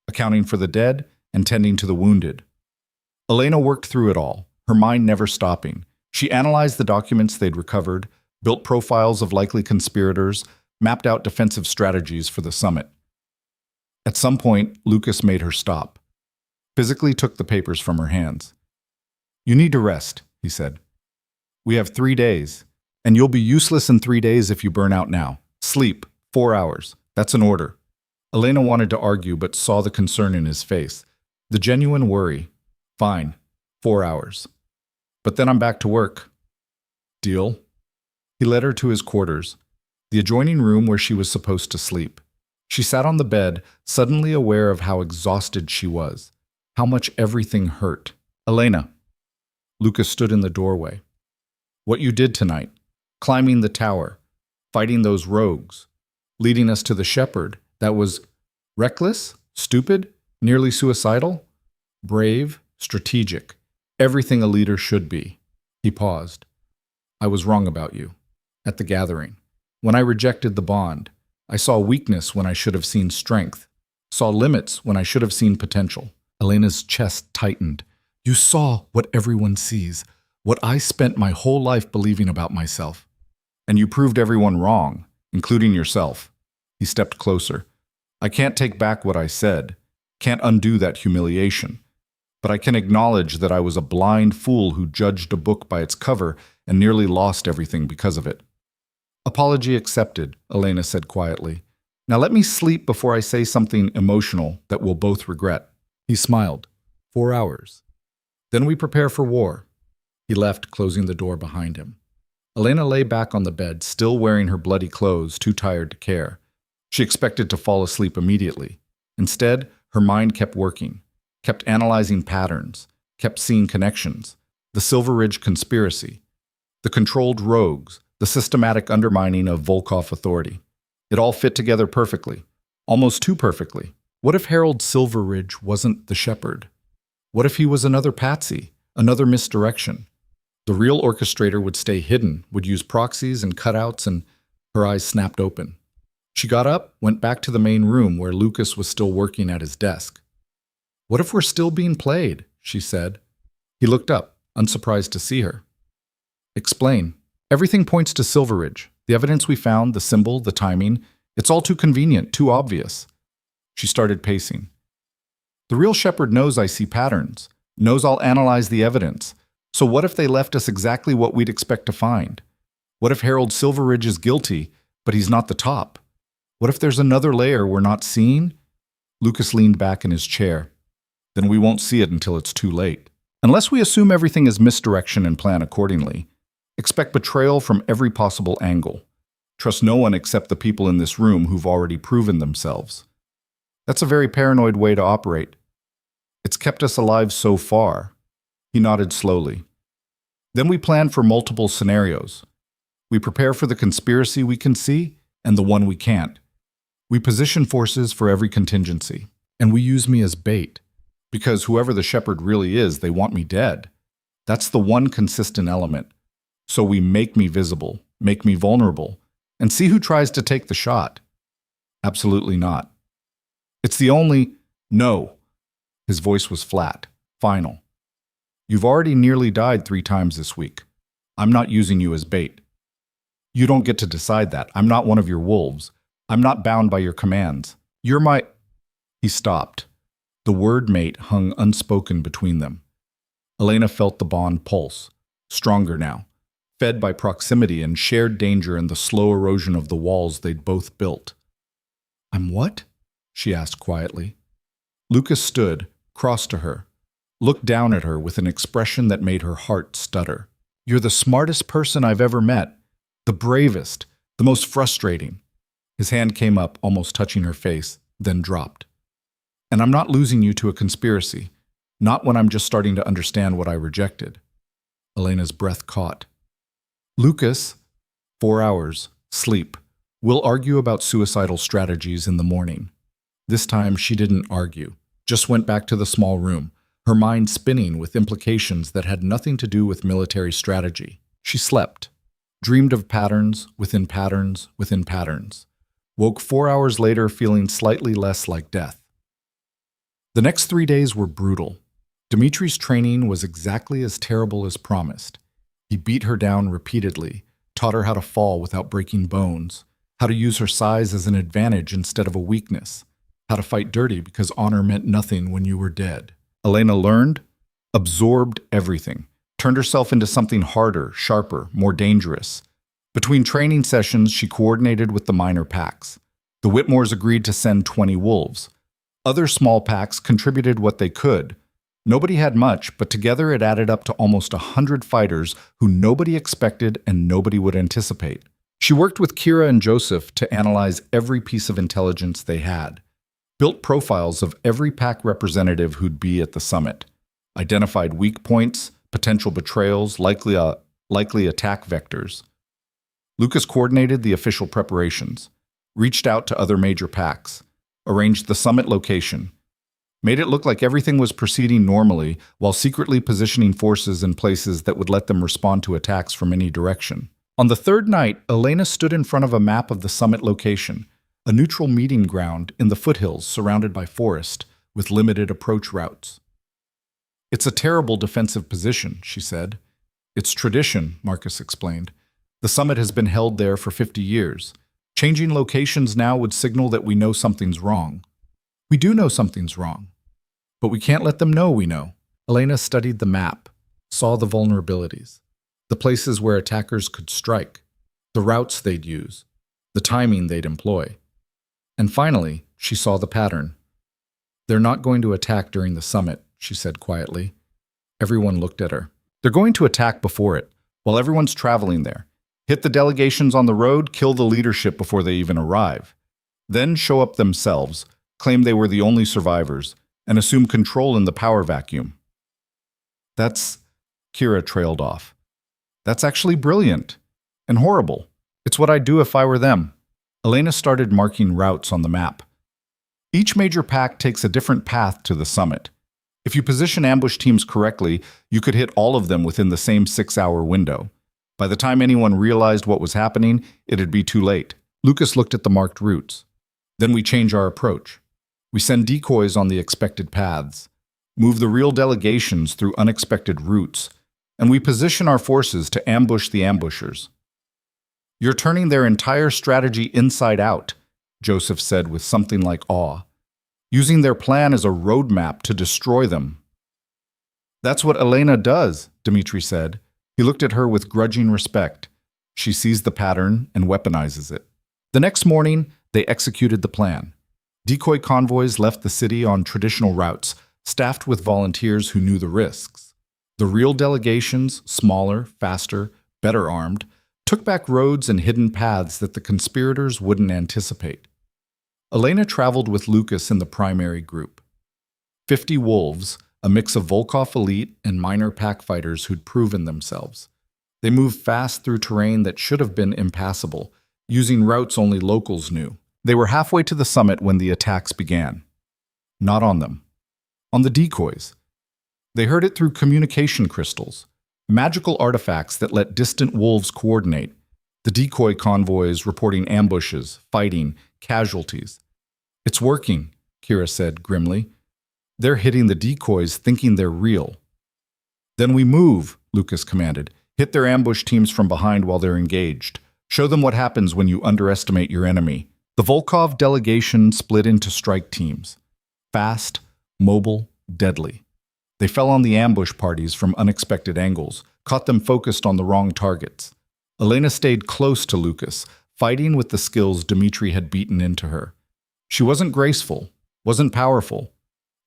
accounting for the dead and tending to the wounded. Elena worked through it all, her mind never stopping. She analyzed the documents they'd recovered, built profiles of likely conspirators, mapped out defensive strategies for the summit. At some point, Lucas made her stop, physically took the papers from her hands. You need to rest, he said. We have 3 days, and you'll be useless in 3 days if you burn out now. Sleep, 4 hours. That's an order. Elena wanted to argue but saw the concern in his face, the genuine worry. Fine, 4 hours. But then I'm back to work. Deal? He led her to his quarters, the adjoining room where she was supposed to sleep. She sat on the bed, suddenly aware of how exhausted she was, how much everything hurt. Elena. Lucas stood in the doorway. What you did tonight, climbing the tower, fighting those rogues, leading us to the shepherd, that was reckless, stupid, nearly suicidal, brave, strategic, everything a leader should be. He paused. I was wrong about you. At the gathering. When I rejected the bond, I saw weakness when I should have seen strength, saw limits when I should have seen potential. Elena's chest tightened. You saw what everyone sees, what I spent my whole life believing about myself. And you proved everyone wrong, including yourself. He stepped closer. I can't take back what I said, can't undo that humiliation. But I can acknowledge that I was a blind fool who judged a book by its cover and nearly lost everything because of it. Apology accepted, Elena said quietly. Now let me sleep before I say something emotional that we'll both regret. He smiled. 4 hours. Then we prepare for war. He left, closing the door behind him. Elena lay back on the bed, still wearing her bloody clothes, too tired to care. She expected to fall asleep immediately. Instead, her mind kept working, kept analyzing patterns, kept seeing connections. The Silver Ridge conspiracy, the controlled rogues, the systematic undermining of Volkov authority. It all fit together perfectly, almost too perfectly. What if Harold Silverridge wasn't the shepherd? What if he was another patsy, another misdirection? The real orchestrator would stay hidden, would use proxies and cutouts, and her eyes snapped open. She got up, went back to the main room where Lucas was still working at his desk. What if we're still being played? She said. He looked up, unsurprised to see her. Explain. Everything points to Silverridge. The evidence we found, the symbol, the timing, it's all too convenient, too obvious. She started pacing. The real shepherd knows I see patterns, knows I'll analyze the evidence. So what if they left us exactly what we'd expect to find? What if Harold Silverridge is guilty, but he's not the top? What if there's another layer we're not seeing? Lucas leaned back in his chair. Then we won't see it until it's too late. Unless we assume everything is misdirection and plan accordingly, expect betrayal from every possible angle. Trust no one except the people in this room who've already proven themselves. That's a very paranoid way to operate. It's kept us alive so far. He nodded slowly. Then we plan for multiple scenarios. We prepare for the conspiracy we can see and the one we can't. We position forces for every contingency. And we use me as bait. Because whoever the shepherd really is, they want me dead. That's the one consistent element. So we make me visible, make me vulnerable, and see who tries to take the shot. Absolutely not. It's the only no. His voice was flat, final. You've already nearly died 3 times this week. I'm not using you as bait. You don't get to decide that. I'm not one of your wolves. I'm not bound by your commands. You're my... He stopped. The word mate hung unspoken between them. Elena felt the bond pulse, stronger now, fed by proximity and shared danger and the slow erosion of the walls they'd both built. I'm what? She asked quietly. Lucas stood, crossed to her, looked down at her with an expression that made her heart stutter. You're the smartest person I've ever met, the bravest, the most frustrating. His hand came up, almost touching her face, then dropped. And I'm not losing you to a conspiracy, not when I'm just starting to understand what I rejected. Elena's breath caught. Lucas, 4 hours, sleep. We'll argue about suicidal strategies in the morning. This time she didn't argue, just went back to the small room, her mind spinning with implications that had nothing to do with military strategy. She slept, dreamed of patterns within patterns within patterns, woke 4 hours later feeling slightly less like death. The next 3 days were brutal. Dimitri's training was exactly as terrible as promised. He beat her down repeatedly, taught her how to fall without breaking bones, how to use her size as an advantage instead of a weakness, how to fight dirty because honor meant nothing when you were dead. Elena learned, absorbed everything, turned herself into something harder, sharper, more dangerous. Between training sessions, she coordinated with the minor packs. The Whitmores agreed to send 20 wolves. Other small packs contributed what they could. Nobody had much, but together it added up to almost 100 fighters who nobody expected and nobody would anticipate. She worked with Kira and Joseph to analyze every piece of intelligence they had, built profiles of every pack representative who'd be at the summit, identified weak points, potential betrayals, likely attack vectors. Lucas coordinated the official preparations, reached out to other major packs, arranged the summit location, made it look like everything was proceeding normally while secretly positioning forces in places that would let them respond to attacks from any direction. On the 3rd night, Elena stood in front of a map of the summit location, a neutral meeting ground in the foothills surrounded by forest with limited approach routes. It's a terrible defensive position, she said. It's tradition, Marcus explained. The summit has been held there for 50 years. Changing locations now would signal that we know something's wrong. We do know something's wrong, but we can't let them know we know. Elena studied the map, saw the vulnerabilities, the places where attackers could strike, the routes they'd use, the timing they'd employ. And finally, she saw the pattern. They're not going to attack during the summit, she said quietly. Everyone looked at her. They're going to attack before it, while everyone's traveling there. Hit the delegations on the road, kill the leadership before they even arrive. Then show up themselves, claim they were the only survivors, and assume control in the power vacuum. Kira trailed off. That's actually brilliant. And horrible. It's what I'd do if I were them. Elena started marking routes on the map. Each major pack takes a different path to the summit. If you position ambush teams correctly, you could hit all of them within the same 6-hour window. By the time anyone realized what was happening, it'd be too late. Lucas looked at the marked routes. Then we change our approach. We send decoys on the expected paths, move the real delegations through unexpected routes, and we position our forces to ambush the ambushers. You're turning their entire strategy inside out, Joseph said with something like awe, using their plan as a roadmap to destroy them. That's what Elena does, Dimitri said. He looked at her with grudging respect. She sees the pattern and weaponizes it. The next morning, they executed the plan. Decoy convoys left the city on traditional routes, staffed with volunteers who knew the risks. The real delegations, smaller, faster, better armed, took back roads and hidden paths that the conspirators wouldn't anticipate. Elena traveled with Lucas in the primary group. 50 wolves, a mix of Volkov elite and minor pack fighters who'd proven themselves. They moved fast through terrain that should have been impassable, using routes only locals knew. They were halfway to the summit when the attacks began. Not on them. On the decoys. They heard it through communication crystals, magical artifacts that let distant wolves coordinate. The decoy convoys reporting ambushes, fighting, casualties. "It's working," Kira said grimly. "They're hitting the decoys thinking they're real." "Then we move," Lucas commanded. "Hit their ambush teams from behind while they're engaged. Show them what happens when you underestimate your enemy." The Volkov delegation split into strike teams. Fast, mobile, deadly. They fell on the ambush parties from unexpected angles, caught them focused on the wrong targets. Elena stayed close to Lucas, fighting with the skills Dmitri had beaten into her. She wasn't graceful, wasn't powerful,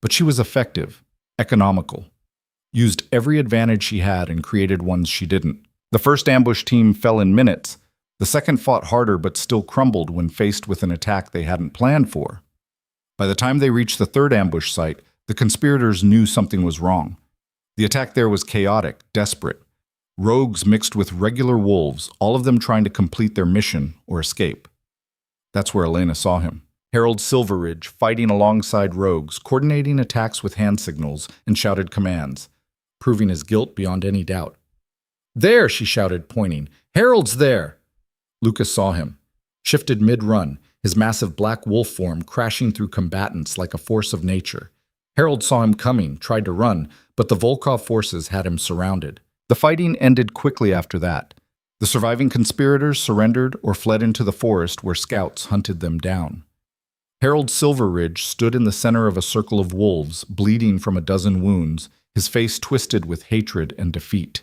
but she was effective, economical. Used every advantage she had and created ones she didn't. The first ambush team fell in minutes. The second fought harder but still crumbled when faced with an attack they hadn't planned for. By the time they reached the third ambush site, the conspirators knew something was wrong. The attack there was chaotic, desperate. Rogues mixed with regular wolves, all of them trying to complete their mission or escape. That's where Elena saw him. Harold Silverridge, fighting alongside rogues, coordinating attacks with hand signals and shouted commands, proving his guilt beyond any doubt. "There!" she shouted, pointing. "Harold's there!" Lucas saw him, shifted mid-run, his massive black wolf form crashing through combatants like a force of nature. Harold saw him coming, tried to run, but the Volkov forces had him surrounded. The fighting ended quickly after that. The surviving conspirators surrendered or fled into the forest where scouts hunted them down. Harold Silverridge stood in the center of a circle of wolves, bleeding from a dozen wounds, his face twisted with hatred and defeat.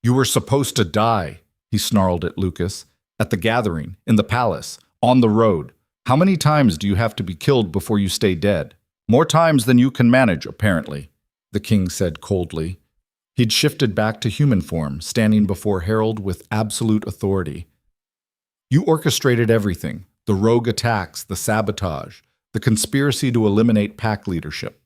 "You were supposed to die," he snarled at Lucas. "At the gathering, in the palace, on the road. How many times do you have to be killed before you stay dead?" "More times than you can manage, apparently," the king said coldly. He'd shifted back to human form, standing before Harold with absolute authority. "You orchestrated everything. The rogue attacks, the sabotage, the conspiracy to eliminate pack leadership."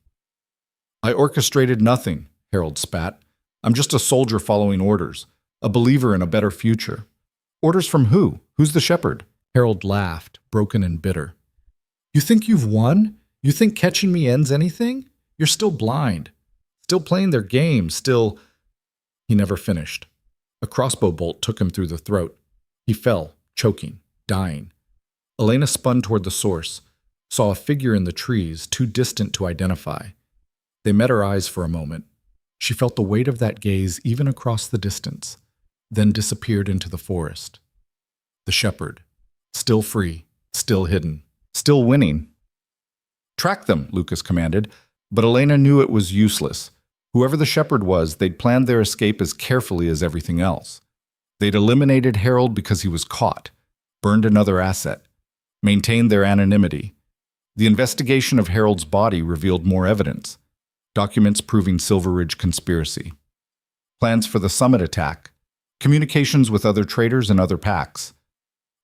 "I orchestrated nothing," Harold spat. "I'm just a soldier following orders, a believer in a better future." "Orders from who? Who's the shepherd?" Harold laughed, broken and bitter. "You think you've won? You think catching me ends anything? You're still blind. Still playing their game, still—" He never finished. A crossbow bolt took him through the throat. He fell, choking, dying. Elena spun toward the source, saw a figure in the trees, too distant to identify. They met her eyes for a moment. She felt the weight of that gaze even across the distance, then disappeared into the forest. The shepherd, still free, still hidden, still winning. "Track them," Lucas commanded, but Elena knew it was useless. Whoever the shepherd was, they'd planned their escape as carefully as everything else. They'd eliminated Harold because he was caught, burned another asset, maintained their anonymity. The investigation of Harold's body revealed more evidence, documents proving Silverridge conspiracy, plans for the summit attack, communications with other traitors and other packs,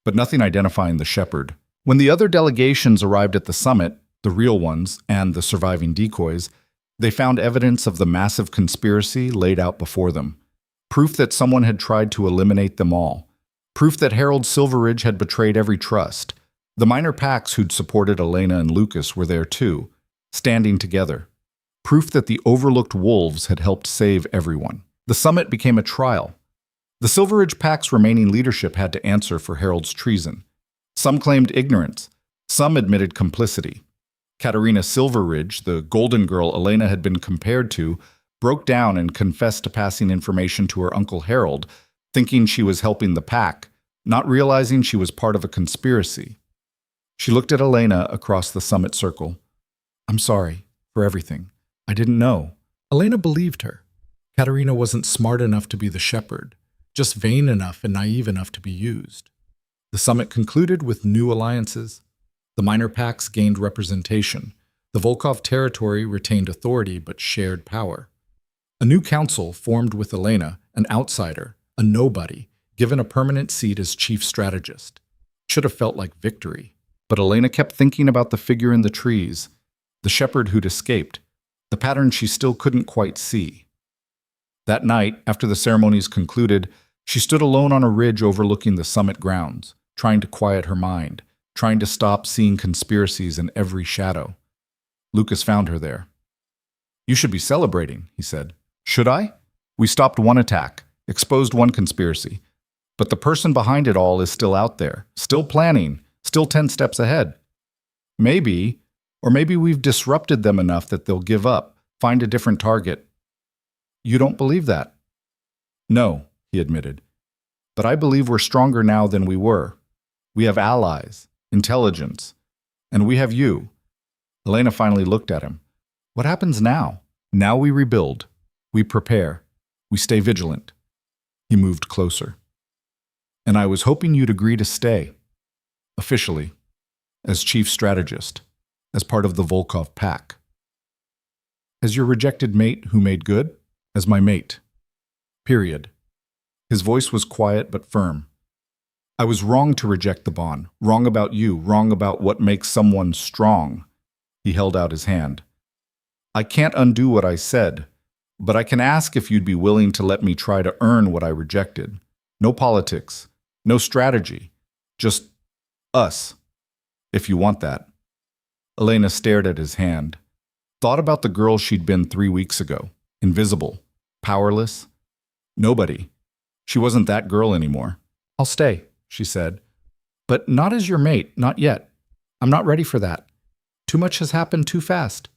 but nothing identifying the shepherd. When the other delegations arrived at the summit, the real ones and the surviving decoys, they found evidence of the massive conspiracy laid out before them. Proof that someone had tried to eliminate them all. Proof that Harold Silverridge had betrayed every trust. The minor packs who'd supported Elena and Lucas were there too, standing together. Proof that the overlooked wolves had helped save everyone. The summit became a trial. The Silverridge pack's remaining leadership had to answer for Harold's treason. Some claimed ignorance. Some admitted complicity. Katerina Silverridge, the golden girl Elena had been compared to, broke down and confessed to passing information to her uncle Harold, thinking she was helping the pack, not realizing she was part of a conspiracy. She looked at Elena across the summit circle. "I'm sorry for everything. I didn't know." Elena believed her. Katerina wasn't smart enough to be the shepherd, just vain enough and naive enough to be used. The summit concluded with new alliances. The minor packs gained representation. The Volkov territory retained authority but shared power. A new council formed with Elena, an outsider, a nobody, given a permanent seat as chief strategist. Should have felt like victory. But Elena kept thinking about the figure in the trees, the shepherd who'd escaped, the pattern she still couldn't quite see. That night, after the ceremonies concluded, she stood alone on a ridge overlooking the summit grounds, trying to quiet her mind, trying to stop seeing conspiracies in every shadow. Lucas found her there. "You should be celebrating," he said. "Should I? We stopped one attack, exposed one conspiracy. But the person behind it all is still out there, still planning, still 10 steps ahead. Maybe, or maybe we've disrupted them enough that they'll give up, find a different target." "You don't believe that?" "No," he admitted. "But I believe we're stronger now than we were. We have allies, intelligence, and we have you." Elena finally looked at him. "What happens now?" "Now we rebuild. We prepare. We stay vigilant." He moved closer. "And I was hoping you'd agree to stay. Officially. As chief strategist. As part of the Volkov pack. As your rejected mate who made good? As my mate. Period." His voice was quiet but firm. "I was wrong to reject the bond. Wrong about you. Wrong about what makes someone strong." He held out his hand. "I can't undo what I said, but I can ask if you'd be willing to let me try to earn what I rejected. No politics. No strategy. Just us. If you want that." Elena stared at his hand. Thought about the girl she'd been 3 weeks ago. Invisible. Powerless. Nobody. She wasn't that girl anymore. "I'll stay," she said. "But not as your mate, not yet. I'm not ready for that. Too much has happened too fast."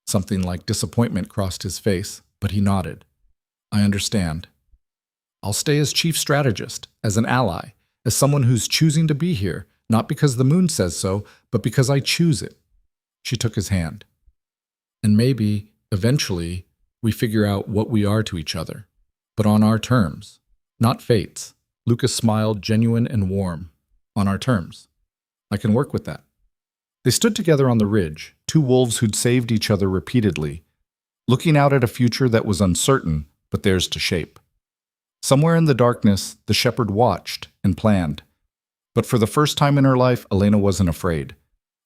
Something like disappointment crossed his face, but he nodded. "I understand. I'll stay as chief strategist, as an ally, as someone who's choosing to be here, not because the moon says so, but because I choose it." She took his hand. "And maybe, eventually, we figure out what we are to each other, but on our terms, not fate's." Lucas smiled, genuine and warm. "On our terms. I can work with that." They stood together on the ridge, two wolves who'd saved each other repeatedly, looking out at a future that was uncertain, but theirs to shape. Somewhere in the darkness, the shepherd watched and planned. But for the first time in her life, Elena wasn't afraid,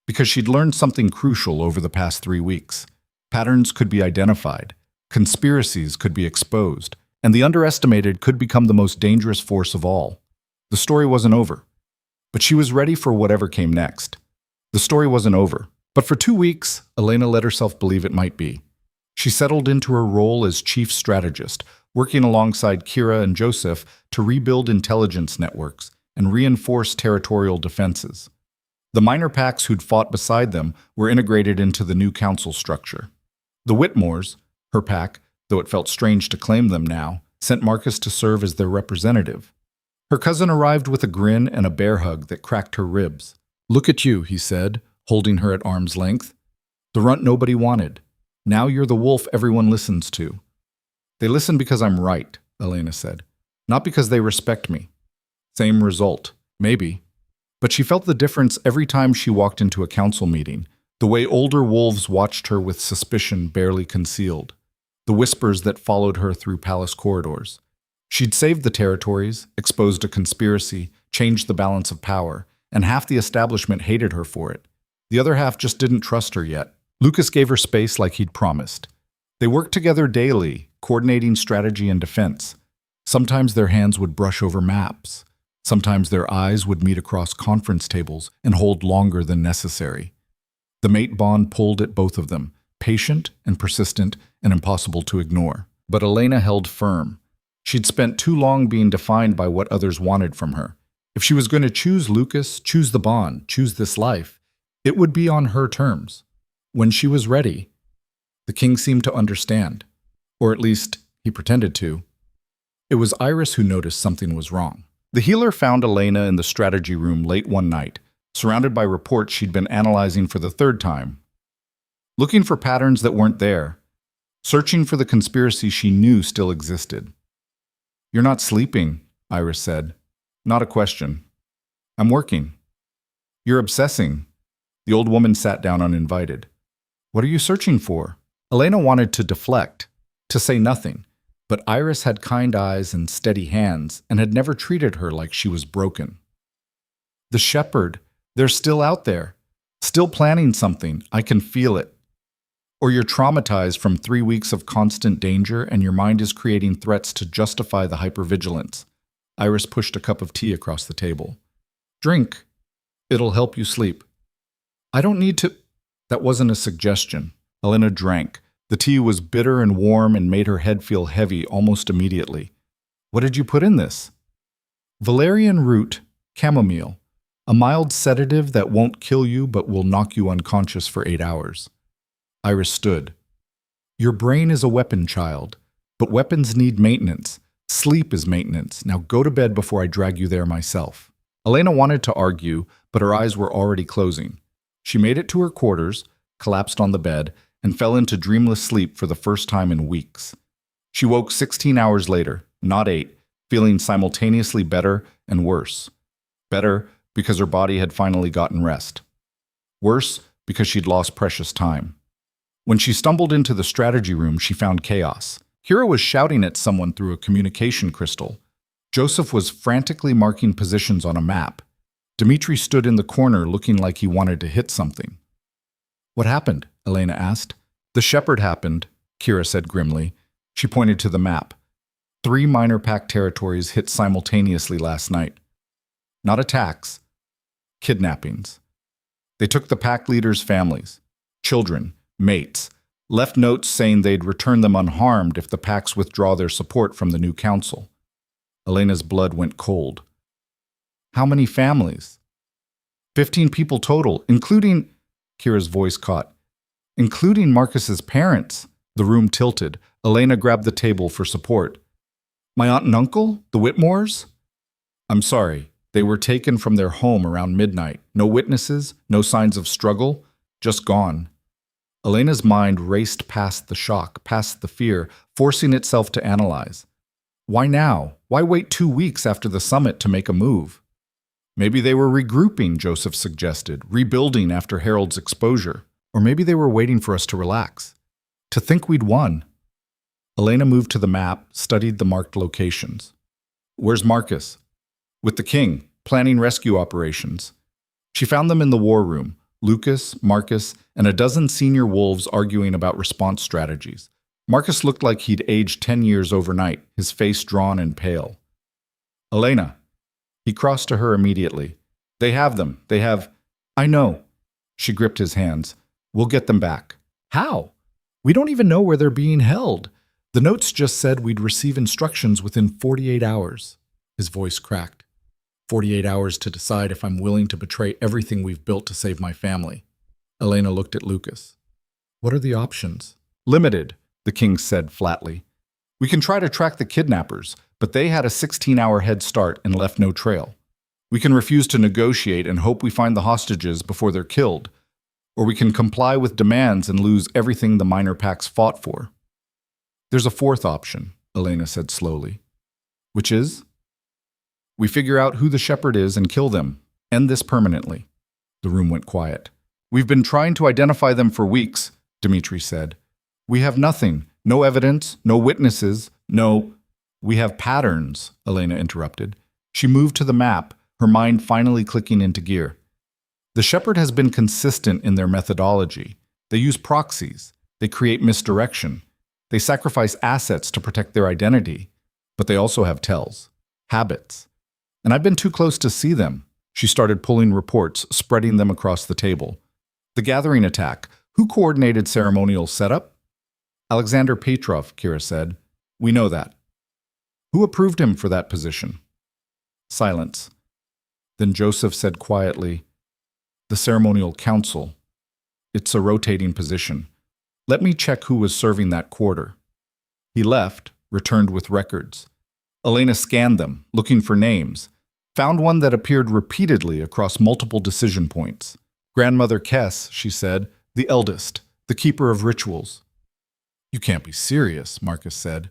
because she'd learned something crucial over the past 3 weeks. Patterns could be identified, conspiracies could be exposed, and the underestimated could become the most dangerous force of all. The story wasn't over, but she was ready for whatever came next. The story wasn't over, but for 2 weeks, Elena let herself believe it might be. She settled into her role as chief strategist, working alongside Kira and Joseph to rebuild intelligence networks and reinforce territorial defenses. The minor packs who'd fought beside them were integrated into the new council structure. The Whitmores, her pack, though it felt strange to claim them now, sent Marcus to serve as their representative. Her cousin arrived with a grin and a bear hug that cracked her ribs. "Look at you," he said, holding her at arm's length. "The runt nobody wanted. Now you're the wolf everyone listens to." "They listen because I'm right," Elena said. "Not because they respect me." Same result, maybe. But she felt the difference every time she walked into a council meeting, the way older wolves watched her with suspicion barely concealed, the whispers that followed her through palace corridors. She'd saved the territories, exposed a conspiracy, changed the balance of power, and half the establishment hated her for it. The other half just didn't trust her yet. Lucas gave her space like he'd promised. They worked together daily, coordinating strategy and defense. Sometimes their hands would brush over maps. Sometimes their eyes would meet across conference tables and hold longer than necessary. The mate bond pulled at both of them, patient and persistent and impossible to ignore. But Elena held firm. She'd spent too long being defined by what others wanted from her. If she was going to choose Lucas, choose the bond, choose this life, it would be on her terms. When she was ready, the king seemed to understand. Or at least, he pretended to. It was Iris who noticed something was wrong. The healer found Elena in the strategy room late one night, surrounded by reports she'd been analyzing for the 3rd time. Looking for patterns that weren't there, searching for the conspiracy she knew still existed. "You're not sleeping," Iris said. "Not a question. I'm working." "You're obsessing." The old woman sat down uninvited. "What are you searching for?" Elena wanted to deflect. to say nothing, but Iris had kind eyes and steady hands and had never treated her like she was broken. The shepherd, they're still out there, still planning something, I can feel it. Or you're traumatized from 3 weeks of constant danger and your mind is creating threats to justify the hypervigilance. Iris pushed a cup of tea across the table. Drink. It'll help you sleep. I don't need to. That wasn't a suggestion. Elena drank. The tea was bitter and warm and made her head feel heavy almost immediately. What did you put in this? Valerian root, chamomile, a mild sedative that won't kill you but will knock you unconscious for 8 hours. Iris stood. Your brain is a weapon, child, but weapons need maintenance. Sleep is maintenance. Now go to bed before I drag you there myself. Elena wanted to argue, but her eyes were already closing. She made it to her quarters, collapsed on the bed, and fell into dreamless sleep for the first time in weeks. She woke 16 hours later, not 8, feeling simultaneously better and worse. Better because her body had finally gotten rest. Worse because she'd lost precious time. When she stumbled into the strategy room, she found chaos. Kira was shouting at someone through a communication crystal. Joseph was frantically marking positions on a map. Dmitri stood in the corner looking like he wanted to hit something. What happened? Elena asked. The shepherd happened, Kira said grimly. She pointed to the map. 3 minor pact territories hit simultaneously last night. Not attacks, kidnappings. They took the pact leaders' families, children, mates, left notes saying they'd return them unharmed if the pacts withdraw their support from the new council. Elena's blood went cold. How many families? 15 people total, including, Kira's voice caught, including Marcus's parents. The room tilted. Elena grabbed the table for support. My aunt and uncle? The Whitmores? I'm sorry. They were taken from their home around midnight. No witnesses, no signs of struggle, just gone. Elena's mind raced past the shock, past the fear, forcing itself to analyze. Why now? Why wait 2 weeks after the summit to make a move? Maybe they were regrouping, Joseph suggested, rebuilding after Harold's exposure. Or maybe they were waiting for us to relax, to think we'd won. Elena moved to the map, studied the marked locations. Where's Marcus? With the king, planning rescue operations. She found them in the war room, Lucas, Marcus, and a dozen senior wolves arguing about response strategies. Marcus looked like he'd aged 10 years overnight, his face drawn and pale. Elena. He crossed to her immediately. They have them. They have... I know. She gripped his hands. We'll get them back. How? We don't even know where they're being held. The notes just said we'd receive instructions within 48 hours. His voice cracked. 48 hours to decide if I'm willing to betray everything we've built to save my family. Elena looked at Lucas. What are the options? Limited, the king said flatly. We can try to track the kidnappers, but they had a 16-hour head start and left no trail. We can refuse to negotiate and hope we find the hostages before they're killed. Or we can comply with demands and lose everything the minor pacts fought for. There's a 4th option, Elena said slowly. Which is? We figure out who the shepherd is and kill them. End this permanently. The room went quiet. We've been trying to identify them for weeks, Dmitri said. We have nothing. No evidence, no witnesses, no... We have patterns, Elena interrupted. She moved to the map, her mind finally clicking into gear. The shepherd has been consistent in their methodology. They use proxies. They create misdirection. They sacrifice assets to protect their identity. But they also have tells, habits. And I've been too close to see them. She started pulling reports, spreading them across the table. The gathering attack. Who coordinated ceremonial setup? Alexander Petrov, Kira said. We know that. Who approved him for that position? Silence. Then Joseph said quietly, The ceremonial council. It's a rotating position. Let me check who was serving that quarter. He left, returned with records. Elena scanned them, looking for names, found one that appeared repeatedly across multiple decision points. Grandmother Kess, she said, the eldest, the keeper of rituals. You can't be serious, Marcus said.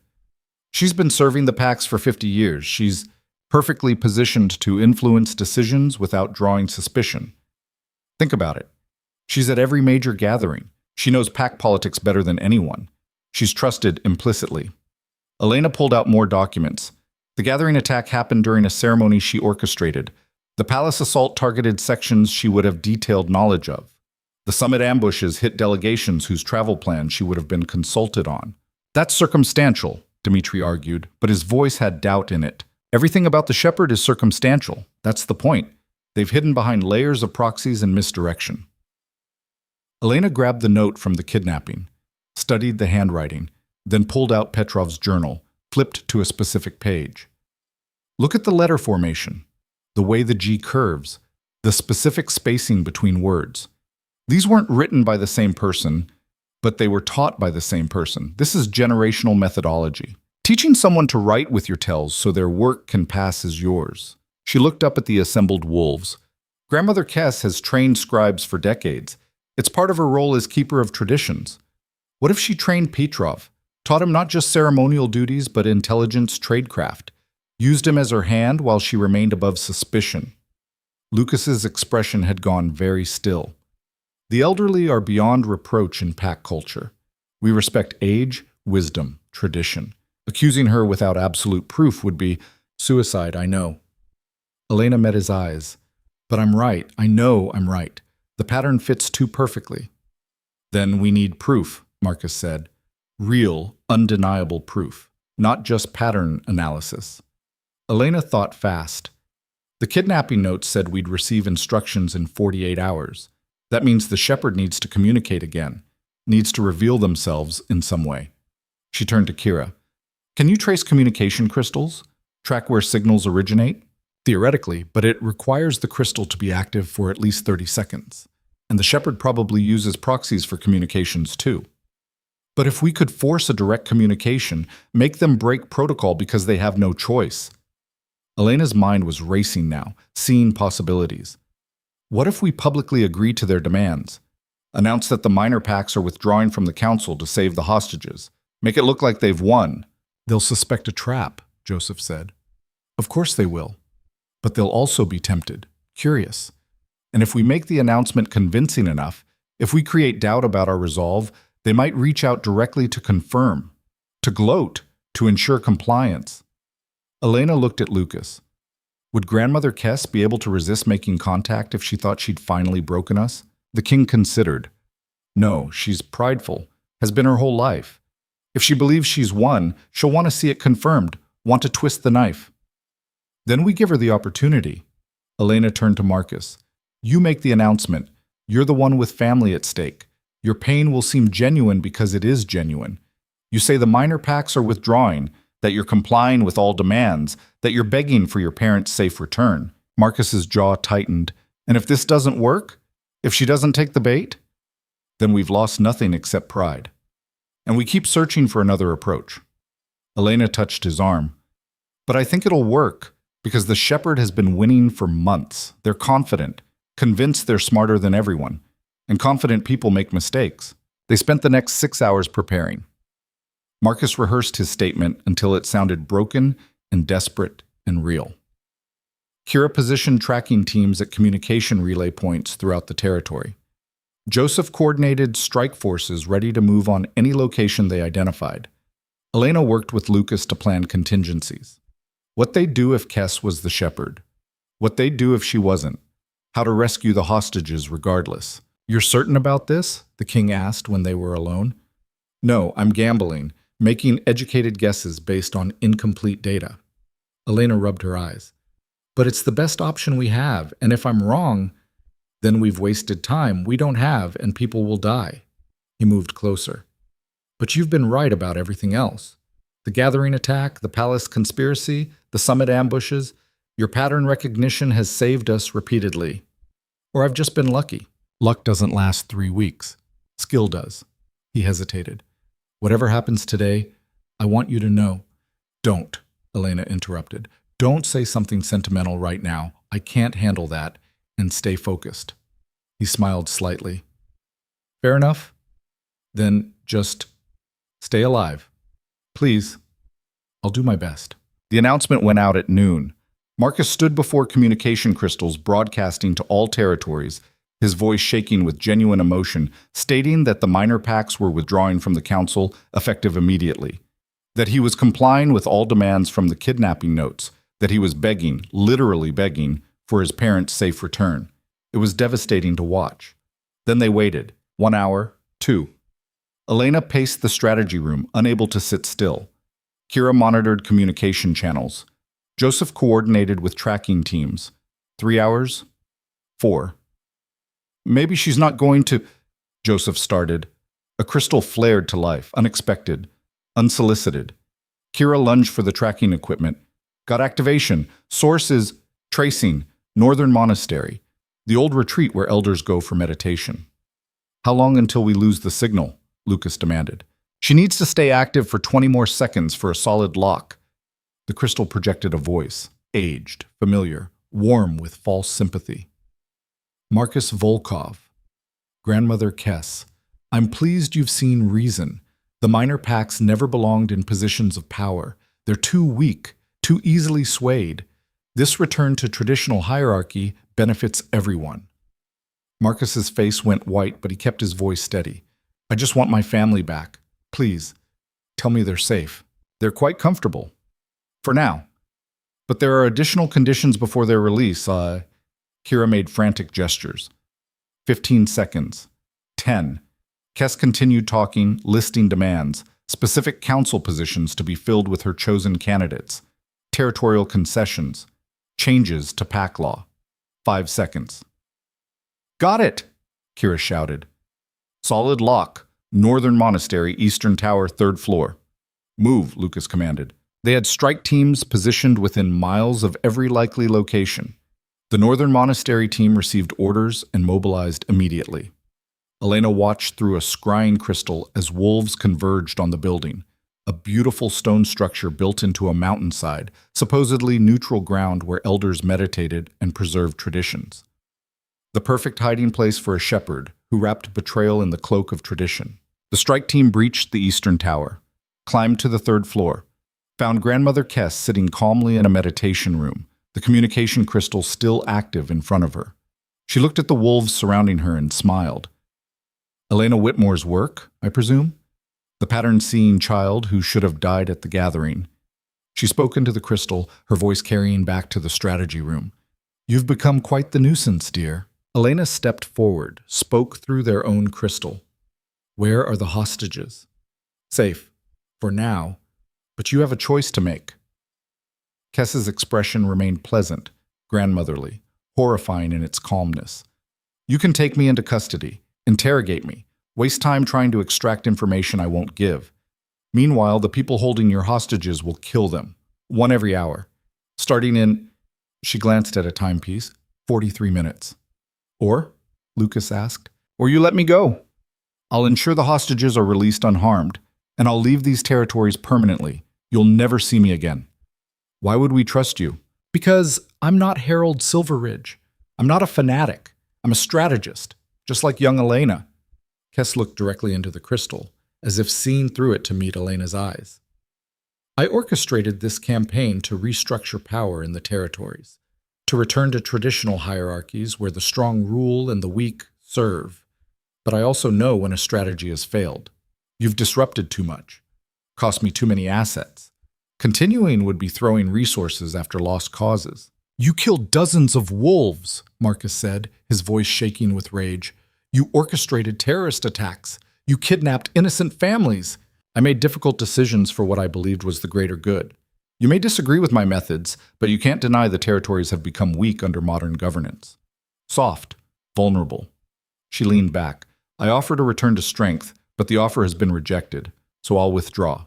She's been serving the pacts for 50 years. She's perfectly positioned to influence decisions without drawing suspicion. Think about it. She's at every major gathering. She knows pact politics better than anyone. She's trusted implicitly. Elena pulled out more documents. The gathering attack happened during a ceremony she orchestrated. The palace assault targeted sections she would have detailed knowledge of. The summit ambushes hit delegations whose travel plans she would have been consulted on. That's circumstantial, Dmitri argued, but his voice had doubt in it. Everything about the shepherd is circumstantial. That's the point. They've hidden behind layers of proxies and misdirection. Elena grabbed the note from the kidnapping, studied the handwriting, then pulled out Petrov's journal, flipped to a specific page. Look at the letter formation, the way the G curves, the specific spacing between words. These weren't written by the same person, but they were taught by the same person. This is generational methodology. Teaching someone to write with your tells so their work can pass as yours. She looked up at the assembled wolves. Grandmother Kess has trained scribes for decades. It's part of her role as keeper of traditions. What if she trained Petrov, taught him not just ceremonial duties but intelligence, tradecraft, used him as her hand while she remained above suspicion? Lucas's expression had gone very still. The elderly are beyond reproach in pack culture. We respect age, wisdom, tradition. Accusing her without absolute proof would be suicide, I know. Elena met his eyes. But I'm right. I know I'm right. The pattern fits too perfectly. Then we need proof, Marcus said. Real, undeniable proof, not just pattern analysis. Elena thought fast. The kidnapping note said we'd receive instructions in 48 hours. That means the shepherd needs to communicate again, needs to reveal themselves in some way. She turned to Kira. Can you trace communication crystals? Track where signals originate? Theoretically, but it requires the crystal to be active for at least 30 seconds. And the shepherd probably uses proxies for communications too. But if we could force a direct communication, make them break protocol because they have no choice. Elena's mind was racing now, seeing possibilities. What if we publicly agree to their demands? Announce that the minor packs are withdrawing from the council to save the hostages. Make it look like they've won. They'll suspect a trap, Joseph said. Of course they will. But they'll also be tempted, curious. And if we make the announcement convincing enough, if we create doubt about our resolve, they might reach out directly to confirm, to gloat, to ensure compliance. Elena looked at Lucas. Would Grandmother Kess be able to resist making contact if she thought she'd finally broken us? The king considered. No, she's prideful, has been her whole life. If she believes she's won, she'll want to see it confirmed, want to twist the knife. Then we give her the opportunity. Elena turned to Marcus. You make the announcement. You're the one with family at stake. Your pain will seem genuine because it is genuine. You say the minor packs are withdrawing, that you're complying with all demands, that you're begging for your parents' safe return. Marcus's jaw tightened. And if this doesn't work, if she doesn't take the bait, then we've lost nothing except pride. And we keep searching for another approach. Elena touched his arm. But I think it'll work, because the shepherd has been winning for months. They're confident, convinced they're smarter than everyone. And confident people make mistakes. They spent the next 6 hours preparing. Marcus rehearsed his statement until it sounded broken and desperate and real. Kira positioned tracking teams at communication relay points throughout the territory. Joseph coordinated strike forces ready to move on any location they identified. Elena worked with Lucas to plan contingencies. What they'd do if Kess was the shepherd. What they'd do if she wasn't. How to rescue the hostages regardless. You're certain about this? The king asked when they were alone. No, I'm gambling. Making educated guesses based on incomplete data. Elena rubbed her eyes. But it's the best option we have, and if I'm wrong, then we've wasted time we don't have, and people will die. He moved closer. But you've been right about everything else. The gathering attack, the palace conspiracy, the summit ambushes. Your pattern recognition has saved us repeatedly. Or I've just been lucky. Luck doesn't last 3 weeks. Skill does. He hesitated. Whatever happens today, I want you to know. Don't, Elena interrupted. Don't say something sentimental right now. I can't handle that. And stay focused. He smiled slightly. Fair enough? Then just stay alive. Please. I'll do my best. The announcement went out at noon. Marcus stood before communication crystals broadcasting to all territories. his voice shaking with genuine emotion, stating that the minor pacts were withdrawing from the council effective immediately, that he was complying with all demands from the kidnapping notes, that he was begging, literally begging, for his parents' safe return. It was devastating to watch. Then they waited. 1 hour, 2. Elena paced the strategy room, unable to sit still. Kira monitored communication channels. Joseph coordinated with tracking teams. 3 hours, 4. Maybe she's not going to, Joseph started. A crystal flared to life, unexpected, unsolicited. Kira lunged for the tracking equipment. Got activation. Source is tracing, Northern Monastery, the old retreat where elders go for meditation. How long until we lose the signal? Lucas demanded. She needs to stay active for 20 more seconds for a solid lock. The crystal projected a voice, aged, familiar, warm with false sympathy. Marcus Volkov, Grandmother Kess, I'm pleased you've seen reason. The minor pacts never belonged in positions of power. They're too weak, too easily swayed. This return to traditional hierarchy benefits everyone. Marcus's face went white, but he kept his voice steady. I just want my family back. Please, tell me they're safe. They're quite comfortable. For now. But there are additional conditions before their release. Kira made frantic gestures. 15 seconds. 10. Kess continued talking, listing demands, specific council positions to be filled with her chosen candidates, territorial concessions, changes to pack law. 5 seconds. Got it, Kira shouted. Solid lock. Northern Monastery, Eastern Tower, 3rd floor. Move, Lucas commanded. They had strike teams positioned within miles of every likely location. The Northern Monastery team received orders and mobilized immediately. Elena watched through a scrying crystal as wolves converged on the building, a beautiful stone structure built into a mountainside, supposedly neutral ground where elders meditated and preserved traditions. The perfect hiding place for a shepherd who wrapped betrayal in the cloak of tradition. The strike team breached the Eastern Tower, climbed to the 3rd floor, found Grandmother Kess sitting calmly in a meditation room, the communication crystal still active in front of her. She looked at the wolves surrounding her and smiled. Elena Whitmore's work, I presume? The pattern-seeing child who should have died at the gathering. She spoke into the crystal, her voice carrying back to the strategy room. You've become quite the nuisance, dear. Elena stepped forward, spoke through their own crystal. Where are the hostages? Safe, for now, but you have a choice to make. Kess's expression remained pleasant, grandmotherly, horrifying in its calmness. You can take me into custody, interrogate me, waste time trying to extract information I won't give. Meanwhile, the people holding your hostages will kill them, 1 every hour, starting in, she glanced at a timepiece, 43 minutes. Or, Lucas asked, or you let me go. I'll ensure the hostages are released unharmed, and I'll leave these territories permanently. You'll never see me again. Why would we trust you? Because I'm not Harold Silverridge. I'm not a fanatic. I'm a strategist, just like young Elena. Kess looked directly into the crystal, as if seeing through it to meet Elena's eyes. I orchestrated this campaign to restructure power in the territories, to return to traditional hierarchies where the strong rule and the weak serve. But I also know when a strategy has failed. You've disrupted too much, cost me too many assets. Continuing would be throwing resources after lost causes. You killed dozens of wolves, Marcus said, his voice shaking with rage. You orchestrated terrorist attacks. You kidnapped innocent families. I made difficult decisions for what I believed was the greater good. You may disagree with my methods, but you can't deny the territories have become weak under modern governance. Soft, vulnerable. She leaned back. I offered a return to strength, but the offer has been rejected, so I'll withdraw.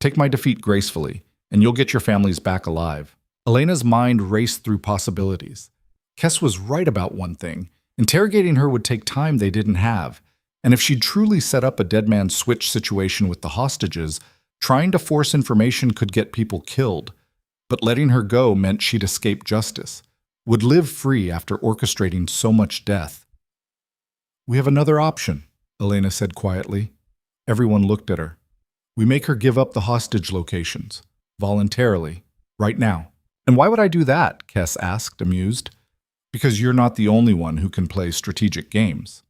Take my defeat gracefully, and you'll get your families back alive. Elena's mind raced through possibilities. Kess was right about one thing. Interrogating her would take time they didn't have, and if she'd truly set up a dead man switch situation with the hostages, trying to force information could get people killed. But letting her go meant she'd escape justice, would live free after orchestrating so much death. We have another option, Elena said quietly. Everyone looked at her. We make her give up the hostage locations, voluntarily, right now. And why would I do that? Kess asked, amused. Because you're not the only one who can play strategic games.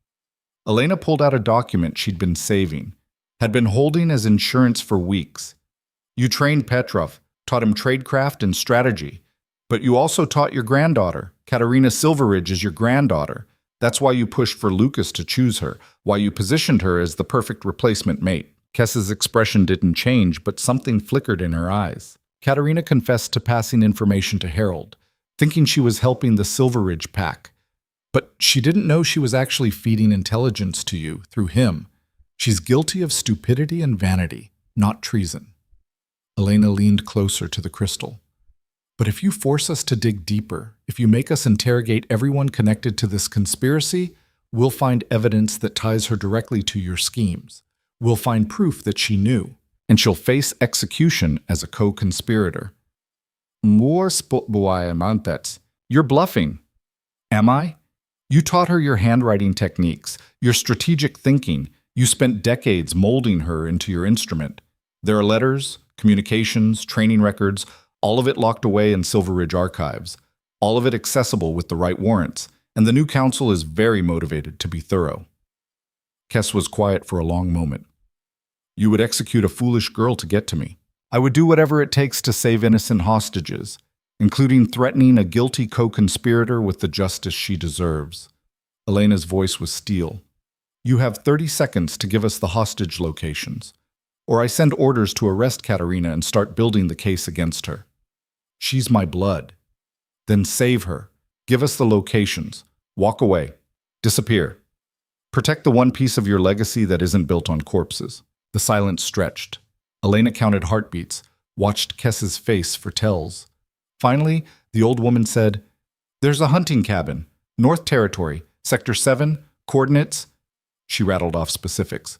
Elena pulled out a document she'd been saving, had been holding as insurance for weeks. You trained Petrov, taught him tradecraft and strategy, but you also taught your granddaughter. Katerina Silveridge is your granddaughter. That's why you pushed for Lucas to choose her, why you positioned her as the perfect replacement mate. Kess's expression didn't change, but something flickered in her eyes. Katerina confessed to passing information to Harold, thinking she was helping the Silveridge pack. But she didn't know she was actually feeding intelligence to you through him. She's guilty of stupidity and vanity, not treason. Elena leaned closer to the crystal. But if you force us to dig deeper, if you make us interrogate everyone connected to this conspiracy, we'll find evidence that ties her directly to your schemes. We'll find proof that she knew, and she'll face execution as a co-conspirator. You're bluffing. Am I? You taught her your handwriting techniques, your strategic thinking. You spent decades molding her into your instrument. There are letters, communications, training records, all of it locked away in Silveridge archives, all of it accessible with the right warrants, and the new council is very motivated to be thorough. Kess was quiet for a long moment. You would execute a foolish girl to get to me. I would do whatever it takes to save innocent hostages, including threatening a guilty co-conspirator with the justice she deserves. Elena's voice was steel. You have 30 seconds to give us the hostage locations, or I send orders to arrest Katerina and start building the case against her. She's my blood. Then save her. Give us the locations. Walk away. Disappear. Protect the one piece of your legacy that isn't built on corpses. The silence stretched. Elena counted heartbeats, watched Kess's face for tells. Finally, the old woman said, There's a hunting cabin, North Territory, Sector 7, coordinates. She rattled off specifics.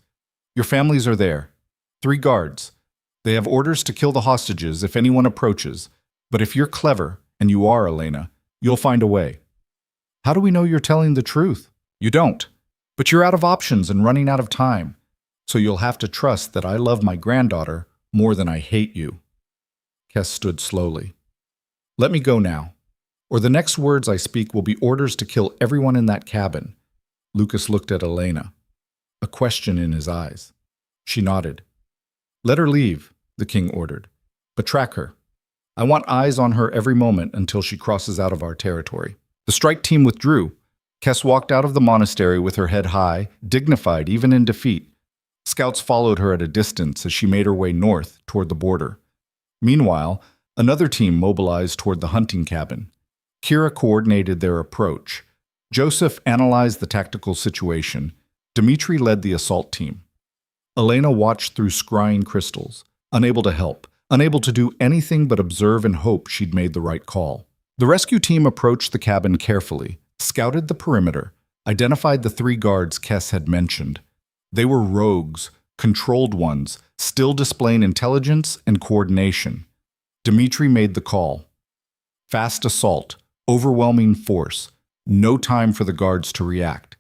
Your families are there. 3 guards. They have orders to kill the hostages if anyone approaches, but if you're clever, and you are, Elena, you'll find a way. How do we know you're telling the truth? You don't. But you're out of options and running out of time. So you'll have to trust that I love my granddaughter more than I hate you. Kess stood slowly. Let me go now, or the next words I speak will be orders to kill everyone in that cabin. Lucas looked at Elena, a question in his eyes. She nodded. Let her leave, the king ordered, but track her. I want eyes on her every moment until she crosses out of our territory. The strike team withdrew. Kess walked out of the monastery with her head high, dignified even in defeat. Scouts followed her at a distance as she made her way north toward the border. Meanwhile, another team mobilized toward the hunting cabin. Kira coordinated their approach. Joseph analyzed the tactical situation. Dmitri led the assault team. Elena watched through scrying crystals, unable to help, unable to do anything but observe and hope she'd made the right call. The rescue team approached the cabin carefully, scouted the perimeter, identified the 3 guards Kess had mentioned. They were rogues, controlled ones, still displaying intelligence and coordination. Dmitri made the call. Fast assault, overwhelming force, no time for the guards to react.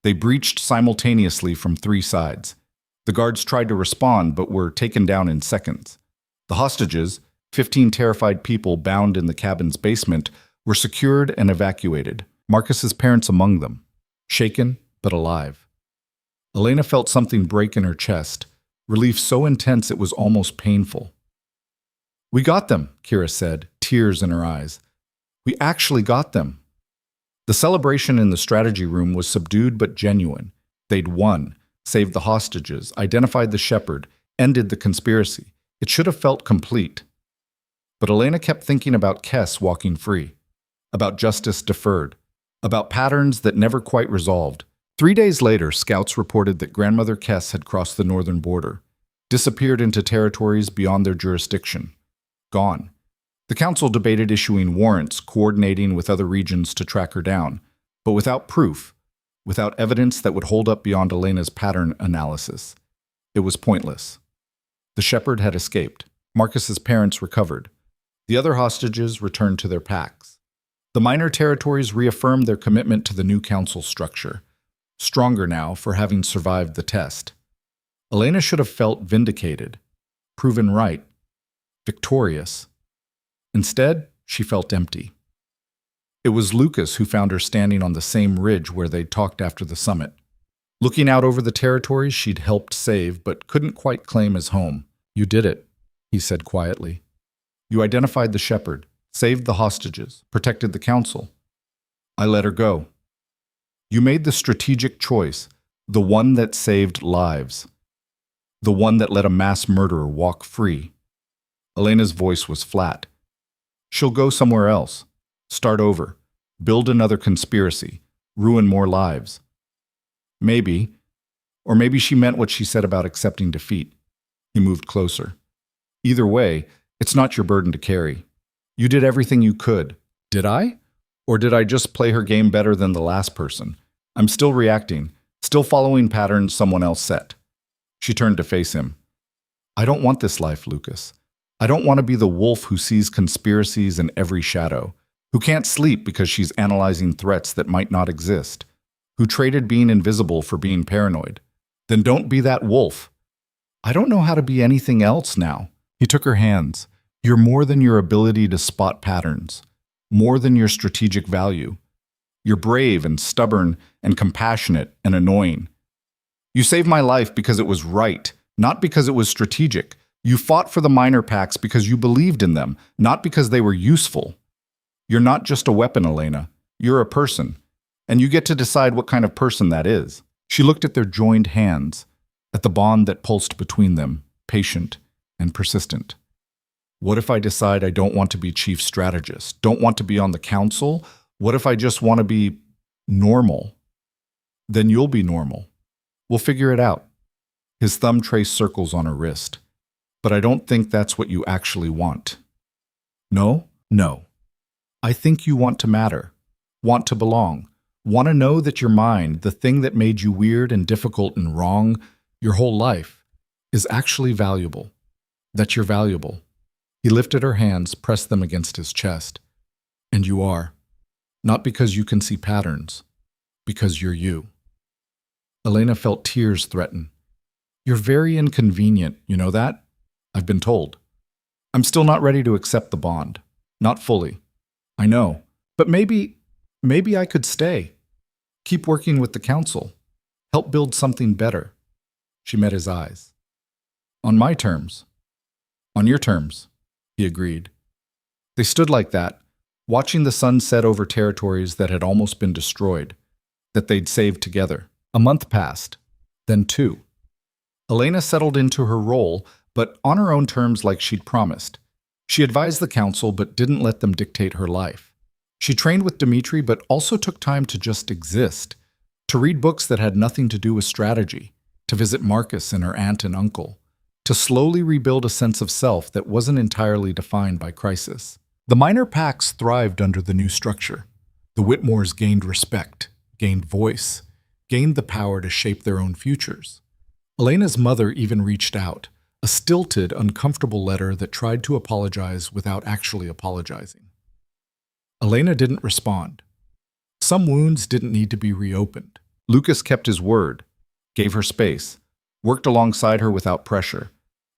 They breached simultaneously from 3 sides. The guards tried to respond but were taken down in seconds. The hostages, 15 terrified people bound in the cabin's basement, were secured and evacuated, Marcus's parents among them, shaken but alive. Elena felt something break in her chest, relief so intense it was almost painful. We got them, Kira said, tears in her eyes. We actually got them. The celebration in the strategy room was subdued but genuine. They'd won, saved the hostages, identified the shepherd, ended the conspiracy. It should have felt complete. But Elena kept thinking about Kess walking free, about justice deferred, about patterns that never quite resolved. 3 days later, scouts reported that Grandmother Kess had crossed the northern border, disappeared into territories beyond their jurisdiction. Gone. The council debated issuing warrants, coordinating with other regions to track her down, but without proof, without evidence that would hold up beyond Elena's pattern analysis. It was pointless. The shepherd had escaped. Marcus's parents recovered. The other hostages returned to their packs. The minor territories reaffirmed their commitment to the new council structure, stronger now for having survived the test. Elena should have felt vindicated, proven right, victorious. Instead, she felt empty. It was Lucas who found her standing on the same ridge where they'd talked after the summit. Looking out over the territories she'd helped save but couldn't quite claim as home. "You did it," he said quietly. "You identified the shepherd, saved the hostages, protected the council. I let her go. You made the strategic choice, the one that saved lives, the one that let a mass murderer walk free." Elena's voice was flat. "She'll go somewhere else, start over, build another conspiracy, ruin more lives. Maybe, or maybe she meant what she said about accepting defeat." He moved closer. "Either way, it's not your burden to carry. You did everything you could." "Did I? Or did I just play her game better than the last person? I'm still reacting, still following patterns someone else set." She turned to face him. "I don't want this life, Lucas. I don't want to be the wolf who sees conspiracies in every shadow, who can't sleep because she's analyzing threats that might not exist, who traded being invisible for being paranoid. Then don't be that wolf." "I don't know how to be anything else now." He took her hands. "You're more than your ability to spot patterns, more than your strategic value. You're brave and stubborn and compassionate and annoying. You saved my life because it was right, not because it was strategic. You fought for the minor packs because you believed in them, not because they were useful. You're not just a weapon, Elena. You're a person, and you get to decide what kind of person that is." She looked at their joined hands, at the bond that pulsed between them, patient and persistent. "What if I decide I don't want to be chief strategist, don't want to be on the council? What if I just want to be normal?" "Then you'll be normal. We'll figure it out." His thumb traced circles on her wrist. "But I don't think that's what you actually want." "No? No. I think you want to matter, want to belong, want to know that your mind, the thing that made you weird and difficult and wrong your whole life, is actually valuable, that you're valuable." He lifted her hands, pressed them against his chest. "And you are. Not because you can see patterns, because you're you." Elena felt tears threaten. "You're very inconvenient, you know that? I've been told. I'm still not ready to accept the bond. Not fully. I know. But maybe I could stay. Keep working with the council. Help build something better." She met his eyes. "On my terms." "On your terms," he agreed. They stood like that, watching the sun set over territories that had almost been destroyed, that they'd saved together. A month passed, then 2. Elena settled into her role, but on her own terms like she'd promised. She advised the council but didn't let them dictate her life. She trained with Dmitri but also took time to just exist, to read books that had nothing to do with strategy, to visit Marcus and her aunt and uncle, to slowly rebuild a sense of self that wasn't entirely defined by crisis. The minor packs thrived under the new structure. The Whitmores gained respect, gained voice, gained the power to shape their own futures. Elena's mother even reached out, a stilted, uncomfortable letter that tried to apologize without actually apologizing. Elena didn't respond. Some wounds didn't need to be reopened. Lucas kept his word, gave her space, worked alongside her without pressure.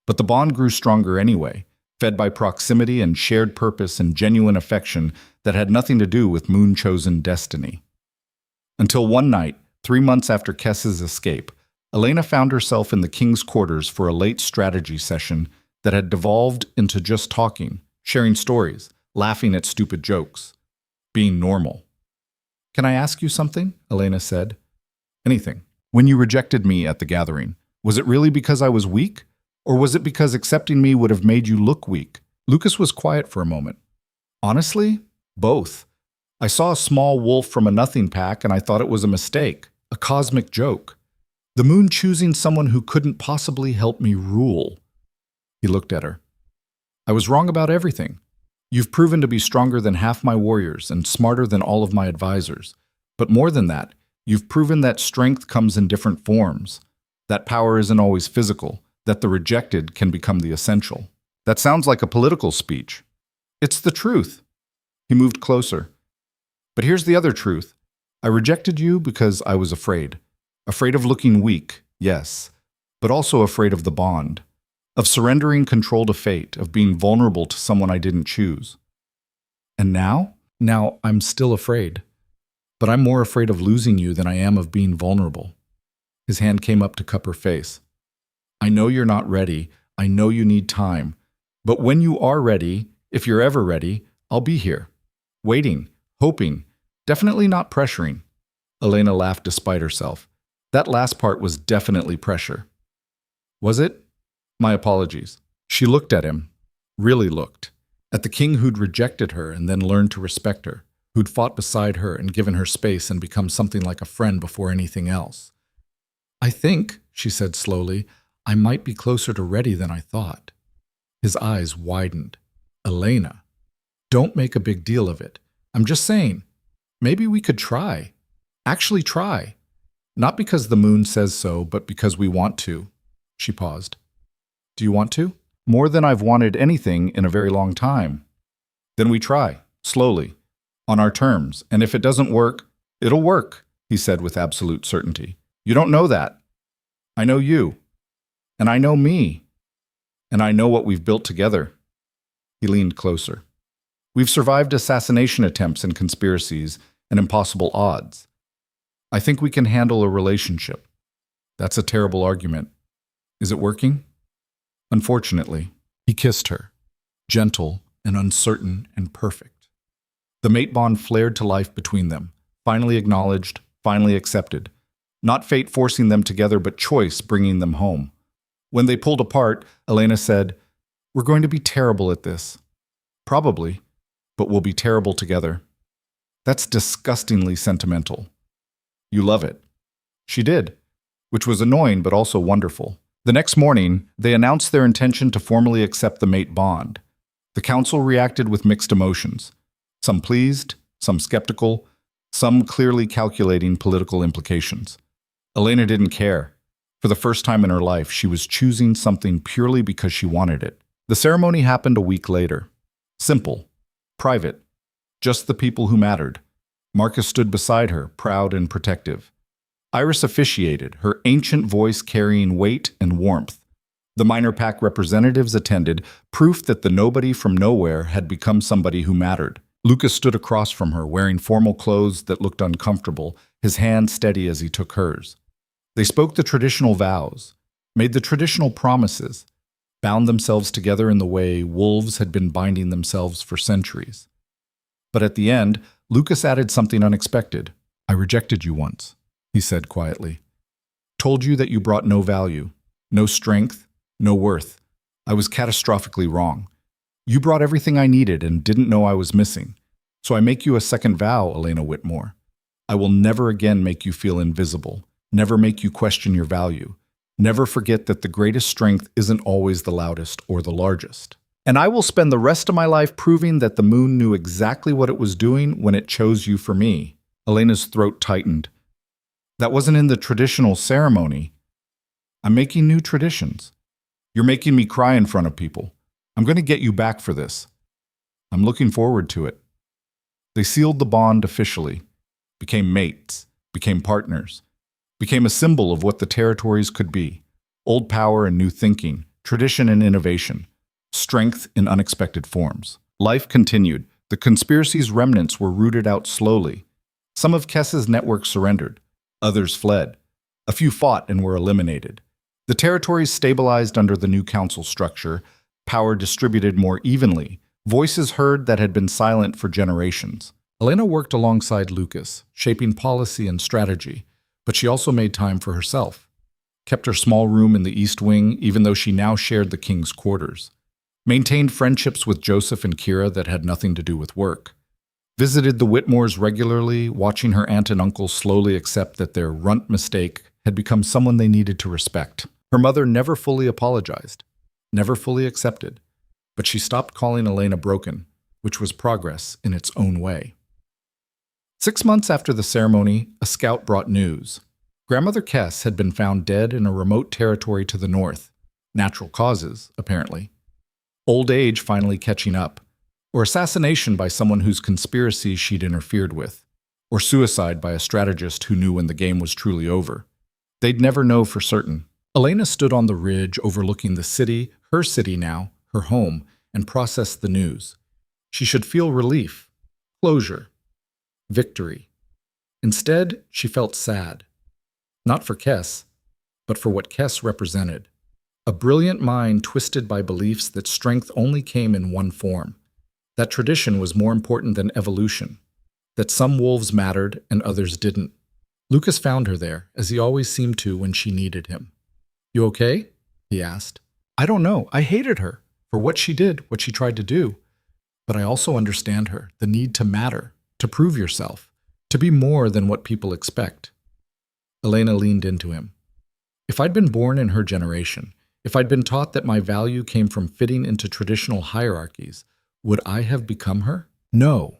But the bond grew stronger anyway, fed by proximity and shared purpose and genuine affection that had nothing to do with moon-chosen destiny. Until one night, 3 months after Kess's escape, Elena found herself in the king's quarters for a late strategy session that had devolved into just talking, sharing stories, laughing at stupid jokes, being normal. "Can I ask you something?" Elena said. "Anything. When you rejected me at the gathering, was it really because I was weak? Or was it because accepting me would have made you look weak?" Lucas was quiet for a moment. "Honestly, both. I saw a small wolf from a nothing pack and I thought it was a mistake, a cosmic joke. The moon choosing someone who couldn't possibly help me rule." He looked at her. "I was wrong about everything. You've proven to be stronger than half my warriors and smarter than all of my advisors. But more than that, you've proven that strength comes in different forms, that power isn't always physical, that the rejected can become the essential." "That sounds like a political speech." "It's the truth." He moved closer. "But here's the other truth. I rejected you because I was afraid. Afraid of looking weak, yes, but also afraid of the bond, of surrendering control to fate, of being vulnerable to someone I didn't choose. And now Now, I'm still afraid, but I'm more afraid of losing you than I am of being vulnerable. His hand came up to cup her face. I know you're not ready. I know you need time. But when you are ready, if you're ever ready, I'll be here. Waiting, hoping, definitely not pressuring. Elena laughed despite herself. That last part was definitely pressure. Was it? My apologies. She looked at him, really looked, at the king who'd rejected her and then learned to respect her, who'd fought beside her and given her space and become something like a friend before anything else. I think, she said slowly, I might be closer to ready than I thought. His eyes widened. Elena, don't make a big deal of it. I'm just saying, maybe we could try. Actually try. Not because the moon says so, but because we want to. She paused. Do you want to? More than I've wanted anything in a very long time. Then we try, slowly, on our terms, and if it doesn't work, it'll work, he said with absolute certainty. You don't know that. I know you. And I know me. And I know what we've built together. He leaned closer. We've survived assassination attempts and conspiracies and impossible odds. I think we can handle a relationship. That's a terrible argument. Is it working? Unfortunately, he kissed her, gentle and uncertain and perfect. The mate bond flared to life between them, finally acknowledged, finally accepted. Not fate forcing them together, but choice bringing them home. When they pulled apart, Elena said, We're going to be terrible at this. Probably, but we'll be terrible together. That's disgustingly sentimental. You love it. She did, which was annoying but also wonderful. The next morning, they announced their intention to formally accept the mate bond. The council reacted with mixed emotions, some pleased, some skeptical, some clearly calculating political implications. Elena didn't care. For the first time in her life, she was choosing something purely because she wanted it. The ceremony happened a week later. Simple, private, just the people who mattered. Marcus stood beside her, proud and protective. Iris officiated, her ancient voice carrying weight and warmth. The minor pack representatives attended, proof that the nobody from nowhere had become somebody who mattered. Lucas stood across from her, wearing formal clothes that looked uncomfortable, his hand steady as he took hers. They spoke the traditional vows, made the traditional promises, bound themselves together in the way wolves had been binding themselves for centuries. But at the end, Lucas added something unexpected. I rejected you once, he said quietly. Told you that you brought no value, no strength, no worth. I was catastrophically wrong. You brought everything I needed and didn't know I was missing. So I make you a second vow, Elena Whitmore. I will never again make you feel invisible, never make you question your value. Never forget that the greatest strength isn't always the loudest or the largest. And I will spend the rest of my life proving that the moon knew exactly what it was doing when it chose you for me. Elena's throat tightened. That wasn't in the traditional ceremony. I'm making new traditions. You're making me cry in front of people. I'm going to get you back for this. I'm looking forward to it. They sealed the bond officially, became mates, became partners, became a symbol of what the territories could be. Old power and new thinking, tradition and innovation, strength in unexpected forms. Life continued. The conspiracy's remnants were rooted out slowly. Some of Kess's network surrendered. Others fled. A few fought and were eliminated. The territories stabilized under the new council structure, power distributed more evenly, voices heard that had been silent for generations. Elena worked alongside Lucas, shaping policy and strategy, but she also made time for herself. Kept her small room in the East Wing, even though she now shared the king's quarters. Maintained friendships with Joseph and Kira that had nothing to do with work. Visited the Whitmores regularly, watching her aunt and uncle slowly accept that their runt mistake had become someone they needed to respect. Her mother never fully apologized, never fully accepted, but she stopped calling Elena broken, which was progress in its own way. 6 months after the ceremony, a scout brought news. Grandmother Kess had been found dead in a remote territory to the north. Natural causes, apparently. Old age finally catching up. Or assassination by someone whose conspiracy she'd interfered with. Or suicide by a strategist who knew when the game was truly over. They'd never know for certain. Elena stood on the ridge overlooking the city, her city now, her home, and processed the news. She should feel relief, Closure. Victory. Instead, she felt sad. Not for Kess, but for what Kess represented. A brilliant mind twisted by beliefs that strength only came in one form. That tradition was more important than evolution. That some wolves mattered and others didn't. Lucas found her there, as he always seemed to when she needed him. "You okay?" he asked. "I don't know. I hated her. For what she did, what she tried to do. But I also understand her, the need to matter, to prove yourself, to be more than what people expect." Elena leaned into him. "If I'd been born in her generation, if I'd been taught that my value came from fitting into traditional hierarchies, would I have become her? No.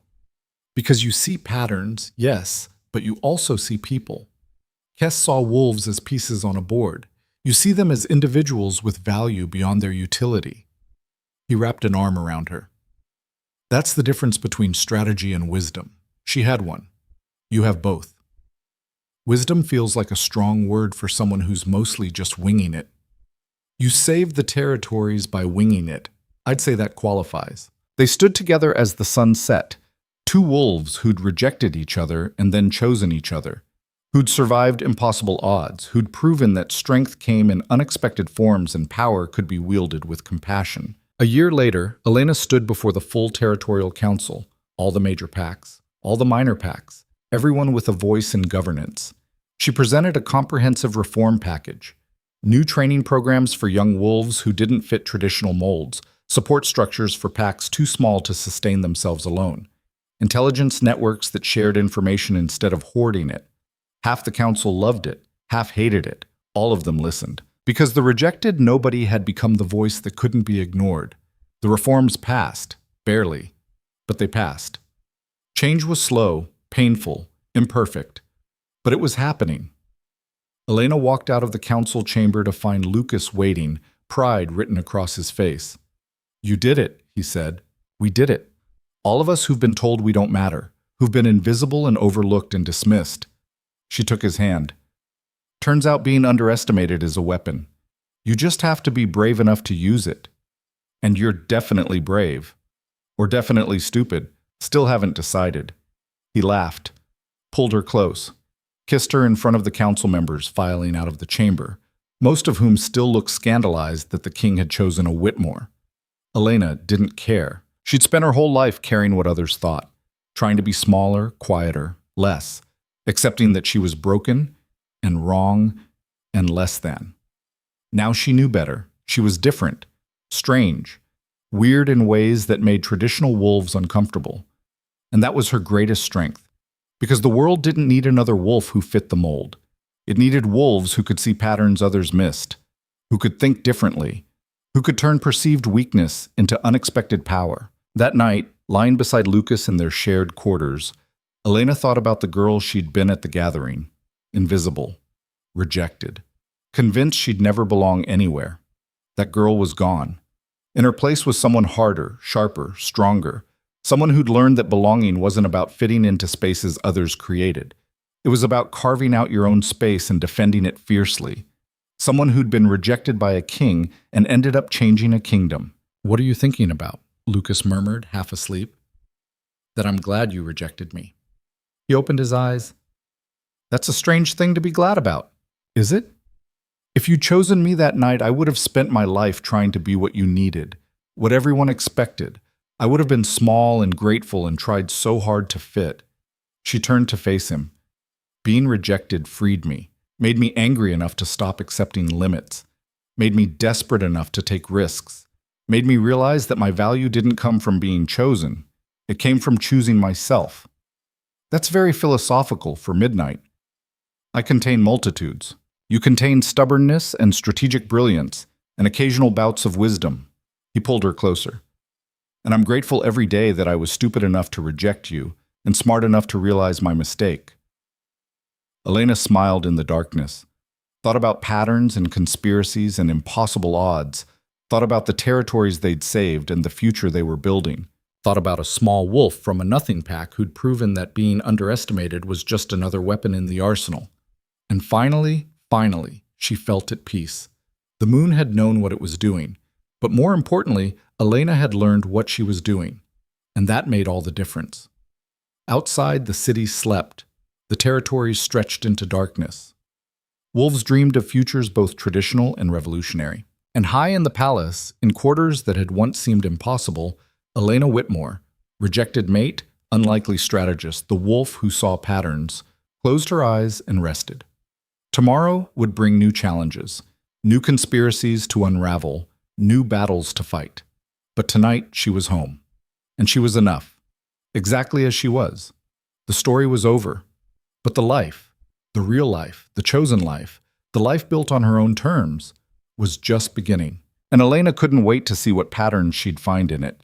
Because you see patterns, yes, but you also see people. Kess saw wolves as pieces on a board. You see them as individuals with value beyond their utility." He wrapped an arm around her. "That's the difference between strategy and wisdom. She had one. You have both. Wisdom feels like a strong word for someone who's mostly just winging it. You save the territories by winging it. I'd say that qualifies." They stood together as the sun set, two wolves who'd rejected each other and then chosen each other, who'd survived impossible odds, who'd proven that strength came in unexpected forms and power could be wielded with compassion. A year later, Elena stood before the full territorial council, all the major packs, all the minor packs, everyone with a voice in governance. She presented a comprehensive reform package, new training programs for young wolves who didn't fit traditional molds, support structures for packs too small to sustain themselves alone, intelligence networks that shared information instead of hoarding it. Half the council loved it, half hated it. All of them listened. Because the rejected nobody had become the voice that couldn't be ignored. The reforms passed, barely, but they passed. Change was slow, painful, imperfect, but it was happening. Elena walked out of the council chamber to find Lucas waiting, pride written across his face. "You did it," he said. "We did it. All of us who've been told we don't matter, who've been invisible and overlooked and dismissed." She took his hand. "Turns out being underestimated is a weapon. You just have to be brave enough to use it. And you're definitely brave. Or definitely stupid. Still haven't decided." He laughed, pulled her close, kissed her in front of the council members filing out of the chamber, most of whom still looked scandalized that the king had chosen a Whitmore. Elena didn't care. She'd spent her whole life caring what others thought, trying to be smaller, quieter, less, accepting that she was broken and wrong and less than. Now she knew better. She was different, strange, weird in ways that made traditional wolves uncomfortable. And that was her greatest strength, because the world didn't need another wolf who fit the mold. It needed wolves who could see patterns others missed, who could think differently, who could turn perceived weakness into unexpected power. That night, lying beside Lucas in their shared quarters, Elena thought about the girl she'd been at the gathering, invisible, rejected, convinced she'd never belong anywhere. That girl was gone. In her place was someone harder, sharper, stronger, someone who'd learned that belonging wasn't about fitting into spaces others created. It was about carving out your own space and defending it fiercely. Someone who'd been rejected by a king and ended up changing a kingdom. "What are you thinking about?" Lucas murmured, half asleep. "That I'm glad you rejected me." He opened his eyes. "That's a strange thing to be glad about. Is it? If you'd chosen me that night, I would have spent my life trying to be what you needed, what everyone expected. I would have been small and grateful and tried so hard to fit." She turned to face him. "Being rejected freed me, made me angry enough to stop accepting limits, made me desperate enough to take risks, made me realize that my value didn't come from being chosen. It came from choosing myself." That's very philosophical for midnight. I contain multitudes. You contain stubbornness and strategic brilliance and occasional bouts of wisdom. He pulled her closer. And I'm grateful every day that I was stupid enough to reject you and smart enough to realize my mistake. Elena smiled in the darkness, thought about patterns and conspiracies and impossible odds, thought about the territories they'd saved and the future they were building, thought about a small wolf from a nothing pack who'd proven that being underestimated was just another weapon in the arsenal. And finally, she felt at peace. The moon had known what it was doing, but more importantly, Elena had learned what she was doing, and that made all the difference. Outside, the city slept. The territories stretched into darkness. Wolves dreamed of futures both traditional and revolutionary. And high in the palace, in quarters that had once seemed impossible, Elena Whitmore, rejected mate, unlikely strategist, the wolf who saw patterns, closed her eyes and rested. Tomorrow would bring new challenges, new conspiracies to unravel, new battles to fight. But tonight she was home. And she was enough. Exactly as she was. The story was over. But the life, the real life, the chosen life, the life built on her own terms, was just beginning. And Elena couldn't wait to see what patterns she'd find in it.